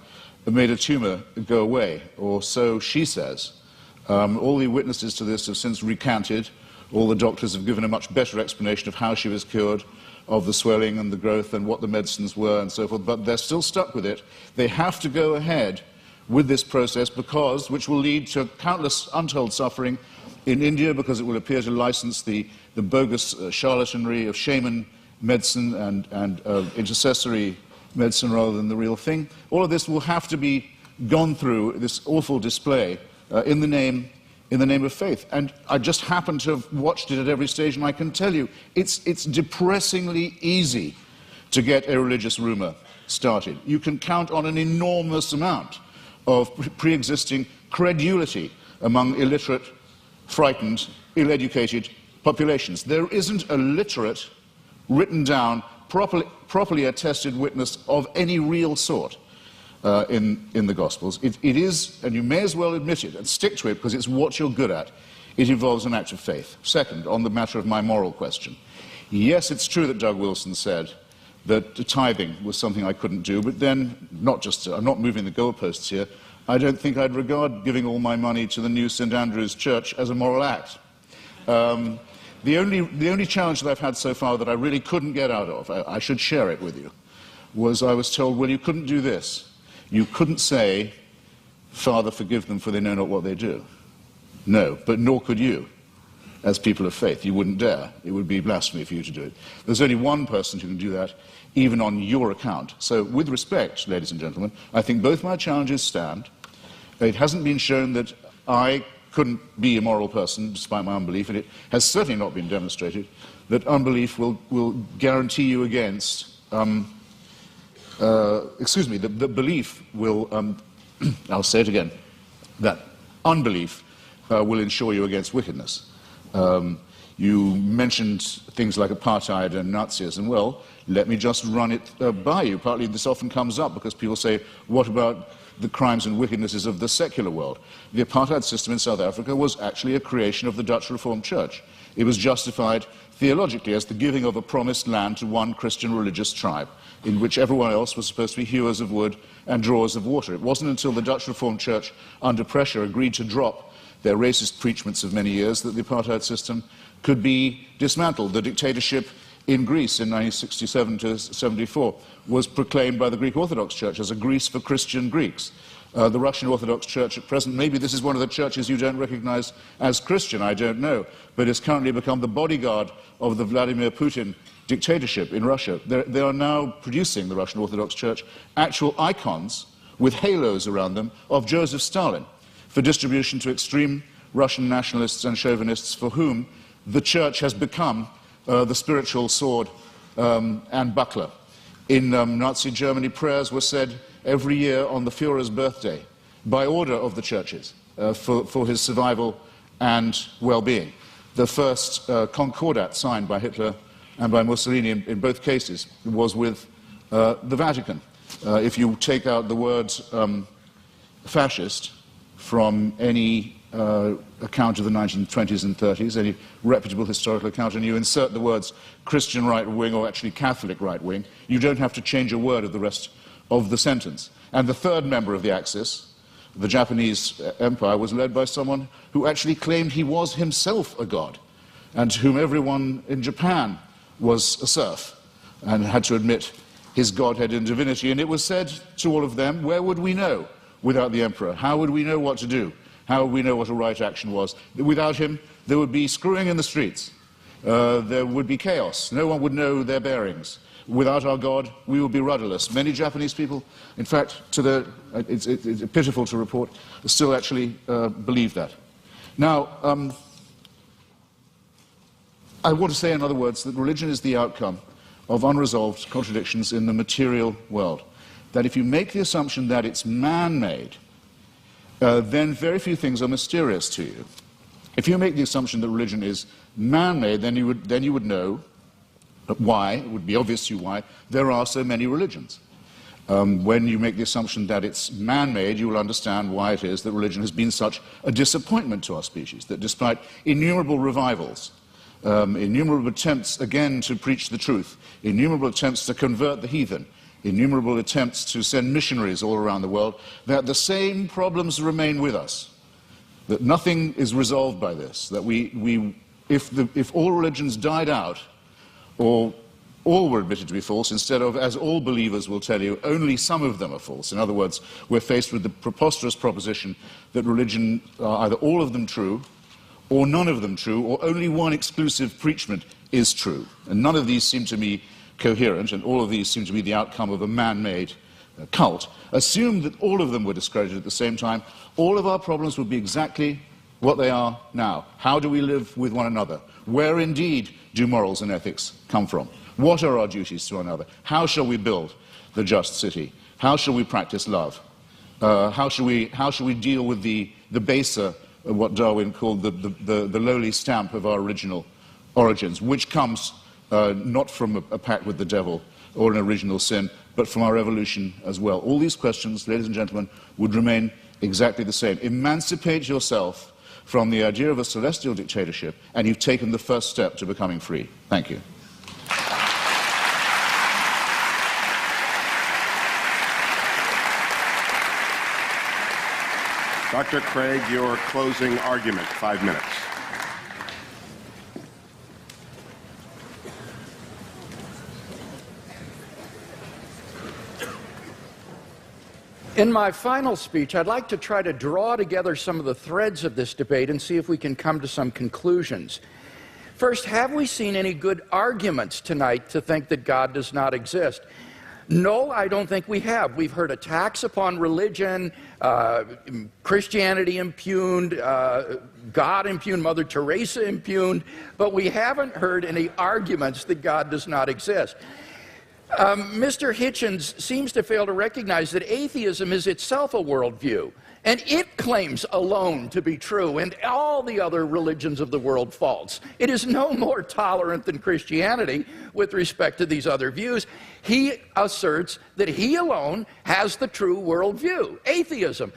Speaker 5: made a tumor go away, or so she says. All the witnesses to this have since recanted. All the doctors have given a much better explanation of how she was cured, of the swelling and the growth and what the medicines were and so forth, but they're still stuck with it. They have to go ahead with this process which will lead to countless untold suffering in India, because it will appear to license the bogus charlatanry of shaman medicine and intercessory medicine rather than the real thing. All of this will have to be gone through, this awful display, in the name of faith. And I just happen to have watched it at every stage, and I can tell you, it's depressingly easy to get a religious rumor started. You can count on an enormous amount of pre-existing credulity among illiterate, frightened, ill-educated populations. There isn't a literate, written down, properly attested witness of any real sort in the Gospels. It is, and you may as well admit it and stick to it because it's what you're good at, it involves an act of faith. Second, on the matter of my moral question, yes, it's true that Doug Wilson said that tithing was something I couldn't do, but then, I'm not moving the goalposts here, I don't think I'd regard giving all my money to the new St. Andrew's Church as a moral act. The only challenge that I've had so far that I really couldn't get out of, I should share it with you, was I was told, well, you couldn't do this. You couldn't say, Father, forgive them, for they know not what they do. No, but nor could you, as people of faith. You wouldn't dare. It would be blasphemy for you to do it. There's only one person who can do that, even on your account. So, with respect, ladies and gentlemen, I think both my challenges stand. It hasn't been shown that I couldn't be a moral person, despite my unbelief, and it has certainly not been demonstrated that unbelief will guarantee you against, the belief will, I'll say it again, that unbelief will ensure you against wickedness. You mentioned things like apartheid and Nazism. Well, let me just run it by you. Partly this often comes up because people say, what about the crimes and wickednesses of the secular world? The apartheid system in South Africa was actually a creation of the Dutch Reformed Church. It was justified theologically as the giving of a promised land to one Christian religious tribe, in which everyone else was supposed to be hewers of wood and drawers of water. It wasn't until the Dutch Reformed Church, under pressure, agreed to drop their racist preachments of many years that the apartheid system could be dismantled. The dictatorship in Greece in 1967 to 74 was proclaimed by the Greek Orthodox Church as a Greece for Christian Greeks. The Russian Orthodox Church at present, maybe this is one of the churches you don't recognize as Christian, I don't know, but it's currently become the bodyguard of the Vladimir Putin dictatorship in Russia. They are now producing, the Russian Orthodox Church, actual icons with halos around them of Joseph Stalin for distribution to extreme Russian nationalists and chauvinists for whom the church has become the spiritual sword and buckler. In Nazi Germany, prayers were said every year on the Führer's birthday by order of the churches for his survival and well-being. The first concordat signed by Hitler and by Mussolini in both cases was with the Vatican. If you take out the word fascist from any account of the 1920s and 30s, any reputable historical account, and you insert the words Christian right wing or actually Catholic right wing, you don't have to change a word of the rest of the sentence. And the third member of the Axis, the Japanese Empire, was led by someone who actually claimed he was himself a god, and whom everyone in Japan was a serf, and had to admit his godhead and divinity. And it was said to all of them, where would we know without the emperor? How would we know what to do? How would we know what a right action was? Without him, there would be screwing in the streets. There would be chaos. No one would know their bearings. Without our God, we would be rudderless. Many Japanese people, in fact, it's pitiful to report, still actually believe that. Now, I want to say, in other words, that religion is the outcome of unresolved contradictions in the material world. That if you make the assumption that it's man-made, then very few things are mysterious to you. If you make the assumption that religion is man-made, then you would know why, it would be obvious to you why, there are so many religions. When you make the assumption that it's man-made, you will understand why it is that religion has been such a disappointment to our species, that despite innumerable revivals, innumerable attempts again to preach the truth, innumerable attempts to convert the heathen, innumerable attempts to send missionaries all around the world, that the same problems remain with us, that nothing is resolved by this, that if all religions died out, or all were admitted to be false, instead of, as all believers will tell you, only some of them are false. In other words, we're faced with the preposterous proposition that religion are either all of them true, or none of them true, or only one exclusive preachment is true. And none of these seem to me coherent, and all of these seem to be the outcome of a man-made cult. Assume that all of them were discredited at the same time, all of our problems would be exactly what they are now. How do we live with one another? Where indeed do morals and ethics come from? What are our duties to one another? How shall we build the just city? How shall we practice love? How shall we deal with the baser, what Darwin called the lowly stamp of our original origins, which comes not from a pact with the devil or an original sin, but from our evolution as well. All these questions, ladies and gentlemen, would remain exactly the same. Emancipate yourself from the idea of a celestial dictatorship, and you've taken the first step to becoming free. Thank you.
Speaker 3: Dr. Craig, your closing argument, 5 minutes.
Speaker 4: In my final speech, I'd like to try to draw together some of the threads of this debate and see if we can come to some conclusions. First, have we seen any good arguments tonight to think that God does not exist? No, I don't think we have. We've heard attacks upon religion, Christianity impugned, God impugned, Mother Teresa impugned, but we haven't heard any arguments that God does not exist. Mr. Hitchens seems to fail to recognize that atheism is itself a worldview, and it claims alone to be true, and all the other religions of the world false. It is no more tolerant than Christianity with respect to these other views. He asserts that he alone has the true worldview, atheism.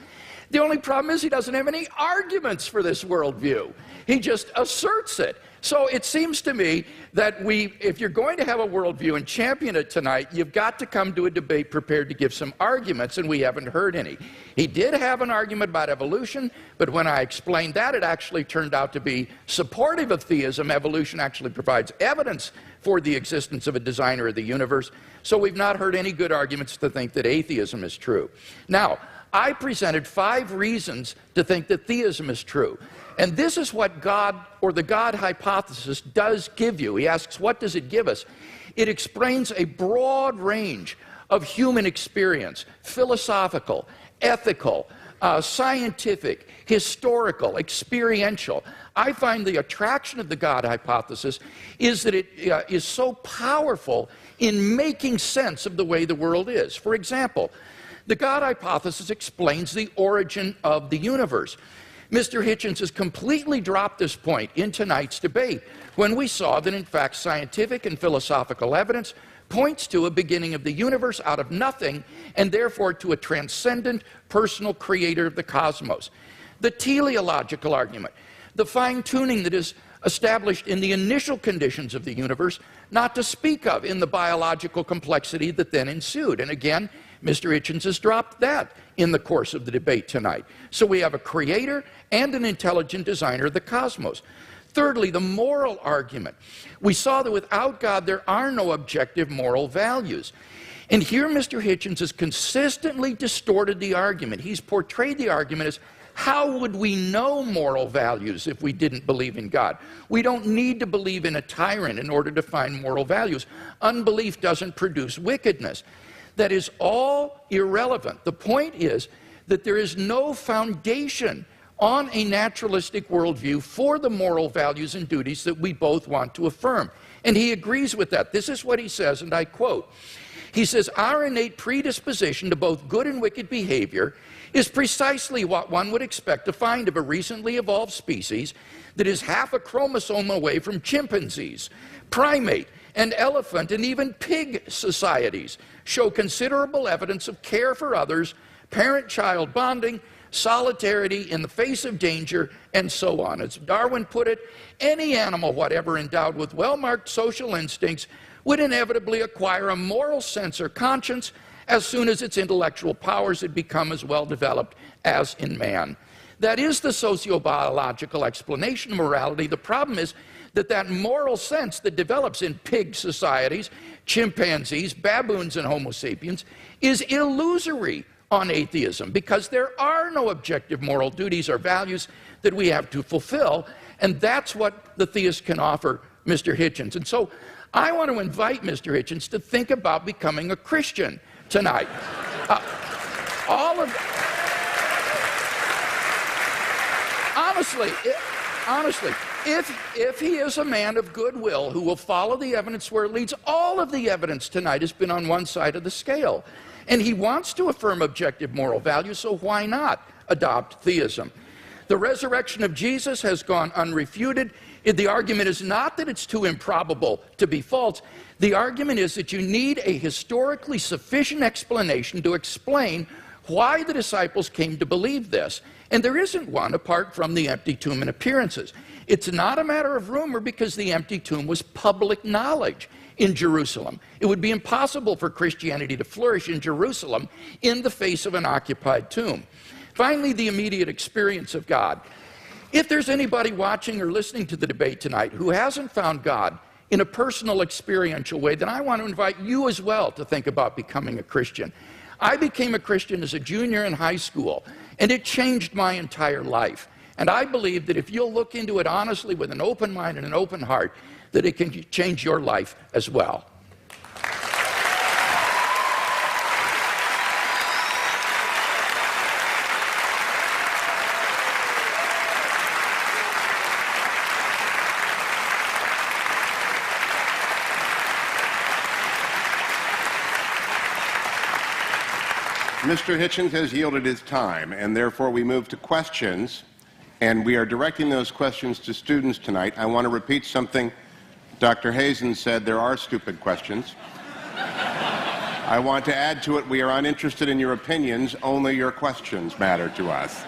Speaker 4: The only problem is he doesn't have any arguments for this worldview. He just asserts it. So it seems to me that if you're going to have a worldview and champion it tonight, you've got to come to a debate prepared to give some arguments, and we haven't heard any. He did have an argument about evolution, but when I explained that, it actually turned out to be supportive of theism. Evolution actually provides evidence for the existence of a designer of the universe. So we've not heard any good arguments to think that atheism is true. Now, I presented 5 reasons to think that theism is true. And this is what God, or the God hypothesis, does give you. He asks, what does it give us? It explains a broad range of human experience, philosophical, ethical, scientific, historical, experiential. I find the attraction of the God hypothesis is that it is so powerful in making sense of the way the world is. For example, the God hypothesis explains the origin of the universe. Mr. Hitchens has completely dropped this point in tonight's debate when we saw that, in fact, scientific and philosophical evidence points to a beginning of the universe out of nothing, and therefore to a transcendent personal creator of the cosmos. The teleological argument, the fine-tuning that is established in the initial conditions of the universe, not to speak of in the biological complexity that then ensued. And again, Mr. Hitchens has dropped that in the course of the debate tonight. So we have a creator and an intelligent designer of the cosmos. Thirdly, the moral argument. We saw that without God, there are no objective moral values. And here Mr. Hitchens has consistently distorted the argument. He's portrayed the argument as, how would we know moral values if we didn't believe in God? We don't need to believe in a tyrant in order to find moral values. Unbelief doesn't produce wickedness. That is all irrelevant. The point is that there is no foundation on a naturalistic worldview for the moral values and duties that we both want to affirm. And he agrees with that. This is what he says, and I quote. He says, our innate predisposition to both good and wicked behavior is precisely what one would expect to find of a recently evolved species that is half a chromosome away from chimpanzees, primate, and elephant, and even pig societies show considerable evidence of care for others, parent-child bonding, solidarity in the face of danger, and so on. As Darwin put it, any animal whatever endowed with well-marked social instincts would inevitably acquire a moral sense or conscience as soon as its intellectual powers had become as well developed as in man. That is the sociobiological explanation of morality. The problem is that that moral sense that develops in pig societies, chimpanzees, baboons, and Homo sapiens is illusory on atheism, because there are no objective moral duties or values that we have to fulfill, and that's what the theist can offer Mr. Hitchens. And so I want to invite Mr. Hitchens to think about becoming a Christian tonight. Honestly, if he is a man of goodwill who will follow the evidence where it leads, all of the evidence tonight has been on one side of the scale. And he wants to affirm objective moral values, so why not adopt theism? The resurrection of Jesus has gone unrefuted. The argument is not that it's too improbable to be false. The argument is that you need a historically sufficient explanation to explain why the disciples came to believe this. And there isn't one apart from the empty tomb and appearances. It's not a matter of rumor because the empty tomb was public knowledge in Jerusalem. It would be impossible for Christianity to flourish in Jerusalem in the face of an occupied tomb. Finally, the immediate experience of God. If there's anybody watching or listening to the debate tonight who hasn't found God in a personal, experiential way, then I want to invite you as well to think about becoming a Christian. I became a Christian as a junior in high school, and it changed my entire life. And I believe that if you'll look into it honestly with an open mind and an open heart, that it can change your life as well.
Speaker 3: Mr. Hitchens has yielded his time, and therefore we move to questions, and we are directing those questions to students tonight. I want to repeat something Dr. Hazen said: there are stupid questions. I want to add to it, we are uninterested in your opinions, only your questions matter to us.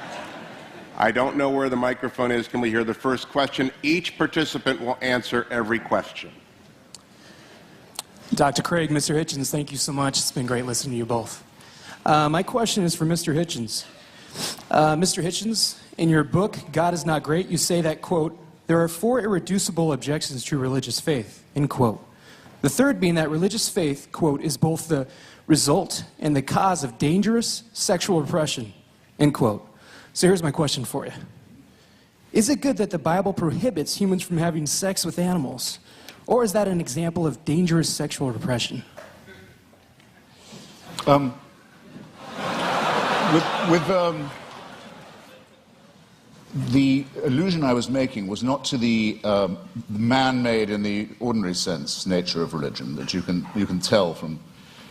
Speaker 3: I don't know where the microphone is. Can we hear the first question? Each participant will answer every question.
Speaker 6: Dr. Craig, Mr. Hitchens, thank you so much. It's been great listening to you both. My question is for Mr. Hitchens. Mr. Hitchens, in your book, God is Not Great, you say that, quote, there are 4 irreducible objections to religious faith, end quote. The third being that religious faith, quote, is both the result and the cause of dangerous sexual repression, end quote. So here's my question for you. Is it good that the Bible prohibits humans from having sex with animals? Or is that an example of dangerous sexual repression?
Speaker 5: The allusion I was making was not to the man-made in the ordinary sense nature of religion, that you can tell from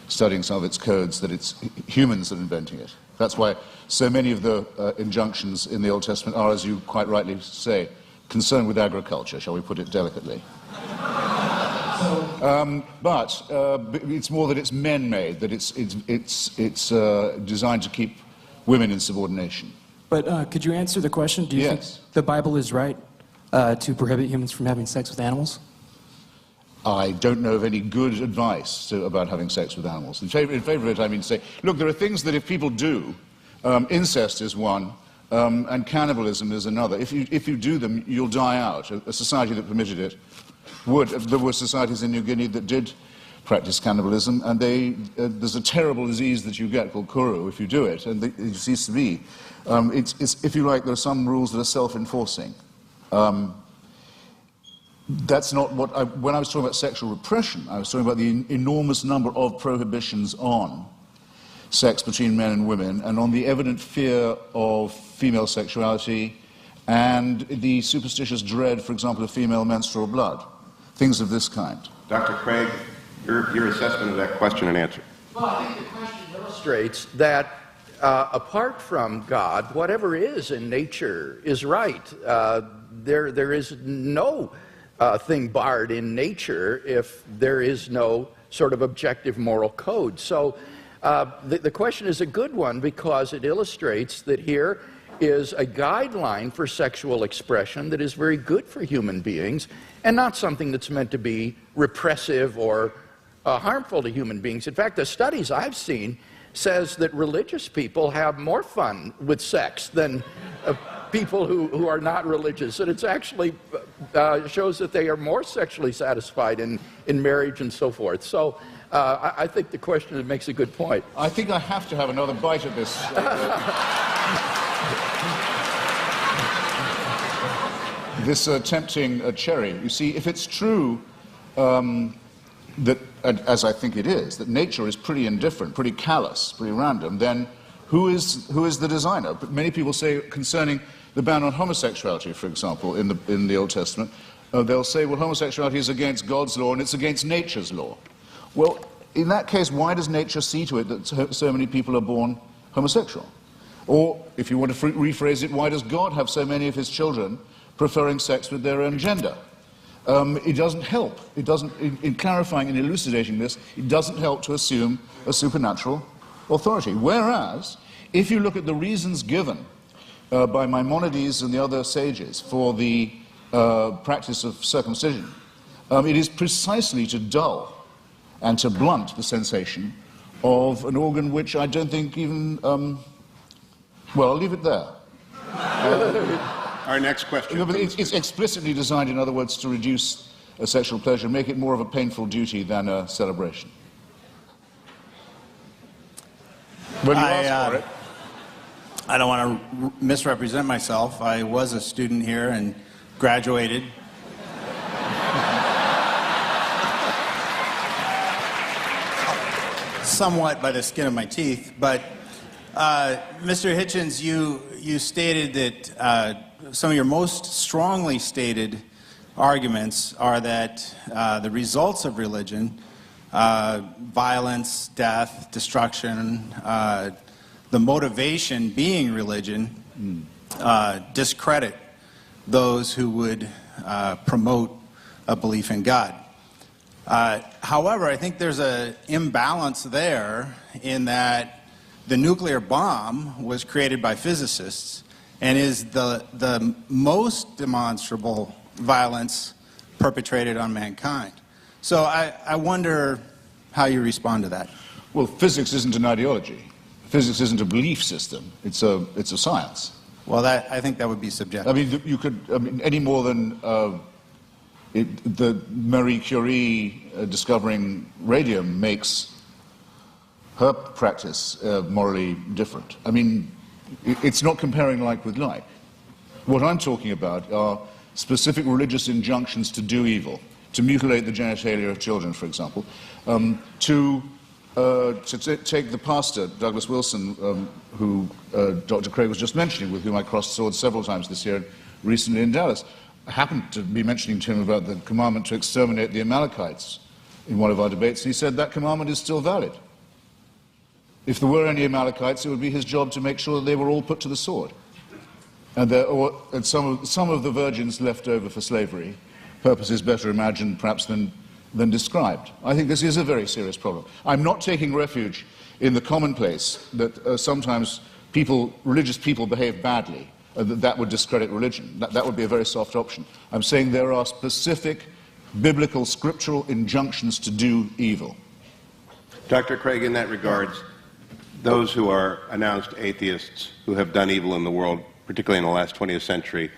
Speaker 5: studying some of its codes that it's humans that are inventing it. That's why so many of the injunctions in the Old Testament are, as you quite rightly say, concerned with agriculture, shall we put it delicately. But it's more that it's men-made, that it's designed to keep women in subordination.
Speaker 6: But could you answer the question? Do you think the Bible is right to prohibit humans from having sex with animals?
Speaker 5: I don't know of any good advice about having sex with animals. In favor of it, I mean to say, look, there are things that if people do, incest is one, and cannibalism is another. If you do them, you'll die out. A society that permitted it would. There were societies in New Guinea that did practice cannibalism, and there's a terrible disease that you get called kuru if you do it, and it seems to be. If you like, there are some rules that are self-enforcing. That's not what when I was talking about sexual repression, I was talking about the enormous number of prohibitions on sex between men and women, and on the evident fear of female sexuality, and the superstitious dread, for example, of female menstrual blood. Things of this kind.
Speaker 3: Dr. Craig, your assessment of that question and answer.
Speaker 4: Well, I think the question illustrates that apart from God, whatever is in nature is right. There is no thing barred in nature if there is no sort of objective moral code. So the question is a good one because it illustrates that here is a guideline for sexual expression that is very good for human beings and not something that's meant to be repressive or harmful to human beings. In fact, the studies I've seen says that religious people have more fun with sex than people who are not religious, and it's actually shows that they are more sexually satisfied in marriage and so forth. So I think the question makes a good point.
Speaker 5: I think I have to have another bite of this. This tempting cherry. You see, if it's true that, as I think it is, that nature is pretty indifferent, pretty callous, pretty random, then who is the designer? But many people say concerning the ban on homosexuality, for example, in the Old Testament, they'll say, well, homosexuality is against God's law and it's against nature's law. Well, in that case, why does nature see to it that so many people are born homosexual? Or, if you want to rephrase it, why does God have so many of his children preferring sex with their own gender? It doesn't help. It doesn't, in clarifying and elucidating this, it doesn't help to assume a supernatural authority. Whereas, if you look at the reasons given by Maimonides and the other sages for the practice of circumcision, it is precisely to dull and to blunt the sensation of an organ which I don't think even... well, I'll leave it there.
Speaker 3: Our next question.
Speaker 5: No, but it's explicitly designed, in other words, to reduce sexual pleasure, make it more of a painful duty than a celebration. When you ask for it.
Speaker 7: I don't want to misrepresent myself. I was a student here and graduated. Somewhat by the skin of my teeth, but Mr. Hitchens, you stated that some of your most strongly stated arguments are that the results of religion, violence, death, destruction, the motivation being religion, discredit those who would promote a belief in God. However, I think there's an imbalance there in that the nuclear bomb was created by physicists, and is the most demonstrable violence perpetrated on mankind. So I wonder how you respond to that.
Speaker 5: Well, physics isn't an ideology. Physics isn't a belief system. It's a science.
Speaker 7: Well, I think that would be subjective.
Speaker 5: I mean, you could, any more than the Marie Curie discovering radium makes her practice morally different. I mean, it's not comparing like with like. What I'm talking about are specific religious injunctions to do evil, to mutilate the genitalia of children, for example, to take the pastor, Douglas Wilson, who Dr. Craig was just mentioning, with whom I crossed swords several times this year, recently in Dallas. I happened to be mentioning to him about the commandment to exterminate the Amalekites in one of our debates, and he said that commandment is still valid. If there were any Amalekites, it would be his job to make sure that they were all put to the sword. And some of the virgins left over for slavery, purposes better imagined perhaps than described. I think this is a very serious problem. I'm not taking refuge in the commonplace that sometimes religious people behave badly, that would discredit religion. That would be a very soft option. I'm saying there are specific biblical, scriptural injunctions to do evil.
Speaker 3: Dr. Craig, in that regards, those who are announced atheists who have done evil in the world, particularly in the last 20th century,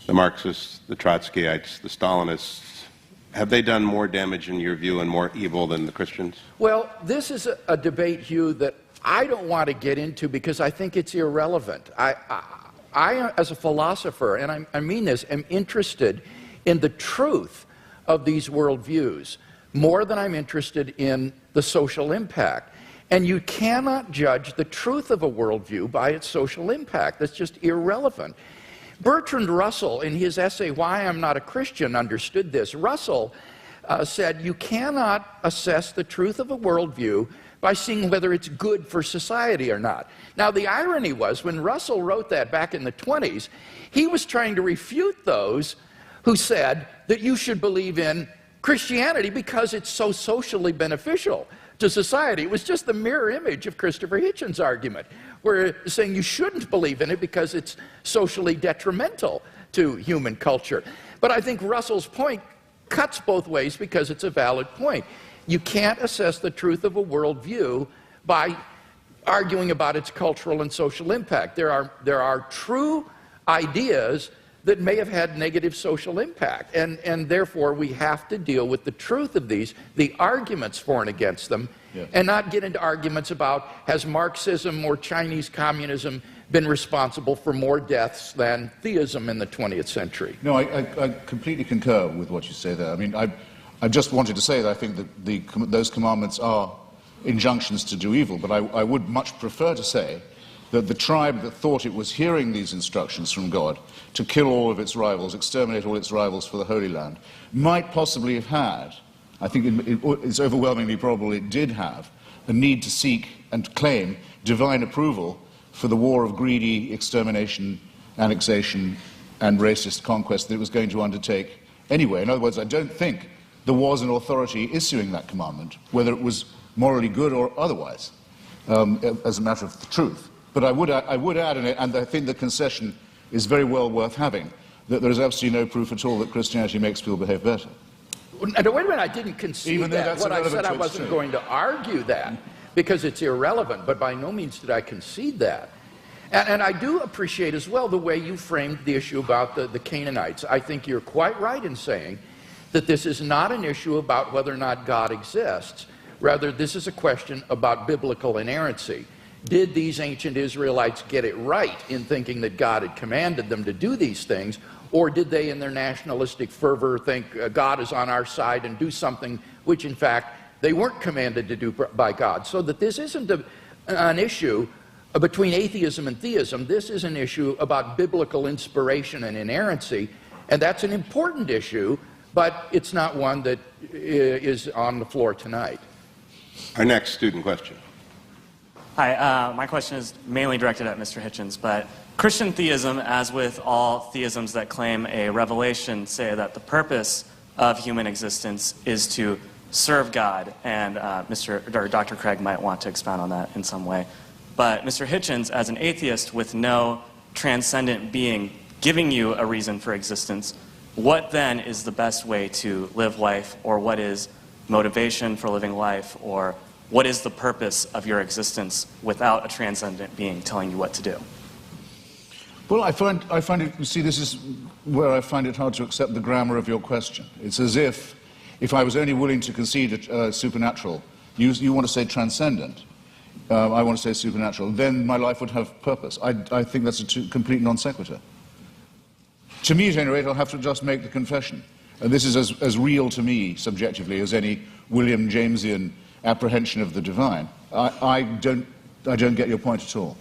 Speaker 3: the Marxists, the Trotskyites, the Stalinists, have they done more damage in your view and more evil than the Christians?
Speaker 4: Well, this is a debate, Hugh, that I don't want to get into because I think it's irrelevant. I as a philosopher, and I mean this, am interested in the truth of these worldviews more than I'm interested in the social impact. And you cannot judge the truth of a worldview by its social impact. That's just irrelevant. Bertrand Russell, in his essay, Why I'm Not a Christian, understood this. Russell said, you cannot assess the truth of a worldview by seeing whether it's good for society or not. Now, the irony was, when Russell wrote that back in the 20s, he was trying to refute those who said that you should believe in Christianity because it's so socially beneficial to society. It was just the mirror image of Christopher Hitchens' argument, where saying you shouldn't believe in it because it's socially detrimental to human culture. But I think Russell's point cuts both ways because it's a valid point. You can't assess the truth of a worldview by arguing about its cultural and social impact. There are true ideas that may have had negative social impact, and therefore we have to deal with the truth of these, the arguments for and against them, and not get into arguments about has Marxism or Chinese communism been responsible for more deaths than theism in the 20th century.
Speaker 5: No, I completely concur with what you say there. I mean, I just wanted to say that I think that those commandments are injunctions to do evil, but I would much prefer to say that the tribe that thought it was hearing these instructions from God to kill all of its rivals, exterminate all its rivals for the Holy Land, might possibly have had, I think it's overwhelmingly probable it did have, a need to seek and claim divine approval for the war of greedy extermination, annexation, and racist conquest that it was going to undertake anyway. In other words, I don't think there was an authority issuing that commandment, whether it was morally good or otherwise, as a matter of the truth. But I would add, and I think the concession is very well worth having, that there is absolutely no proof at all that Christianity makes people behave better.
Speaker 4: Wait a minute, I didn't concede that. What I said, I wasn't going to argue that because it's irrelevant, but by no means did I concede that. And I do appreciate as well the way you framed the issue about the Canaanites. I think you're quite right in saying that this is not an issue about whether or not God exists. Rather, this is a question about biblical inerrancy. Did these ancient Israelites get it right in thinking that God had commanded them to do these things, or did they, in their nationalistic fervor, think God is on our side and do something which, in fact, they weren't commanded to do by God? So that this isn't an issue between atheism and theism. This is an issue about biblical inspiration and inerrancy, and that's an important issue, but it's not one that is on the floor tonight.
Speaker 3: Our next student question.
Speaker 8: Hi, my question is mainly directed at Mr. Hitchens, but Christian theism, as with all theisms that claim a revelation, say that the purpose of human existence is to serve God, and Dr. Craig might want to expound on that in some way. But Mr. Hitchens, as an atheist with no transcendent being giving you a reason for existence, what then is the best way to live life, or what is motivation for living life, or what is the purpose of your existence without a transcendent being telling you what to do?
Speaker 5: Well, I find it, you see, this is where I find it hard to accept the grammar of your question. It's as if I was only willing to concede supernatural, you want to say transcendent, I want to say supernatural, then my life would have purpose. I think that's a complete non sequitur. To me, at any rate, I'll have to just make the confession. And this is as real to me, subjectively, as any William Jamesian apprehension of the divine. I don't get your point at all.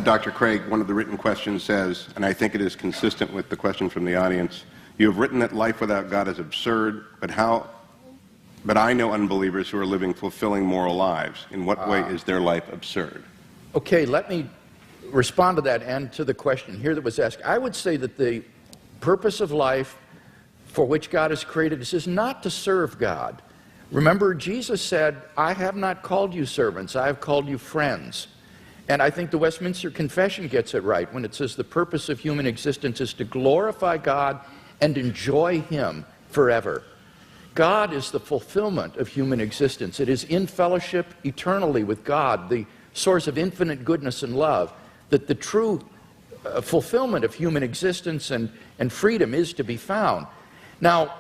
Speaker 3: Dr. Craig, one of the written questions says, and I think it is consistent with the question from the audience, you have written that life without God is absurd, but I know unbelievers who are living fulfilling moral lives. In what way is their life absurd?
Speaker 4: Okay, let me respond to that and to the question here that was asked. I would say that the purpose of life for which God has created us is not to serve God. Remember, Jesus said, I have not called you servants, I have called you friends. And I think the Westminster Confession gets it right when it says the purpose of human existence is to glorify God and enjoy Him forever. God is the fulfillment of human existence. It is in fellowship eternally with God, the source of infinite goodness and love, that the true fulfillment of human existence and freedom is to be found. Now,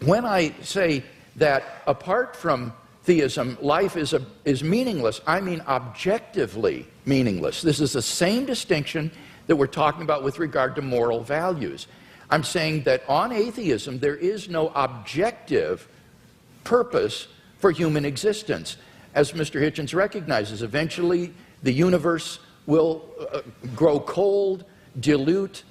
Speaker 4: when I say that apart from theism, life is meaningless, I mean objectively meaningless. This is the same distinction that we're talking about with regard to moral values. I'm saying that on atheism, there is no objective purpose for human existence. As Mr. Hitchens recognizes, eventually the universe will grow cold, dilute,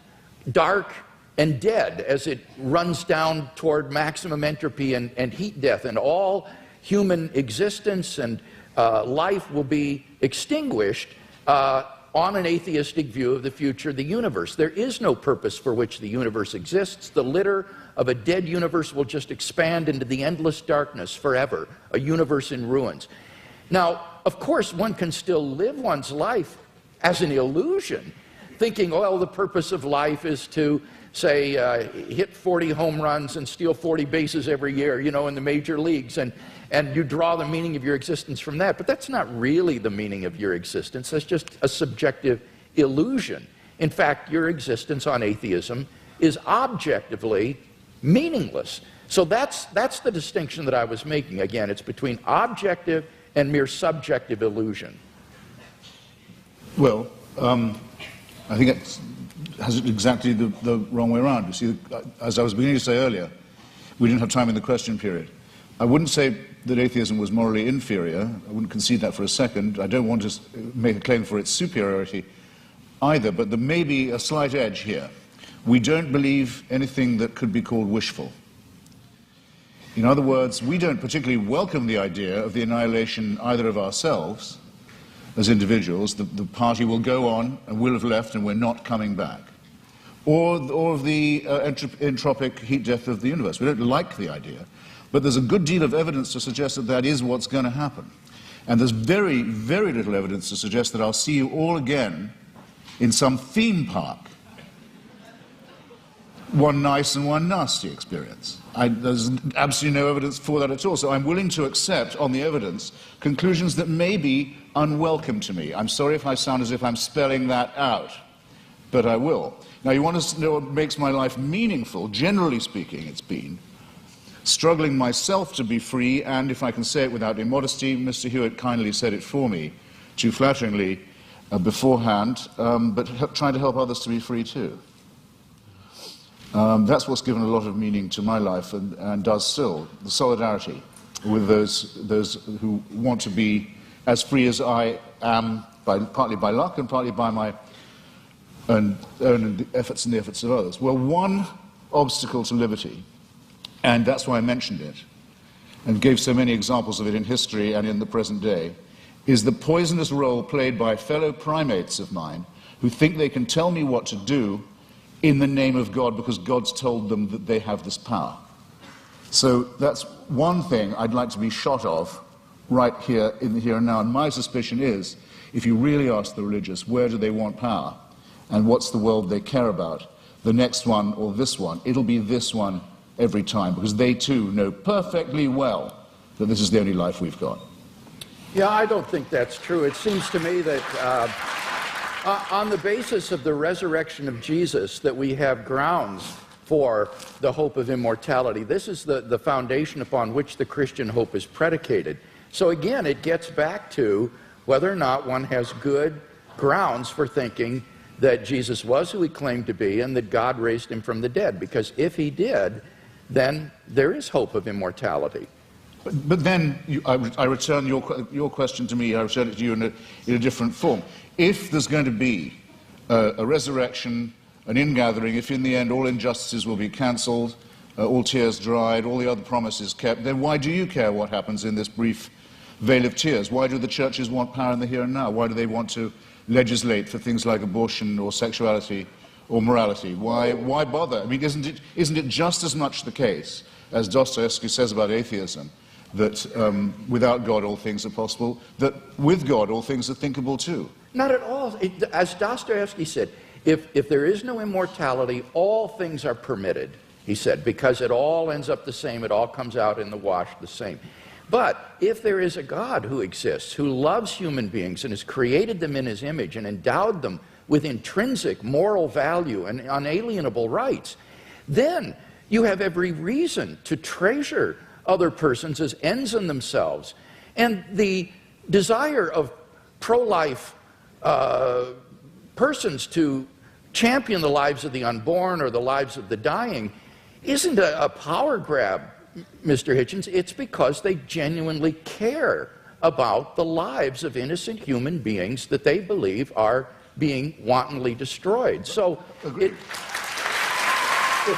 Speaker 4: dark, and dead as it runs down toward maximum entropy and heat death, and all human existence and life will be extinguished on an atheistic view of the future of the universe. There is no purpose for which the universe exists. The litter of a dead universe will just expand into the endless darkness forever, a universe in ruins. Now, of course, one can still live one's life as an illusion, thinking, well, the purpose of life is to, say, hit 40 home runs and steal 40 bases every year, you know, in the major leagues, and you draw the meaning of your existence from that. But that's not really the meaning of your existence. That's just a subjective illusion. In fact, your existence on atheism is objectively meaningless. So that's the distinction that I was making. Again, it's between objective and mere subjective illusion.
Speaker 5: Well, I think it has it exactly the wrong way around. You see, as I was beginning to say earlier, we didn't have time in the question period. I wouldn't say that atheism was morally inferior. I wouldn't concede that for a second. I don't want to make a claim for its superiority either, but there may be a slight edge here. We don't believe anything that could be called wishful. In other words, we don't particularly welcome the idea of the annihilation either of ourselves as individuals, the party will go on and will have left and we're not coming back, or of the entropic heat death of the universe. We don't like the idea, but there's a good deal of evidence to suggest that that is what's going to happen. And there's very, very little evidence to suggest that I'll see you all again in some theme park. One nice and one nasty experience. There's absolutely no evidence for that at all. So I'm willing to accept, on the evidence, conclusions that may be unwelcome to me. I'm sorry if I sound as if I'm spelling that out, but I will. Now, you want to know what makes my life meaningful? Generally speaking, it's been struggling myself to be free, and if I can say it without immodesty, Mr. Hewitt kindly said it for me, too flatteringly beforehand, but trying to help others to be free too. That's what's given a lot of meaning to my life and does still, the solidarity with those who want to be as free as I am, partly by luck and partly by my own efforts and the efforts of others. Well, one obstacle to liberty, and that's why I mentioned it, and gave so many examples of it in history and in the present day, is the poisonous role played by fellow primates of mine who think they can tell me what to do in the name of God because God's told them that they have this power. So that's one thing I'd like to be shot of right here in the here and now. And my suspicion is, if you really ask the religious where do they want power and what's the world they care about, the next one or this one, it'll be this one every time, because they too know perfectly well that this is the only life we've got.
Speaker 4: Yeah, I don't think that's true. It seems to me that on the basis of the resurrection of Jesus, that we have grounds for the hope of immortality. This is the foundation upon which the Christian hope is predicated. So again, it gets back to whether or not one has good grounds for thinking that Jesus was who he claimed to be and that God raised him from the dead. Because if he did, then there is hope of immortality.
Speaker 5: But then I return your question to me, I return it to you in a different form. If there's going to be a resurrection, an ingathering, if in the end all injustices will be cancelled, all tears dried, all the other promises kept, then why do you care what happens in this brief veil of tears? Why do the churches want power in the here and now? Why do they want to legislate for things like abortion or sexuality or morality? Why bother? I mean, isn't it just as much the case, as Dostoevsky says about atheism, that without God all things are possible, that with God all things are thinkable too?
Speaker 4: Not at all. As Dostoevsky said, if there is no immortality, all things are permitted, he said, because it all ends up the same, it all comes out in the wash the same. But if there is a God who exists, who loves human beings and has created them in his image and endowed them with intrinsic moral value and unalienable rights, then you have every reason to treasure other persons as ends in themselves. And the desire of pro-life persons to champion the lives of the unborn or the lives of the dying isn't a power grab, Mr. Hitchens. It's because they genuinely care about the lives of innocent human beings that they believe are being wantonly destroyed. So it's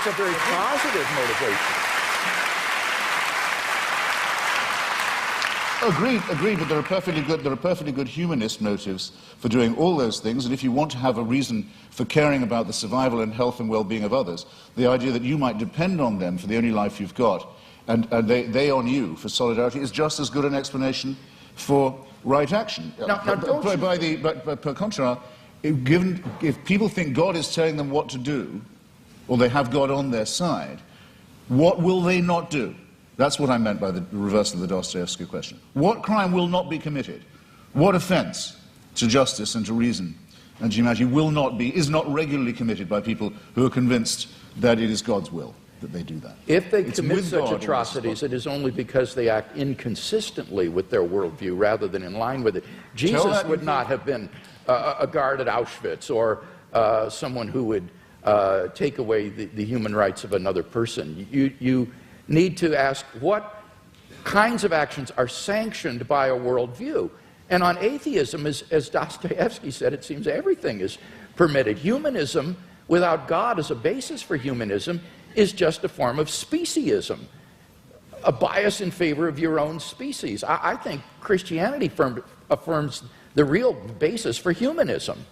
Speaker 4: a very positive motivation.
Speaker 5: Agreed, but there are perfectly good humanist motives for doing all those things, and if you want to have a reason for caring about the survival and health and well-being of others, the idea that you might depend on them for the only life you've got, and they on you for solidarity, is just as good an explanation for right action. But per contra, if people think God is telling them what to do, or they have God on their side, what will they not do? That's what I meant by the reversal of the Dostoevsky question. What crime will not be committed? What offense to justice and to reason and to humanity is not regularly committed by people who are convinced that it is God's will that they do that?
Speaker 4: If they commit such atrocities, it is only because they act inconsistently with their worldview rather than in line with it. Jesus would not have been a guard at Auschwitz or someone who would take away the human rights of another person. You need to ask what kinds of actions are sanctioned by a worldview. And on atheism, as Dostoevsky said, it seems everything is permitted. Humanism, without God as a basis for humanism, is just a form of speciesism, a bias in favor of your own species. I think Christianity affirms the real basis for humanism.